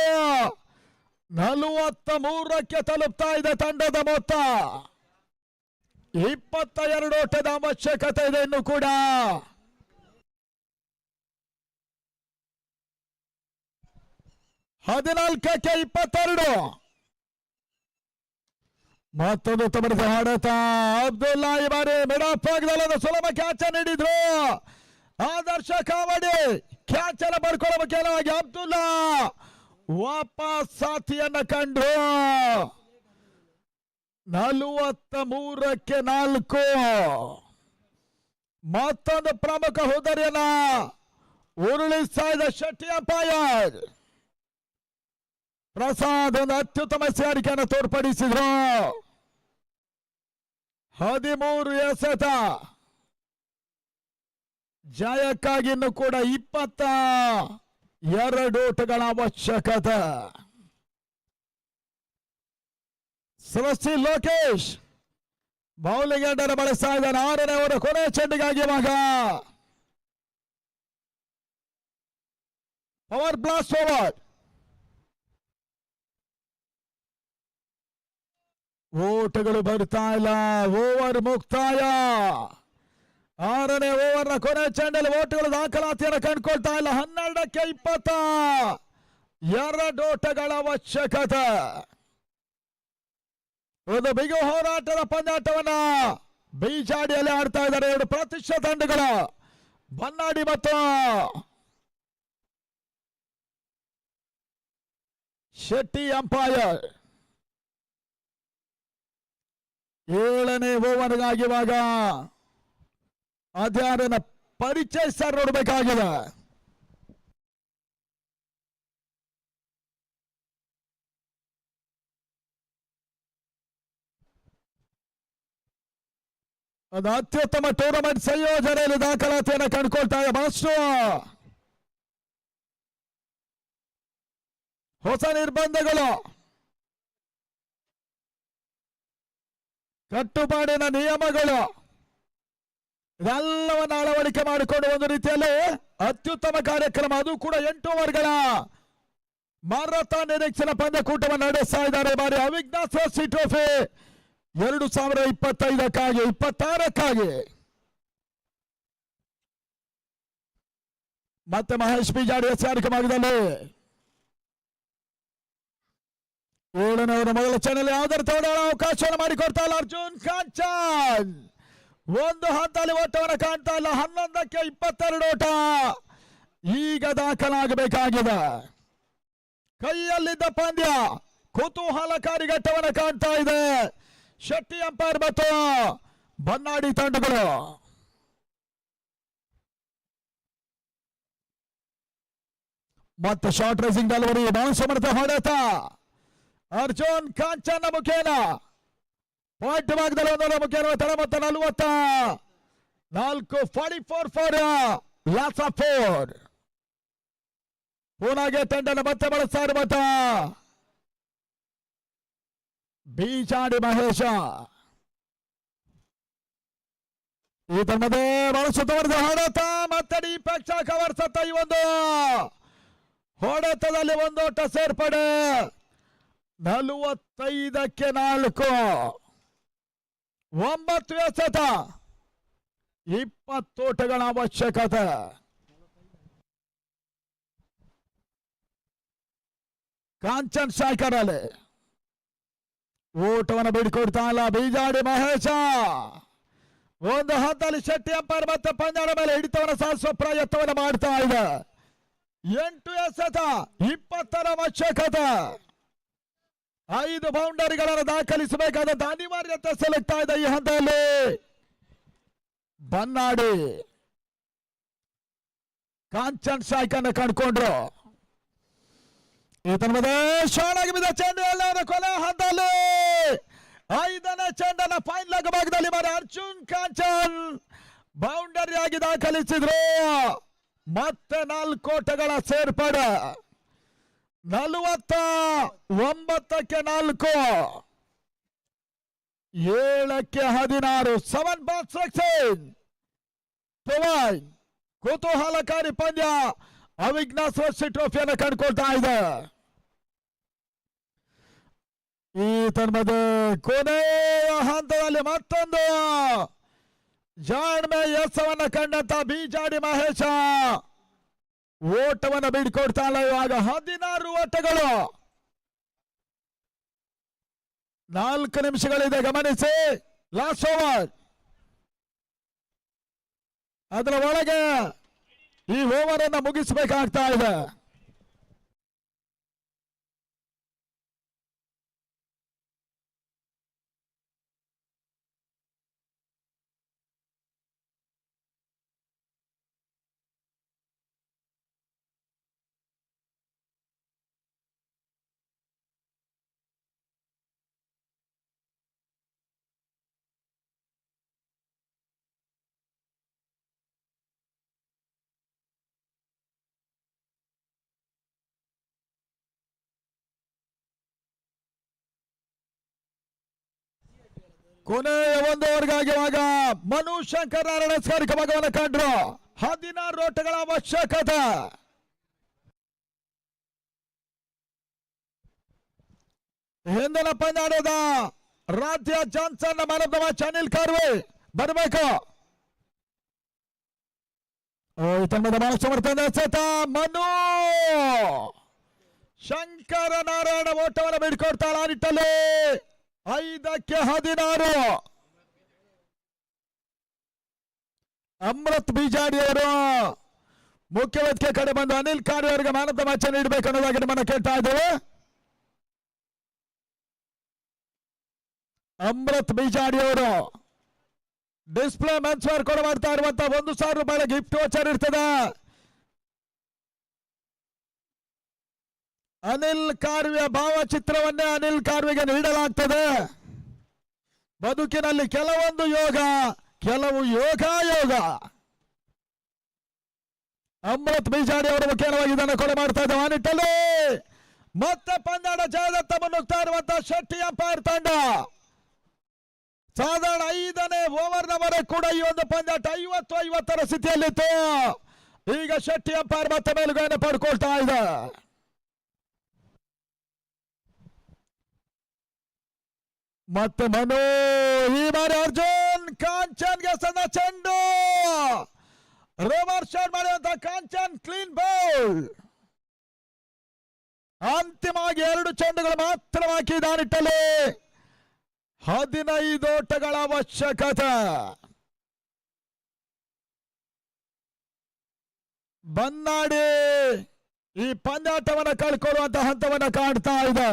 43ಕ್ಕೆ ತಲುಪ್ತಾ ಇದೆ ತಂಡದ ಮೊತ್ತ. 22 ಓಟದ ಅವಶ್ಯಕತೆ ಇದೆ ಇನ್ನು ಕೂಡ. ಹದಿನಾಲ್ಕಕ್ಕೆ 22. ಮತ್ತೊಂದು ಉತ್ತಮ ರೀತಿಯ ಹೊಡೆತ ಅಬ್ದುಲ್ಲಾ. ಈ ಬಾರಿ ಮಿಡಾಫ್ ಭಾಗದಲ್ಲಿ ಒಂದು ಸುಲಭ ಕ್ಯಾಚ್ ನೀಡಿದ್ರು. ಆದರ್ಶ ಕಾವಡಿ ಕ್ಯಾಚ್ ಅನ್ನು ಪಡ್ಕೊಳ್ಳೋ ಮುಖ್ಯವಾಗಿ ಅಬ್ದುಲ್ಲಾ ವಾಪಸ್ ಸಾಥಿಯನ್ನ ಕಂಡ್ರು. 43ಕ್ಕೆ 4. ಮತ್ತೊಂದು ಪ್ರಮುಖ ಹುದ್ದರಿಯನ್ನ ಉರುಳಿಸ್ತಾ ಇದೆ ಶೆಟ್ಟಿ ಅಂಪೈರ್. ಪ್ರಸಾದ್ ಒಂದು ಅತ್ಯುತ್ತಮ ಸೇರಿಕೆಯನ್ನು ತೋರ್ಪಡಿಸಿದ್ರು. 13 ಎಸೆತ. ಜಯಕ್ಕಾಗಿ ಇನ್ನು ಕೂಡ 22 ಓಟಗಳ ಅವಶ್ಯಕತೆ. ಸೃಷ್ಟಿ ಲೋಕೇಶ್ ಬೌಲಿಂಗ್ ಎಂಡರ್ ಬಳಸ್ತಾ ಇದ್ದಾನೆ. 6ನೇ ಓವರ್ ಕೊನೆ ಚೆಂಡಿಗಾಗಿ ಇವಾಗ ಪವರ್ ಬ್ಲಾಸ್ಟ್ ಓವರ್. ಓಟಗಳು ಬರ್ತಾ ಇಲ್ಲ. ಓವರ್ ಮುಕ್ತಾಯ. 6ನೇ ಓವರ್ನ ಕೊನೆ ಚೆಂಡಲ್ಲಿ ಓಟಗಳು ದಾಖಲಾತಿಯನ್ನು ಕಂಡುಕೊಳ್ತಾ ಇಲ್ಲ. 12ಕ್ಕೆ 20. 2 ಓಟಗಳ ಅವಶ್ಯಕತೆ. ಒಂದು ಬಿಗು ಹೋರಾಟದ ಪಂದ್ಯಾಟವನ್ನ ಬಿಜಾಡಿಯಲ್ಲಿ ಆಡ್ತಾ ಇದ್ದಾರೆ 2 ಪ್ರತಿಷ್ಠಿತ ತಂಡಗಳು, ಬನ್ನಾಡಿ ಮತ್ತು ಶೆಟ್ಟಿ ಅಂಪೈರ್. 7ನೇ ಓವರ್ಗಾಗಿ ಇವಾಗ ಅದ್ಯಾರನ್ನ ಪರಿಚಯಿಸ್ತಾರೆ ನೋಡಬೇಕಾಗಿದೆ. ಒಂದು ಅತ್ಯುತ್ತಮ ಟೂರ್ನಮೆಂಟ್ ಸಂಯೋಜನೆಯಲ್ಲಿ ದಾಖಲಾತಿಯನ್ನು ಕಂಡುಕೊಳ್ತಾ ಇದೆ ಮಾಸ್ಟರ್. ಹೊಸ ನಿರ್ಬಂಧಗಳು, ಕಟ್ಟುಪಾಡಿನ ನಿಯಮಗಳು ಇದೆಲ್ಲವನ್ನು ಅಳವಡಿಕೆ ಮಾಡಿಕೊಂಡು ಒಂದು ರೀತಿಯಲ್ಲಿ ಅತ್ಯುತ್ತಮ ಕಾರ್ಯಕ್ರಮ, ಅದು ಕೂಡ 8 ಓವರ್ಗಳ ಮ್ಯಾರಥಾನ್ ನಿರೀಕ್ಷಣಾ ಪಂದ್ಯಕೂಟವನ್ನು ನಡೆಸ್ತಾ ಇದ್ದಾರೆ. ಬಾರಿ ಅವಿಘ್ನ ಟ್ರೋಫಿ 2025ಕ್ಕಾಗಿ 26ಕ್ಕಾಗಿ ಮತ್ತೆ ಮಹೇಶ್ ಬಿಜಾಡಿ ಎಚ್ಚರಿಕೆ ಭಾಗದಲ್ಲಿ 7ನೇ ಓವರ್ ಮೊದಲ ಚಾನೆಲ್ ಯಾವುದರ ತಗೊಳ್ಳೋ ಅವಕಾಶವನ್ನು ಮಾಡಿಕೊಡ್ತಾ ಇಲ್ಲ ಅರ್ಜುನ್ ಕಾಂಚನ್. ಒಂದು ಹಂತದಲ್ಲಿ ಓಟವನ್ನು ಕಾಣ್ತಾ ಇಲ್ಲ. 11ಕ್ಕೆ 22 ಓಟ ಈಗ ದಾಖಲಾಗಬೇಕಾಗಿದೆ. ಕೈಯಲ್ಲಿದ್ದ ಪಂದ್ಯ ಕುತೂಹಲಕಾರಿ ಘಟ್ಟವನ್ನು ಕಾಣ್ತಾ ಇದೆ. ಶೆಟ್ಟಿ ಅಂಪೈರ್ ಮತ್ತು ಬನ್ನಾಡಿ ತಂಡಗಳು. ಮತ್ತು ಶಾರ್ಟ್ ರೇಸಿಂಗ್ ಡೆಲಿವರಿ ಬಾಣಸಮರ್ಥ ಹೊಡೆತ ಅರ್ಜುನ್ ಕಾಂಚನ್ ಮುಖೇನ ಪಾಯಿಂಟ್ ಭಾಗದಲ್ಲಿ 1 ಮುಖೇನ ತಡ ಮತ್ತು 44 44 ಫಾರ್ ಲಾಸ್ ಆಫ್ 4. ಪುನಗೆ ತಂಡನ ಮತ್ತೆ ಬಳಸ್ತಾ ಇರುವಂತ ಬಿಜಾಡಿ ಮಹೇಶ. ಈತ ಮಧ್ಯೆ ಬಳಸುತ್ತವರೆದ ಹೊಡೆತ ಮತ್ತೆ ದೀಪಕ್ಷ ಕವರ್ಸತ್ತ. ಈ ಒಂದು ಹೊಡೆತದಲ್ಲಿ 1 ಓಟ ಸೇರ್ಪಡೆ. 45ಕ್ಕೆ 4. 9 ಎಸೆತ, 20 ಓಟಗಳ ಅವಶ್ಯಕತೆ. ಕಾಂಚನ್ ಶಾಯ್ಕರಲ್ಲಿ ಓಟವನ್ನು ಬಿಡಿಕೊಡ್ತಾ ಇಲ್ಲ ಬಿಜಾಡಿ ಮಹೇಶ. ಒಂದು ಹಂತದಲ್ಲಿ ಶೆಟ್ಟಿ ಅಂಪೈರ್ ಮತ್ತೆ ಪಂದ್ಯದ ಮೇಲೆ ಹಿಡಿತವನ್ನು ಸಾಧಿಸುವ ಪ್ರಯತ್ನವನ್ನು ಮಾಡ್ತಾ ಇದೆ. 8 ಎಸೆತ, 20ರ ಅವಶ್ಯಕತೆ. 5 ಬೌಂಡರಿಗಳನ್ನು ದಾಖಲಿಸಬೇಕಾದ ಅನಿವಾರ್ಯತೆ ಸೆಲೆಕ್ಟ್ ಇದೆ ಈ ಹಂತದಲ್ಲಿ. ಬನ್ನಾಡಿ ಕಾಂಚನ್ ಶಾಯ್ಕನ್ನು ಕಂಡುಕೊಂಡ್ರು. ಶಾಲಾಗಿ ಬಿದ್ದ ಚೆಂಡು ಎಲ್ಲರ ಕೊನೆ ಹಂತದಲ್ಲಿ 5ನೇ ಚೆಂಡನ ಫೈನಲ್ ಭಾಗದಲ್ಲಿ ಮಾಡಿ ಅರ್ಜುನ್ ಕಾಂಚನ್ ಬೌಂಡರಿಯಾಗಿ ದಾಖಲಿಸಿದ್ರು. ಮತ್ತೆ 4 ಓಟಗಳ ಸೇರ್ಪಡೆ. 49ಕ್ಕೆ 4, 7ಕ್ಕೆ 16. 7 ಬಾಲ್ ಸೆಕ್ಷನ್. ಕುತೂಹಲಕಾರಿ ಪಂದ್ಯ ಅವಿಘ್ನ ಟ್ರೋಫಿಯನ್ನು ಕಂಡುಕೊಳ್ತಾ ಇದೆ. ಈ ತನ್ಮದ ಕೊನೆಯ ಹಂತದಲ್ಲಿ ಮತ್ತೊಂದು ಜಾಣ್ಮೆ ಯಶವನ್ನು ಕಂಡಂತ ಬಿಜಾಡಿ ಮಹೇಶ ಓಟವನ್ನು ಬಿಡ್ಕೊಡ್ತಾ ಇಲ್ಲ. ಇವಾಗ 16 ಓಟಗಳು, 4 ನಿಮಿಷಗಳಿದೆ ಗಮನಿಸಿ. Last over. ಅದರ ಒಳಗೆ ಈ ಓವರ್ ಅನ್ನು ಮುಗಿಸಬೇಕಾಗ್ತಾ ಇದೆ. ಕೊನೆಯ 1 ಓವರ್ಗಾಗಿ ಇವಾಗ ಮನು ಶಂಕರ್ ನಾರಾಯಣ ಸ್ಕಾರಿಕ ಭಾಗವನ್ನು ಕಂಡ್ರು. 16 ಓಟಗಳ ಅವಶ್ಯಕತೆ. ಹಿಂದಿನ ಪಂದ್ಯಾಟದ ರಾಜ್ಯ Johnson man of the match Anil Karve ಬರಬೇಕು. ಮನು ಶಂಕರ ನಾರಾಯಣ ಓಟವನ್ನು ಬಿಡ್ಕೊಡ್ತಾಳೆ ಆ ನಿಟ್ಟಲ್ಲಿ 5-16. ಅಮೃತ್ ಬಿಜಾಡಿ ಅವರು ಮುಖ್ಯ ವೇದಿಕೆ ಕಡೆ ಬಂದು ಅನಿಲ್ ಕಾರ್ವೆ ಅವರಿಗೆ ಮ್ಯಾನ್ ಆಫ್ ದ ಮ್ಯಾಚ್ ನೀಡಬೇಕು ಅನ್ನೋದಾಗಿ ನಿಮ್ಮನ್ನ ಕೇಳ್ತಾ ಇದ್ದೇವೆ. ಅಮೃತ್ ಬಿಜಾಡಿ ಅವರು ಡಿಸ್ಪ್ಲೇ ಮೆನ್ಸ್ ವೇರ್ ಕೂಡ ಮಾಡ್ತಾ ಇರುವಂತ 1,000 ರೂಪಾಯಿ ಗಿಫ್ಟ್ ವೋಚರ್ ಇರ್ತದೆ. ಅನಿಲ್ ಕಾರ್ವೆಯ ಭಾವಚಿತ್ರವನ್ನೇ ಅನಿಲ್ ಕಾರ್ವೆಗೆ ನೀಡಲಾಗ್ತದೆ. ಬದುಕಿನಲ್ಲಿ ಕೆಲವೊಂದು ಯೋಗ, ಕೆಲವು ಯೋಗ. ಅಮೃತ್ ಬಿಜಾಡಿ ಅವರು ಮುಖ್ಯವಾಗಿ ಇದನ್ನು ಕೊಲೆ ಮಾಡ್ತಾ ಇದ್ದಾರೆ ಆ ನಿಟ್ಟಲ್ಲಿ. ಮತ್ತೆ ಪಂದ್ಯಾಟ ಜಯದತ್ತ ಮುನ್ನುಗ್ತಾ ಇರುವಂತಹ ಶೆಟ್ಟಿ ಅಂಪೈರ್ ತಂಡ ಸಾಧಾರಣ 5ನೇ ಓವರ್ನವರೆಗೆ ಕೂಡ ಈ ಒಂದು ಪಂದ್ಯಾಟ 50-50ರ ಸ್ಥಿತಿಯಲ್ಲಿತ್ತು. ಈಗ ಶೆಟ್ಟಿ ಅಂಪೈರ್ ಮತ್ತೆ ಮೇಲುಗೈನ ಪಡ್ಕೊಳ್ತಾ ಇದೆ. ಮತ್ತೆ ಮನು ಈ ಬಾರಿ ಅರ್ಜುನ್ ಕಾಂಚನ್ಗೆ ಸಣ್ಣ ಚೆಂಡು ರಿವರ್ಸ್ ಶಾಟ್ ಮಾಡುವಂತ ಕಾಂಚನ್ ಕ್ಲೀನ್ ಬೌಲ್. ಅಂತಿಮವಾಗಿ 2 ಚೆಂಡುಗಳು ಮಾತ್ರ ಬಾಕಿ ನಿಟ್ಟಲ್ಲಿ 15 ಓಟಗಳ ಅವಶ್ಯಕತೆ. ಬನ್ನಾಡಿ ಈ ಪಂದ್ಯಾಟವನ್ನು ಕಳ್ಕೊಳ್ಳುವಂತ ಹಂತವನ್ನು ಕಾಡ್ತಾ ಇದೆ.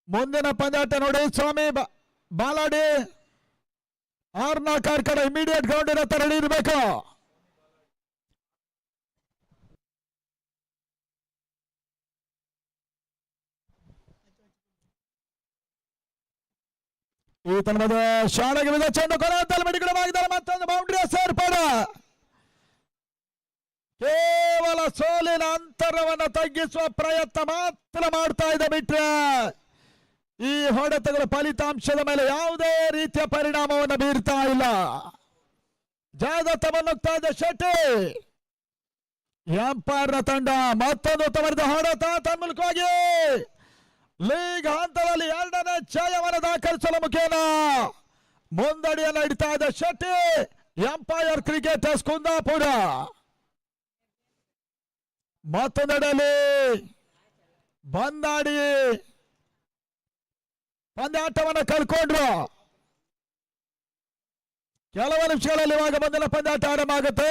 ಮುಂದಿನ ಪಂದ್ಯಾಟ ನೋಡಿ ಸ್ವಾಮಿ ಬಾಲಾಡಿ ಆರ್ನಾ ಕಾರ್ಕಳ ಇಮಿಡಿಯೇಟ್ ಗ್ರೌಂಡ್ ಇರೋ ರೆಡಿ ಇರಬೇಕು. ಈ ತನದ ಶಾಲೆಗೆ ಬಿದ್ದ ಚೆಂಡು ಕೊನೆಯಲ್ಲಿ ಮಿಡಿಗಳಾಗಿದ್ದಾರೆ. ಮತ್ತೊಂದು ಬೌಂಡ್ರಿ ಸೇರ್ಪಡೆ. ಕೇವಲ ಸೋಲಿನ ಅಂತರವನ್ನು ತಗ್ಗಿಸುವ ಪ್ರಯತ್ನ ಮಾತ್ರ ಮಾಡ್ತಾ ಇದೆ ಬಿಟ್ರೆ ಈ ಹೊಡೆತಗಳ ಫಲಿತಾಂಶದ ಮೇಲೆ ಯಾವುದೇ ರೀತಿಯ ಪರಿಣಾಮವನ್ನು ಬೀರ್ತಾ ಇಲ್ಲ. ಜಯದತ್ತ ಮುನ್ನುಗ್ತಾ ಇದೆ ಶೆಟ್ಟಿ. ಎಂಪೈರ್ನ ತಂಡ ಮತ್ತೊಂದು ಉತ್ತಮವಾದ ಹೊಡೆತ ತನ್ಮೂಲಕವಾಗಿ ಲೀಗ್ ಹಂತದಲ್ಲಿ 2ನೇ ಜಯವನ್ನು ದಾಖಲಿಸಲು ಮುಖೇನ ಮುಂದಡಿಯನ್ನು ಇಡ್ತಾ ಇದೆ ಶೆಟ್ಟಿ. Empire cricketers Kundapura. ಮತ್ತೊಂದೆಡೆಯಲ್ಲಿ ಬಂದಾಡಿ ಪಂದ್ಯಾಟವನ್ನು ಕಳ್ಕೊಂಡ್ರು. ಕೆಲವು ನಿಮಿಷಗಳಲ್ಲಿ ಇವಾಗ ಮುಂದಿನ ಪಂದ್ಯಾಟ ಆರಂಭ ಆಗುತ್ತೆ.